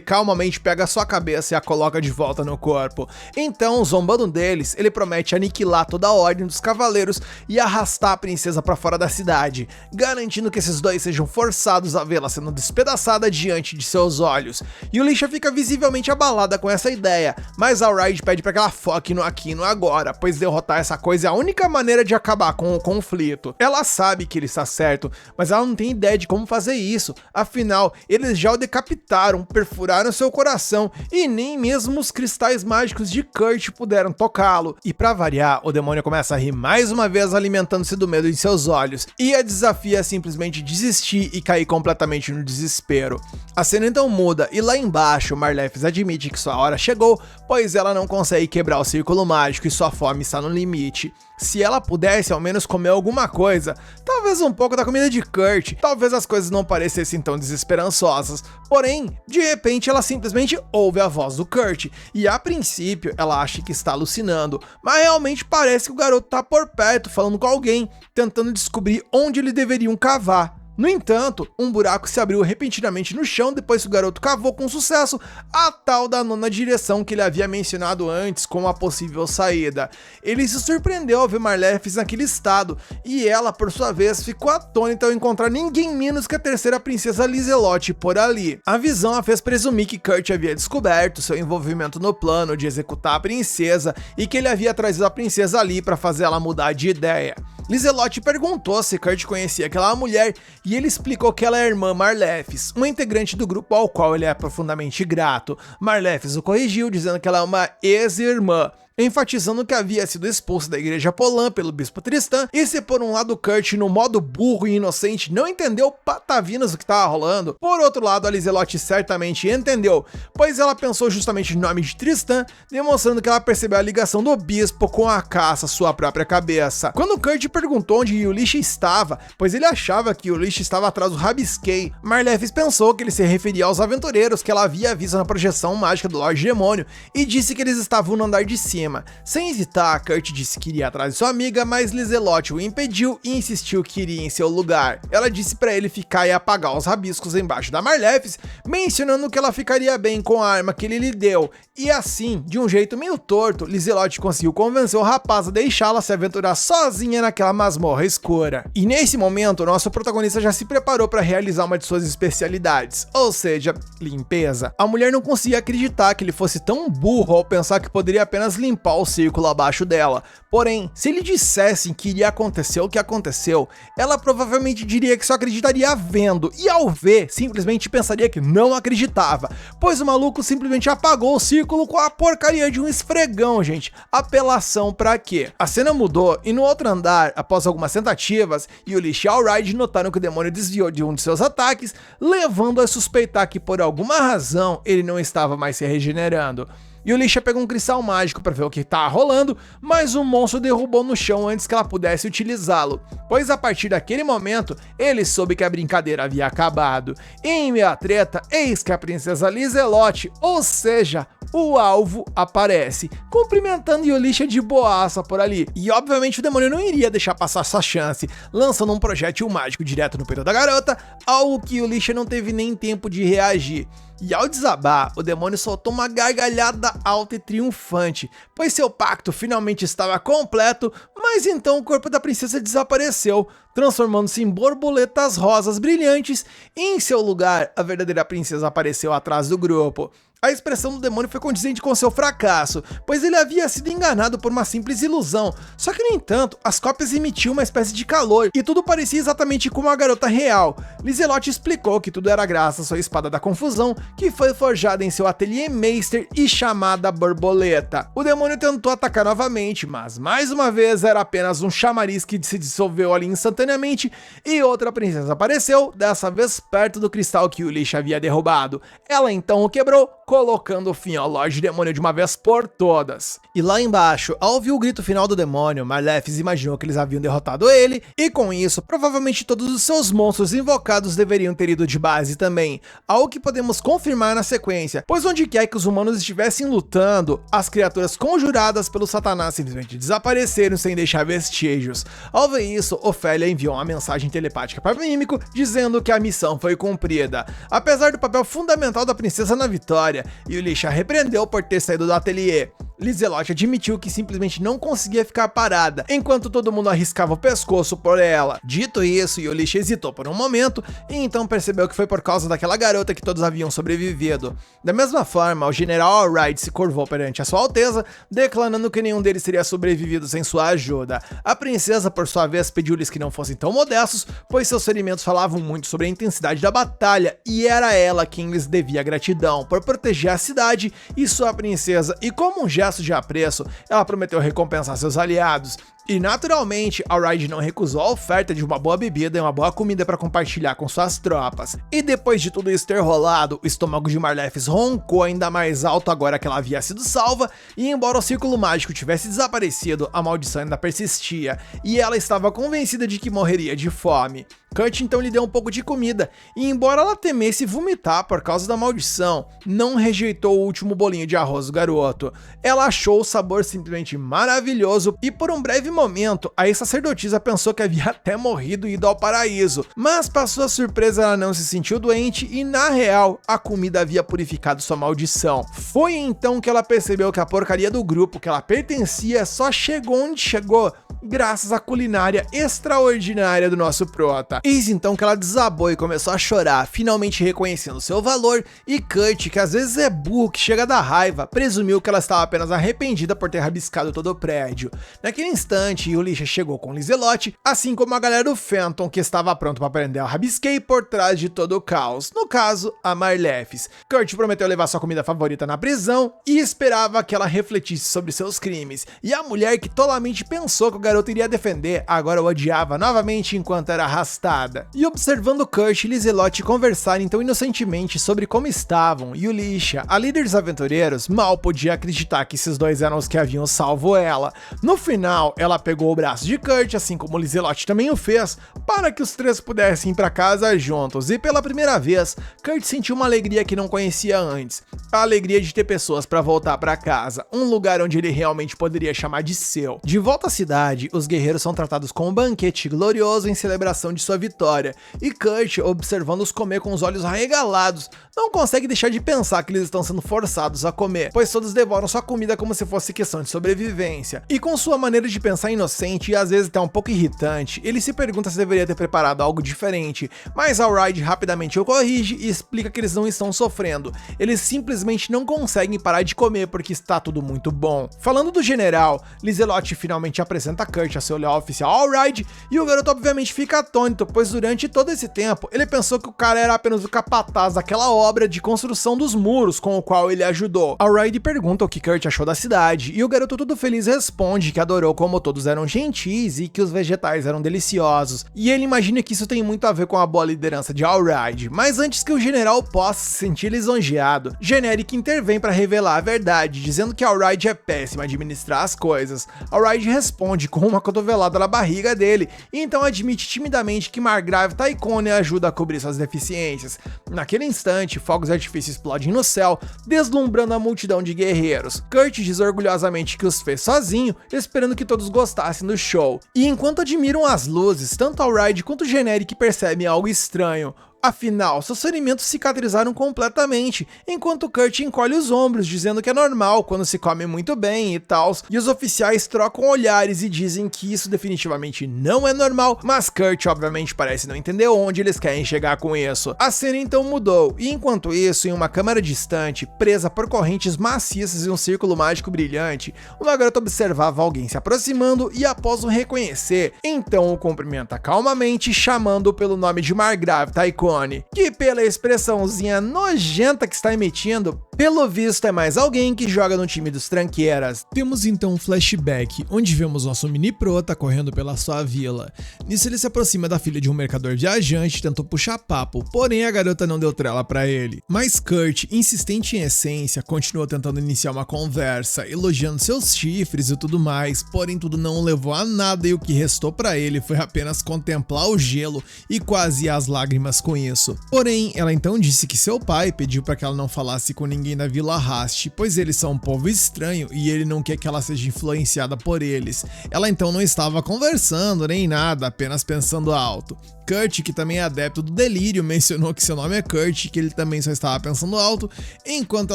calmamente pega a sua cabeça e a coloca de volta no corpo. Então, zombando deles, ele promete aniquilar toda a ordem dos cavaleiros e arrastar a princesa para fora da cidade, garantindo que esses dois sejam forçados a vê-la sendo despedaçada diante de seus olhos. E Ulisha fica visivelmente abalada com essa ideia, mas Alraide pede para que ela foque no aqui e no agora, pois derrotar essa coisa é a única maneira de acabar com o conflito. Ela sabe que ele está certo, mas ela não tem ideia de como fazer isso. Afinal, eles já o decapitaram, perfuraram seu coração e nem mesmo os cristais mágicos de Kurt puderam tocá-lo. E pra variar, o demônio começa a rir mais uma vez, alimentando-se do medo em seus olhos, e a desafia a simplesmente desistir e cair completamente no desespero. A cena então muda e lá embaixo Marlefis admite que sua hora chegou, pois ela não consegue quebrar o círculo mágico e sua fome está no limite. Se ela pudesse ao menos comer alguma coisa, talvez um pouco da comida de Kurt, talvez as coisas não parecessem tão desesperançosas. Porém, de repente ela simplesmente ouve a voz do Kurt, e a princípio ela acha que está alucinando, mas realmente parece que o garoto está por perto falando com alguém, tentando descobrir onde eles deveriam cavar. No entanto, um buraco se abriu repentinamente no chão depois que o garoto cavou com sucesso a tal da nona direção que ele havia mencionado antes como a possível saída. Ele se surpreendeu ao ver Marlefis naquele estado, e ela, por sua vez, ficou atônita ao encontrar ninguém menos que a terceira princesa Liselotte por ali. A visão a fez presumir que Kurt havia descoberto seu envolvimento no plano de executar a princesa e que ele havia trazido a princesa ali para fazer ela mudar de ideia. Liselotte perguntou se Kurt conhecia aquela mulher e ele explicou que ela é a irmã Marlefis, uma integrante do grupo ao qual ele é profundamente grato. Marlefis o corrigiu, dizendo que ela é uma ex-irmã, enfatizando que havia sido expulso da igreja Polan pelo bispo Tristan, e se por um lado Kurt, no modo burro e inocente, não entendeu patavinas do que estava rolando, por outro lado a Liselotte certamente entendeu, pois ela pensou justamente no nome de Tristan, demonstrando que ela percebeu a ligação do bispo com a caça à sua própria cabeça. Quando Kurt perguntou onde Ulisha estava, pois ele achava que Ulisha estava atrás do Rabisquei, Marlefis pensou que ele se referia aos aventureiros que ela havia visto na projeção mágica do Lorde Demônio, e disse que eles estavam no andar de cima. Sem hesitar, Kurt disse que iria atrás de sua amiga, mas Liselotte o impediu e insistiu que iria em seu lugar. Ela disse para ele ficar e apagar os rabiscos embaixo da Marlefis, mencionando que ela ficaria bem com a arma que ele lhe deu. E assim, de um jeito meio torto, Liselotte conseguiu convencer o rapaz a deixá-la se aventurar sozinha naquela masmorra escura. E nesse momento, nosso protagonista já se preparou para realizar uma de suas especialidades, ou seja, limpeza. A mulher não conseguia acreditar que ele fosse tão burro ao pensar que poderia apenas limpar o círculo abaixo dela. Porém, se lhe dissessem que iria acontecer o que aconteceu, ela provavelmente diria que só acreditaria vendo, e ao ver, simplesmente pensaria que não acreditava, pois o maluco simplesmente apagou o círculo com a porcaria de um esfregão, gente. Apelação pra quê? A cena mudou, e no outro andar, após algumas tentativas, Ulisha e Alraide notaram que o demônio desviou de um de seus ataques, levando a suspeitar que por alguma razão ele não estava mais se regenerando. Ulisha pegou um cristal mágico para ver o que estava rolando, mas o monstro derrubou no chão antes que ela pudesse utilizá-lo, pois a partir daquele momento, ele soube que a brincadeira havia acabado. E em meio à treta, eis que a princesa Liselotte, ou seja, o alvo, aparece, cumprimentando Ulisha de boaça por ali. E obviamente o demônio não iria deixar passar essa chance, lançando um projétil mágico direto no peito da garota, algo que Ulisha não teve nem tempo de reagir. E ao desabar, o demônio soltou uma gargalhada alta e triunfante, pois seu pacto finalmente estava completo, mas então o corpo da princesa desapareceu, transformando-se em borboletas rosas brilhantes, e em seu lugar, a verdadeira princesa apareceu atrás do grupo. A expressão do demônio foi condizente com seu fracasso, pois ele havia sido enganado por uma simples ilusão. Só que, no entanto, as cópias emitiam uma espécie de calor, e tudo parecia exatamente como a garota real. Lizelotte explicou que tudo era graças à sua espada da confusão, que foi forjada em seu ateliê Meister e chamada Borboleta. O demônio tentou atacar novamente, mas mais uma vez era apenas um chamariz que se dissolveu ali instantaneamente, e outra princesa apareceu, dessa vez perto do cristal que Yulisha havia derrubado. Ela então o quebrou, colocando fim ao Lorde Demônio de uma vez por todas. E lá embaixo, ao ouvir o grito final do demônio, Marlefis imaginou que eles haviam derrotado ele, e com isso, provavelmente todos os seus monstros invocados deveriam ter ido de base também, algo que podemos confirmar na sequência, pois onde quer que os humanos estivessem lutando, as criaturas conjuradas pelo Satanás simplesmente desapareceram sem deixar vestígios. Ao ver isso, Ofélia enviou uma mensagem telepática para Mímico, dizendo que a missão foi cumprida. Apesar do papel fundamental da princesa na vitória, Yulisha repreendeu por ter saído do ateliê. Lizelotte admitiu que simplesmente não conseguia ficar parada, enquanto todo mundo arriscava o pescoço por ela. Dito isso, Yulisha hesitou por um momento, e então percebeu que foi por causa daquela garota que todos haviam sobrevivido. Da mesma forma, o general Allride se curvou perante a sua alteza, declarando que nenhum deles teria sobrevivido sem sua ajuda. A princesa, por sua vez, pediu-lhes que não fossem tão modestos, pois seus ferimentos falavam muito sobre a intensidade da batalha, e era ela quem lhes devia gratidão, por proteger a cidade e sua princesa, e como um gesto de apreço, ela prometeu recompensar seus aliados. E naturalmente, Allride não recusou a oferta de uma boa bebida e uma boa comida para compartilhar com suas tropas. E depois de tudo isso ter rolado, o estômago de Marlefis roncou ainda mais alto agora que ela havia sido salva, e embora o círculo mágico tivesse desaparecido, a maldição ainda persistia, e ela estava convencida de que morreria de fome. Kurt então lhe deu um pouco de comida, e embora ela temesse vomitar por causa da maldição, não rejeitou o último bolinho de arroz do garoto. Ela achou o sabor simplesmente maravilhoso, e por um breve momento, a ex-sacerdotisa pensou que havia até morrido e ido ao paraíso, mas para sua surpresa ela não se sentiu doente e na real, a comida havia purificado sua maldição. Foi então que ela percebeu que a porcaria do grupo que ela pertencia só chegou onde chegou, graças à culinária extraordinária do nosso prota. Eis então que ela desabou e começou a chorar, finalmente reconhecendo seu valor, e Kurt, que às vezes é burro que chega da raiva, presumiu que ela estava apenas arrependida por ter rabiscado todo o prédio. Naquele instante, Yulisha chegou com Lizelotte, assim como a galera do Phantom, que estava pronto para prender o Rabisquei por trás de todo o caos, no caso, a Marlefis. Kurt prometeu levar sua comida favorita na prisão e esperava que ela refletisse sobre seus crimes, e a mulher que tolamente pensou que o garoto iria defender, agora o odiava novamente enquanto era arrastada. E observando Kurt e Lizelotte conversarem então inocentemente sobre como estavam, Yulisha, a líder dos aventureiros, mal podia acreditar que esses dois eram os que haviam salvo ela. No final, ela pegou o braço de Kurt, assim como Lizelotte também o fez, para que os três pudessem ir para casa juntos, e pela primeira vez, Kurt sentiu uma alegria que não conhecia antes, a alegria de ter pessoas para voltar para casa, um lugar onde ele realmente poderia chamar de seu. De volta à cidade, os guerreiros são tratados com um banquete glorioso em celebração de sua vitória, e Kurt, observando-os comer com os olhos arregalados, não consegue deixar de pensar que eles estão sendo forçados a comer, pois todos devoram sua comida como se fosse questão de sobrevivência. E com sua maneira de pensar inocente e às vezes até um pouco irritante, ele se pergunta se deveria ter preparado algo diferente, mas Allride rapidamente o corrige e explica que eles não estão sofrendo, eles simplesmente não conseguem parar de comer porque está tudo muito bom. Falando do general, Lizelotte finalmente apresenta Kurt a seu leal oficial Allride, e o garoto obviamente fica atônito, pois durante todo esse tempo ele pensou que o cara era apenas o capataz daquela obra de construção dos muros com o qual ele ajudou. Allride pergunta o que Kurt achou da cidade, e o garoto todo feliz responde que adorou como todos eram gentis e que os vegetais eram deliciosos, e ele imagina que isso tem muito a ver com a boa liderança de Allride. Mas antes que o general possa se sentir lisonjeado, Generic intervém para revelar a verdade, dizendo que Allride é péssimo a administrar as coisas. Allride responde com uma cotovelada na barriga dele, e então admite timidamente que Margrave Taikone ajuda a cobrir suas deficiências. Naquele instante, fogos de artifício explodem no céu, deslumbrando a multidão de guerreiros. Kurt diz orgulhosamente que os fez sozinho, esperando que todos gostassem do show. E enquanto admiram as luzes, tanto Allride quanto Generic percebem algo estranho. Afinal, seus ferimentos cicatrizaram completamente, enquanto Kurt encolhe os ombros, dizendo que é normal quando se come muito bem e tal, e os oficiais trocam olhares e dizem que isso definitivamente não é normal, mas Kurt obviamente parece não entender onde eles querem chegar com isso. A cena então mudou, e enquanto isso, em uma câmara distante, presa por correntes maciças e um círculo mágico brilhante, uma garota observava alguém se aproximando e após o reconhecer, então o cumprimenta calmamente, chamando pelo nome de Margrave Taikon, que pela expressãozinha nojenta que está emitindo, pelo visto é mais alguém que joga no time dos tranqueiras. Temos então um flashback, onde vemos nosso mini prota correndo pela sua vila. Nisso ele se aproxima da filha de um mercador viajante e tentou puxar papo, porém a garota não deu trela pra ele. Mas Kurt, insistente em essência, continuou tentando iniciar uma conversa, elogiando seus chifres e tudo mais, porém tudo não o levou a nada e o que restou pra ele foi apenas contemplar o gelo e quase as lágrimas com isso. Porém, ela então disse que seu pai pediu para que ela não falasse com ninguém da Vila Rast, pois eles são um povo estranho e ele não quer que ela seja influenciada por eles. Ela então não estava conversando nem nada, apenas pensando alto. Kurt, que também é adepto do delírio, mencionou que seu nome é Kurt e que ele também só estava pensando alto, enquanto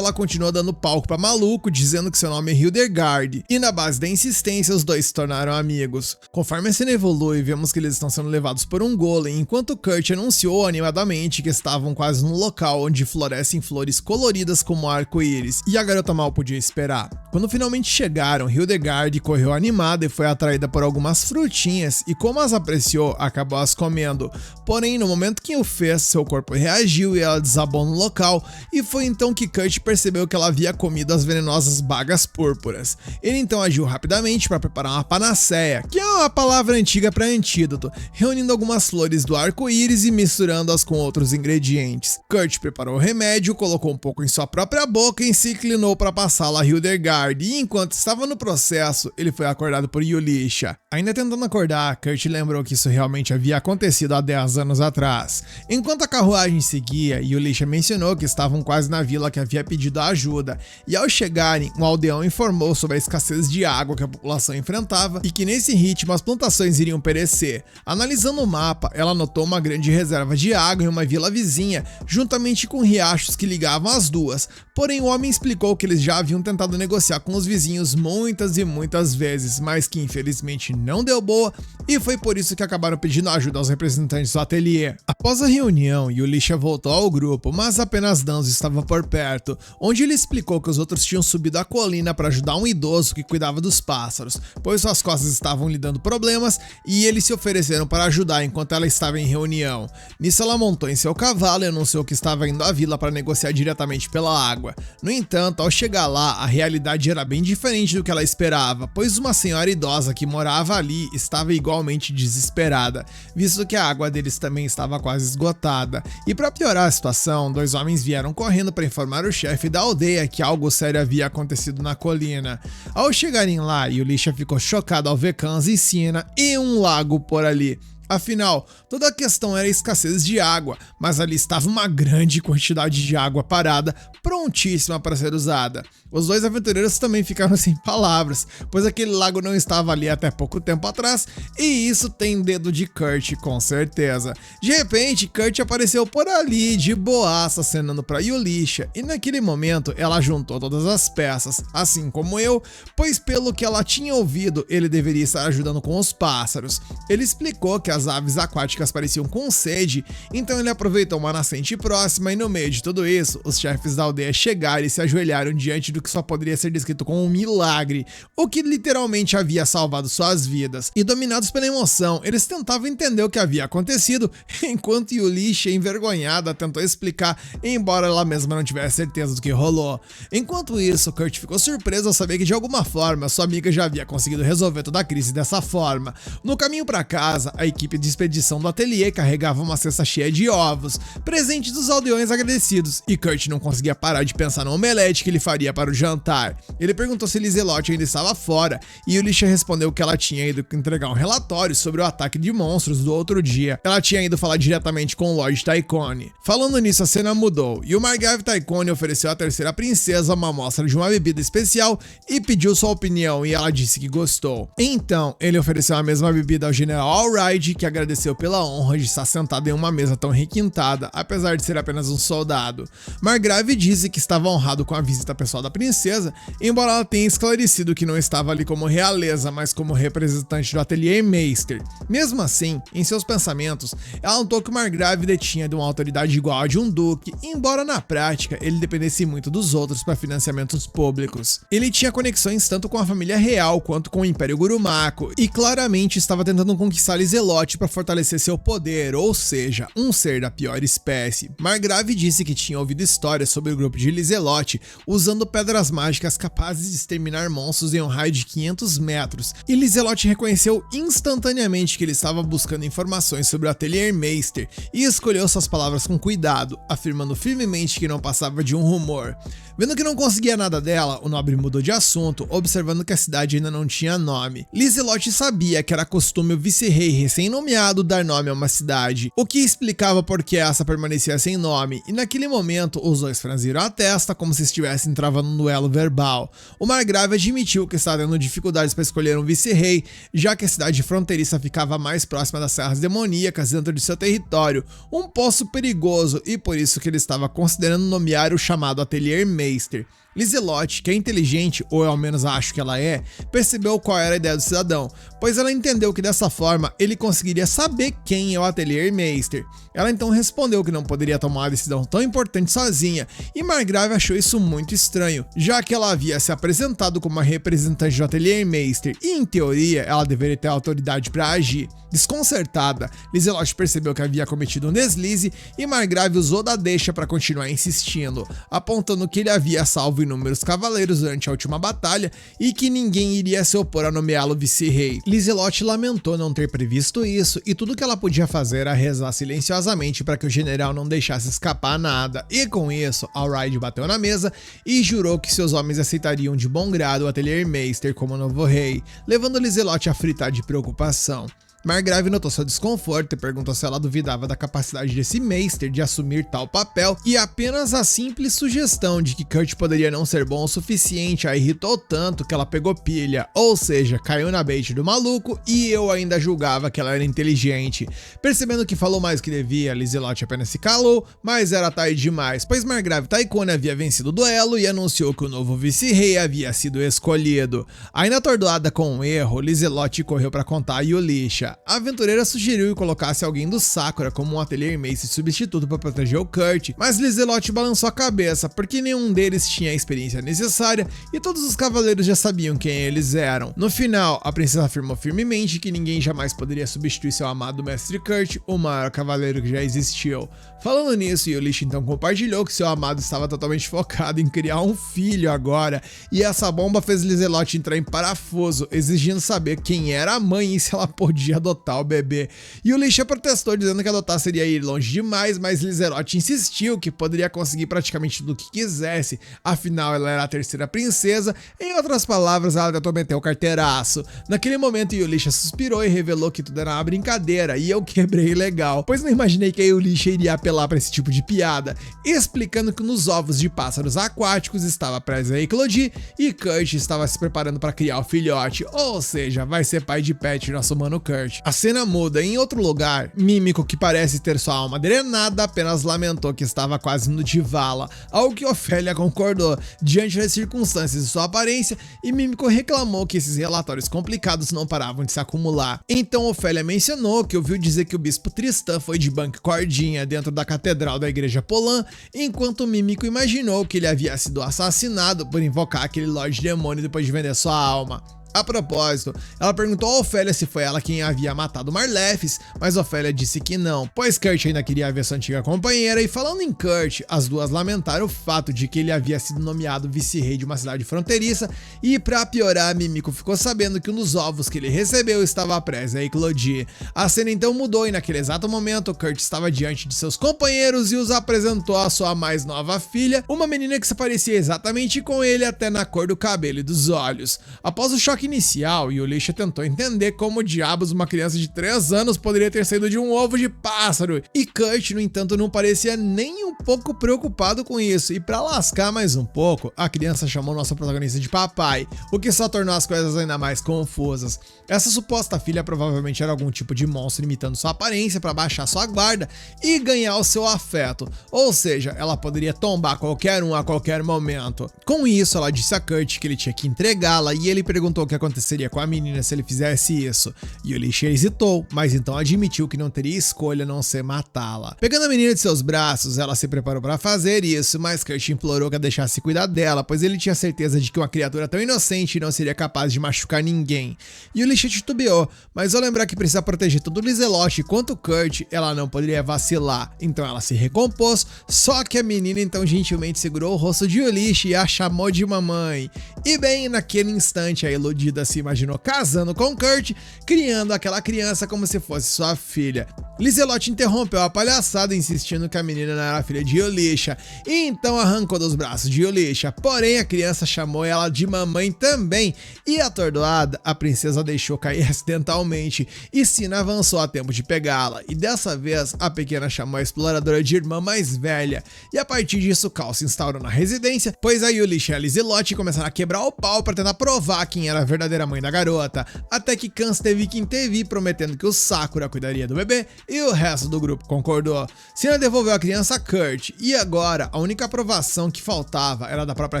ela continuou dando palco para maluco, dizendo que seu nome é Hildegard. E na base da insistência, os dois se tornaram amigos. Conforme a cena evolui, vemos que eles estão sendo levados por um golem, enquanto Kurt anunciou animadamente que estavam quase no local onde florescem flores coloridas como arco-íris, e a garota mal podia esperar. Quando finalmente chegaram, Hildegard correu animada e foi atraída por algumas frutinhas, e como as apreciou, acabou as comendo. Porém, no momento que o fez, seu corpo reagiu e ela desabou no local, e foi então que Kurt percebeu que ela havia comido as venenosas bagas púrpuras. Ele então agiu rapidamente para preparar uma panaceia, que é uma palavra antiga para antídoto, reunindo algumas flores do arco-íris e misturando-as com outros ingredientes. Kurt preparou o remédio, colocou um pouco em sua própria boca e se inclinou para passá-la a Hildegard, e enquanto estava no processo, ele foi acordado por Yulisha. Ainda tentando acordar, Kurt lembrou que isso realmente havia acontecido há 10 anos atrás. Enquanto a carruagem seguia, Yulisha mencionou que estavam quase na vila que havia pedido ajuda, e ao chegarem, um aldeão informou sobre a escassez de água que a população enfrentava e que nesse ritmo as plantações iriam perecer. Analisando o mapa, ela notou uma grande reserva de água em uma vila vizinha, juntamente com riachos que ligavam as duas, porém o homem explicou que eles já haviam tentado negociar com os vizinhos muitas e muitas vezes, mas que infelizmente não deu boa, e foi por isso que acabaram pedindo ajuda aos representantes do ateliê. Após a reunião, Yulisha voltou ao grupo, mas apenas Danzo estava por perto, onde ele explicou que os outros tinham subido a colina para ajudar um idoso que cuidava dos pássaros, pois suas costas estavam lhe dando problemas e eles se ofereceram para ajudar enquanto ela estava em reunião. Nisso ela montou em seu cavalo e anunciou que estava indo à vila para negociar diretamente pela água. No entanto, ao chegar lá, a realidade era bem diferente do que ela esperava, pois uma senhora idosa que morava ali estava igualmente desesperada, visto que a água deles também estava quase esgotada. E para piorar a situação, dois homens vieram correndo para informar o chefe da aldeia que algo sério havia acontecido na colina. Ao chegarem lá, Yulisha ficou chocada ao ver cães e sina e um lago por ali. Afinal, toda a questão era a escassez de água, mas ali estava uma grande quantidade de água parada, prontíssima para ser usada. Os dois aventureiros também ficaram sem palavras, pois aquele lago não estava ali até pouco tempo atrás, e isso tem dedo de Kurt, com certeza. De repente, Kurt apareceu por ali, de boaça, acenando para Yulisha, e naquele momento ela juntou todas as peças, assim como eu, pois pelo que ela tinha ouvido, ele deveria estar ajudando com os pássaros. Ele explicou que as aves aquáticas pareciam com sede, então ele aproveitou uma nascente próxima e no meio de tudo isso, os chefes da aldeia chegaram e se ajoelharam diante do que só poderia ser descrito como um milagre, o que literalmente havia salvado suas vidas. E dominados pela emoção, eles tentavam entender o que havia acontecido, enquanto Yulisha, envergonhada, tentou explicar, embora ela mesma não tivesse certeza do que rolou. Enquanto isso, Kurt ficou surpreso ao saber que de alguma forma sua amiga já havia conseguido resolver toda a crise dessa forma. No caminho para casa, a equipe de expedição do ateliê carregava uma cesta cheia de ovos, presente dos aldeões agradecidos, e Kurt não conseguia parar de pensar no omelete que ele faria para o jantar. Ele perguntou se Lizelotte ainda estava fora, e Yulisha respondeu que ela tinha ido entregar um relatório sobre o ataque de monstros do outro dia. Ela tinha ido falar diretamente com o Lord Taikon. Falando nisso, a cena mudou, e o Margrave Taikon ofereceu à terceira princesa uma amostra de uma bebida especial e pediu sua opinião, e ela disse que gostou. Então, ele ofereceu a mesma bebida ao General Allride, Kurt, que agradeceu pela honra de estar sentado em uma mesa tão requintada, apesar de ser apenas um soldado. Margrave disse que estava honrado com a visita pessoal da princesa, embora ela tenha esclarecido que não estava ali como realeza, mas como representante do Atelier Meister. Mesmo assim, em seus pensamentos, ela notou que o Margrave detinha de uma autoridade igual a de um duque, embora na prática ele dependesse muito dos outros para financiamentos públicos. Ele tinha conexões tanto com a família real quanto com o Império Gurumako e claramente estava tentando conquistar Lizelotte para fortalecer seu poder, ou seja, um ser da pior espécie. Margrave disse que tinha ouvido histórias sobre o grupo de Lizelotte usando pedras mágicas capazes de exterminar monstros em um raio de 500 metros, e Lizelotte reconheceu instantaneamente que ele estava buscando informações sobre o Atelier Meister e escolheu suas palavras com cuidado, afirmando firmemente que não passava de um rumor. Vendo que não conseguia nada dela, o nobre mudou de assunto, observando que a cidade ainda não tinha nome. Lizelotte sabia que era costume o vice-rei recém-nomeado dar nome a uma cidade, o que explicava por que essa permanecia sem nome, e naquele momento os dois franziram a testa como se estivessem travando um duelo verbal. O Margrave admitiu que estava tendo dificuldades para escolher um vice-rei, já que a cidade fronteiriça ficava mais próxima das serras demoníacas dentro de seu território, um poço perigoso, e por isso que ele estava considerando nomear o chamado Atelier Meister. Lizelotte, que é inteligente, ou ao menos acho que ela é, percebeu qual era a ideia do cidadão, pois ela entendeu que dessa forma ele conseguiria saber quem é o Atelier Meister. Ela então respondeu que não poderia tomar uma decisão tão importante sozinha, e Margrave achou isso muito estranho, já que ela havia se apresentado como uma representante do Atelier Meister e, em teoria, ela deveria ter autoridade para agir. Desconcertada, Lizelotte percebeu que havia cometido um deslize e Margrave usou da deixa para continuar insistindo, apontando que ele havia salvo inúmeros cavaleiros durante a última batalha e que ninguém iria se opor a nomeá-lo vice-rei. Lizelotte lamentou não ter previsto isso e tudo que ela podia fazer era rezar silenciosamente para que o general não deixasse escapar nada, e com isso, Alraide bateu na mesa e jurou que seus homens aceitariam de bom grado o Atelier Meister como novo rei, levando Lizelotte a fritar de preocupação. Margrave notou seu desconforto e perguntou se ela duvidava da capacidade desse Meister de assumir tal papel, e apenas a simples sugestão de que Kurt poderia não ser bom o suficiente a irritou tanto que ela pegou pilha, ou seja, caiu na bait do maluco, e eu ainda julgava que ela era inteligente. Percebendo que falou mais do que devia, Lizelotte apenas se calou, mas era tarde demais, pois Margrave Taikone havia vencido o duelo e anunciou que o novo vice-rei havia sido escolhido. Ainda atordoada com o erro, Lizelotte correu para contar a Yulisha. A aventureira sugeriu que colocasse alguém do Sakura como um Atelier Meister substituto para proteger o Kurt, mas Lizelotte balançou a cabeça porque nenhum deles tinha a experiência necessária e todos os cavaleiros já sabiam quem eles eram. No final, a princesa afirmou firmemente que ninguém jamais poderia substituir seu amado mestre Kurt, o maior cavaleiro que já existiu. Falando nisso, Yulisha então compartilhou que seu amado estava totalmente focado em criar um filho agora, e essa bomba fez Lizelotte entrar em parafuso, exigindo saber quem era a mãe e se ela podia adotar o bebê. Yulisha protestou dizendo que adotar seria ir longe demais, mas Lizelotte insistiu que poderia conseguir praticamente tudo o que quisesse, afinal ela era a terceira princesa, em outras palavras ela tentou meter o carteiraço. Naquele momento Yulisha suspirou e revelou que tudo era uma brincadeira, e eu quebrei legal, pois não imaginei que a Yulisha iria apelar para esse tipo de piada, explicando que nos ovos de pássaros aquáticos estava prestes a eclodir e Kurt estava se preparando para criar o filhote, ou seja, vai ser pai de pet nosso mano Kurt. A cena muda. Em outro lugar, Mímico, que parece ter sua alma drenada, apenas lamentou que estava quase indo de vala, ao que Ofélia concordou diante das circunstâncias de sua aparência, e Mímico reclamou que esses relatórios complicados não paravam de se acumular. Então Ofélia mencionou que ouviu dizer que o bispo Tristan foi de banco cordinha dentro da catedral da igreja Polan, enquanto Mímico imaginou que ele havia sido assassinado por invocar aquele Lorde Demônio depois de vender sua alma. A propósito, ela perguntou a Ofélia se foi ela quem havia matado Marlefes, mas Ofélia disse que não, pois Kurt ainda queria ver sua antiga companheira, e falando em Kurt, as duas lamentaram o fato de que ele havia sido nomeado vice-rei de uma cidade fronteiriça, e pra piorar, Mímico ficou sabendo que um dos ovos que ele recebeu estava prestes a eclodir. A cena então mudou e naquele exato momento, Kurt estava diante de seus companheiros e os apresentou a sua mais nova filha, uma menina que se parecia exatamente com ele até na cor do cabelo e dos olhos. Após o choque choque inicial, Yulisha tentou entender como diabos uma criança de 3 anos poderia ter saído de um ovo de pássaro, e Kurt, no entanto, não parecia nem um pouco preocupado com isso, e pra lascar mais um pouco, a criança chamou nossa protagonista de papai, o que só tornou as coisas ainda mais confusas. Essa suposta filha provavelmente era algum tipo de monstro imitando sua aparência para baixar sua guarda e ganhar o seu afeto, ou seja, ela poderia tombar qualquer um a qualquer momento. Com isso, ela disse a Kurt que ele tinha que entregá-la e ele perguntou o que aconteceria com a menina se ele fizesse isso. Yulisha hesitou, mas então admitiu que não teria escolha a não ser matá-la. Pegando a menina de seus braços, ela se preparou para fazer isso, mas Kurt implorou que a deixasse cuidar dela, pois ele tinha certeza de que uma criatura tão inocente não seria capaz de machucar ninguém. Yulisha titubeou, mas ao lembrar que precisa proteger tanto Lizelotte quanto Kurt, ela não poderia vacilar. Então ela se recompôs, só que a menina então gentilmente segurou o rosto de Yulisha e a chamou de mamãe. E bem, naquele instante a iludida se imaginou casando com Kurt, criando aquela criança como se fosse sua filha. Lizelotte interrompeu a palhaçada, insistindo que a menina não era filha de Yulisha, e então arrancou dos braços de Yulisha, porém a criança chamou ela de mamãe também, e atordoada, a princesa deixou cair acidentalmente, e Sina avançou a tempo de pegá-la, e dessa vez a pequena chamou a exploradora de irmã mais velha, e a partir disso o caos se instaurou na residência, pois a Yulisha e a Lizelotte começaram a quebrar o pau para tentar provar quem era a verdadeira mãe da garota, até que Kans teve que intervir, prometendo que o Sakura cuidaria do bebê, e o resto do grupo concordou. Sina devolveu a criança a Kurt, e agora a única aprovação que faltava era da própria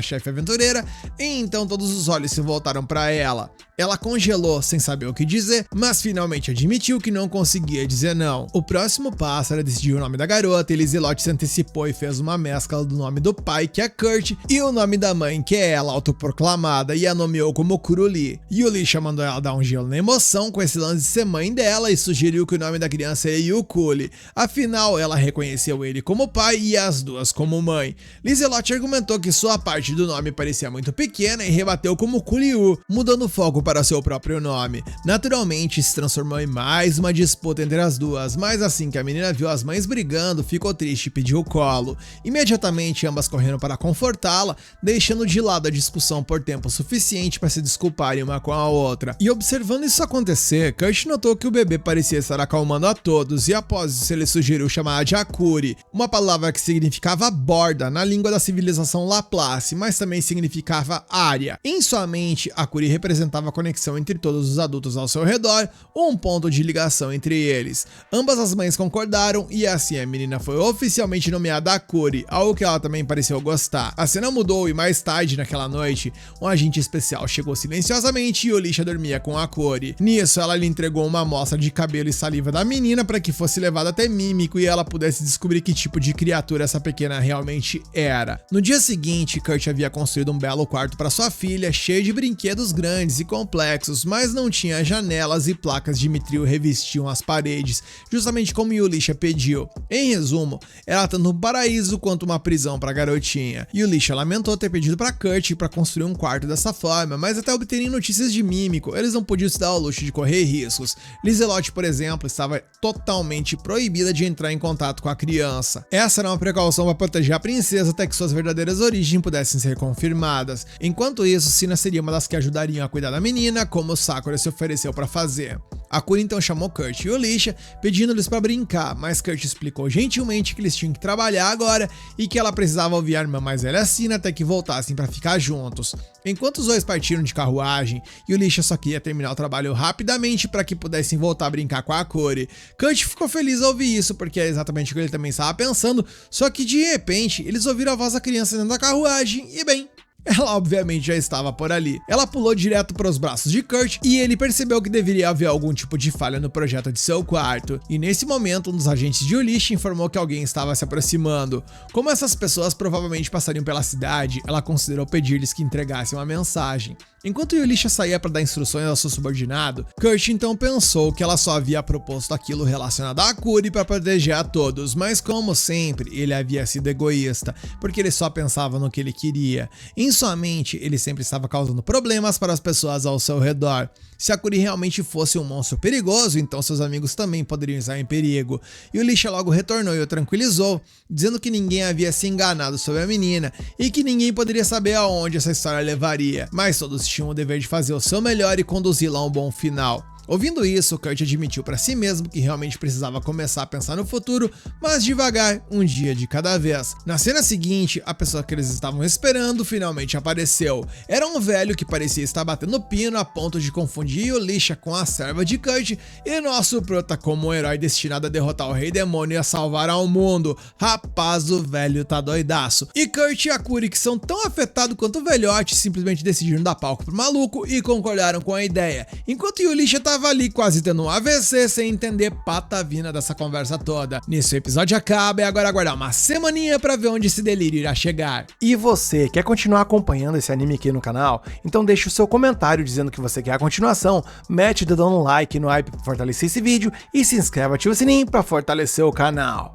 chefe aventureira, e então todos os olhos se voltaram para ela. Ela congelou sem saber o que dizer, mas finalmente admitiu que não conseguia dizer não. O próximo passo era decidir o nome da garota, e Lizelotte se antecipou e fez uma mescla do nome do pai, que é Kurt, e o nome da mãe, que é ela autoproclamada, e a nomeou como Kuruli. Yulisha mandou ela dar um gelo na emoção com esse lance de ser mãe dela e sugeriu que o nome da criança é Yukuli. Afinal, ela reconheceu ele como pai e as duas como mãe. Lizelotte argumentou que sua parte do nome parecia muito pequena e rebateu como Kuliu, mudando o foco para seu próprio nome. Naturalmente, se transformou em mais uma disputa entre as duas, mas assim que a menina viu as mães brigando, ficou triste e pediu o colo. Imediatamente, ambas correram para confortá-la, deixando de lado a discussão por tempo suficiente para se desculparem uma com a outra. E observando isso acontecer, Kurt notou que o bebê parecia estar acalmando a todos, e após isso ele sugeriu chamar de Akuri, uma palavra que significava borda na língua da civilização Laplace, mas também significava área. Em sua mente, Akuri representava a conexão entre todos os adultos ao seu redor, um ponto de ligação entre eles. Ambas as mães concordaram e assim a menina foi oficialmente nomeada Akuri, algo que ela também pareceu gostar. A cena mudou e mais tarde naquela noite, um agente especial chegou silenciosamente e Yulisha dormia com Akuri. Nisso, ela lhe entregou uma amostra de cabelo e saliva da menina para que fosse levada até Mímico e ela pudesse descobrir que tipo de criatura essa pequena realmente era. No dia seguinte, Kurt havia construído um belo quarto para sua filha, cheio de brinquedos grandes e complexos, mas não tinha janelas e placas de mitril revestiam as paredes, justamente como Yulisha pediu. Em resumo, era tanto um paraíso quanto uma prisão para a garotinha. Yulisha lamentou ter pedido para Kurt para construir um quarto dessa forma, mas até obterem notícias de Mímico, eles não podiam se dar ao luxo de correr riscos. Lizelotte, por exemplo, estava totalmente proibida de entrar em contato com a criança. Essa era uma precaução para proteger a princesa até que suas verdadeiras origens pudessem ser confirmadas. Enquanto isso, Sina seria uma das que ajudariam a cuidar da menina, como Sakura se ofereceu para fazer. Akuri então chamou Kurt e Yulisha, pedindo-lhes para brincar, mas Kurt explicou gentilmente que eles tinham que trabalhar agora e que ela precisava ouvir a irmã mais velha Sina até que voltassem para ficar juntos. Enquanto os dois partiram de carruagem, Yulisha só queria terminar o trabalho rapidamente para que pudessem voltar a brincar com a Akuri. Kurt ficou feliz ao ouvir isso, porque é exatamente o que ele também estava pensando, só que de repente eles ouviram a voz da criança dentro da carruagem e bem, ela obviamente já estava por ali. Ela pulou direto para os braços de Kurt e ele percebeu que deveria haver algum tipo de falha no projeto de seu quarto. E nesse momento, um dos agentes de Yulisha informou que alguém estava se aproximando. Como essas pessoas provavelmente passariam pela cidade, ela considerou pedir-lhes que entregassem uma mensagem. Enquanto Yulisha saía para dar instruções ao seu subordinado, Kurt então pensou que ela só havia proposto aquilo relacionado a Akuri para proteger a todos, mas como sempre, ele havia sido egoísta, porque ele só pensava no que ele queria. Em sua mente, ele sempre estava causando problemas para as pessoas ao seu redor. Se Akuri realmente fosse um monstro perigoso, então seus amigos também poderiam estar em perigo. Yulisha logo retornou e o tranquilizou, dizendo que ninguém havia se enganado sobre a menina e que ninguém poderia saber aonde essa história levaria, mas todos tinham o dever de fazer o seu melhor e conduzi-la a um bom final. Ouvindo isso, Kurt admitiu para si mesmo que realmente precisava começar a pensar no futuro, mas devagar, um dia de cada vez. Na cena seguinte, a pessoa que eles estavam esperando finalmente apareceu. Era um velho que parecia estar batendo pino a ponto de confundir Yulisha com a serva de Kurt e nosso prota como um herói destinado a derrotar o Rei Demônio e a salvar ao mundo. Rapaz, o velho tá doidaço. E Kurt e a Kuri, que são tão afetados quanto o velhote, simplesmente decidiram dar palco pro maluco e concordaram com a ideia. Enquanto Yulisha tava ali quase tendo um AVC sem entender patavina dessa conversa toda. Nisso o episódio acaba e agora aguardar uma semaninha pra ver onde esse delírio irá chegar.
E você, quer continuar acompanhando esse anime aqui no canal? Então deixa o seu comentário dizendo que você quer a continuação, mete o dedão no like no hype pra fortalecer esse vídeo e se inscreve, ativa o sininho pra fortalecer o canal.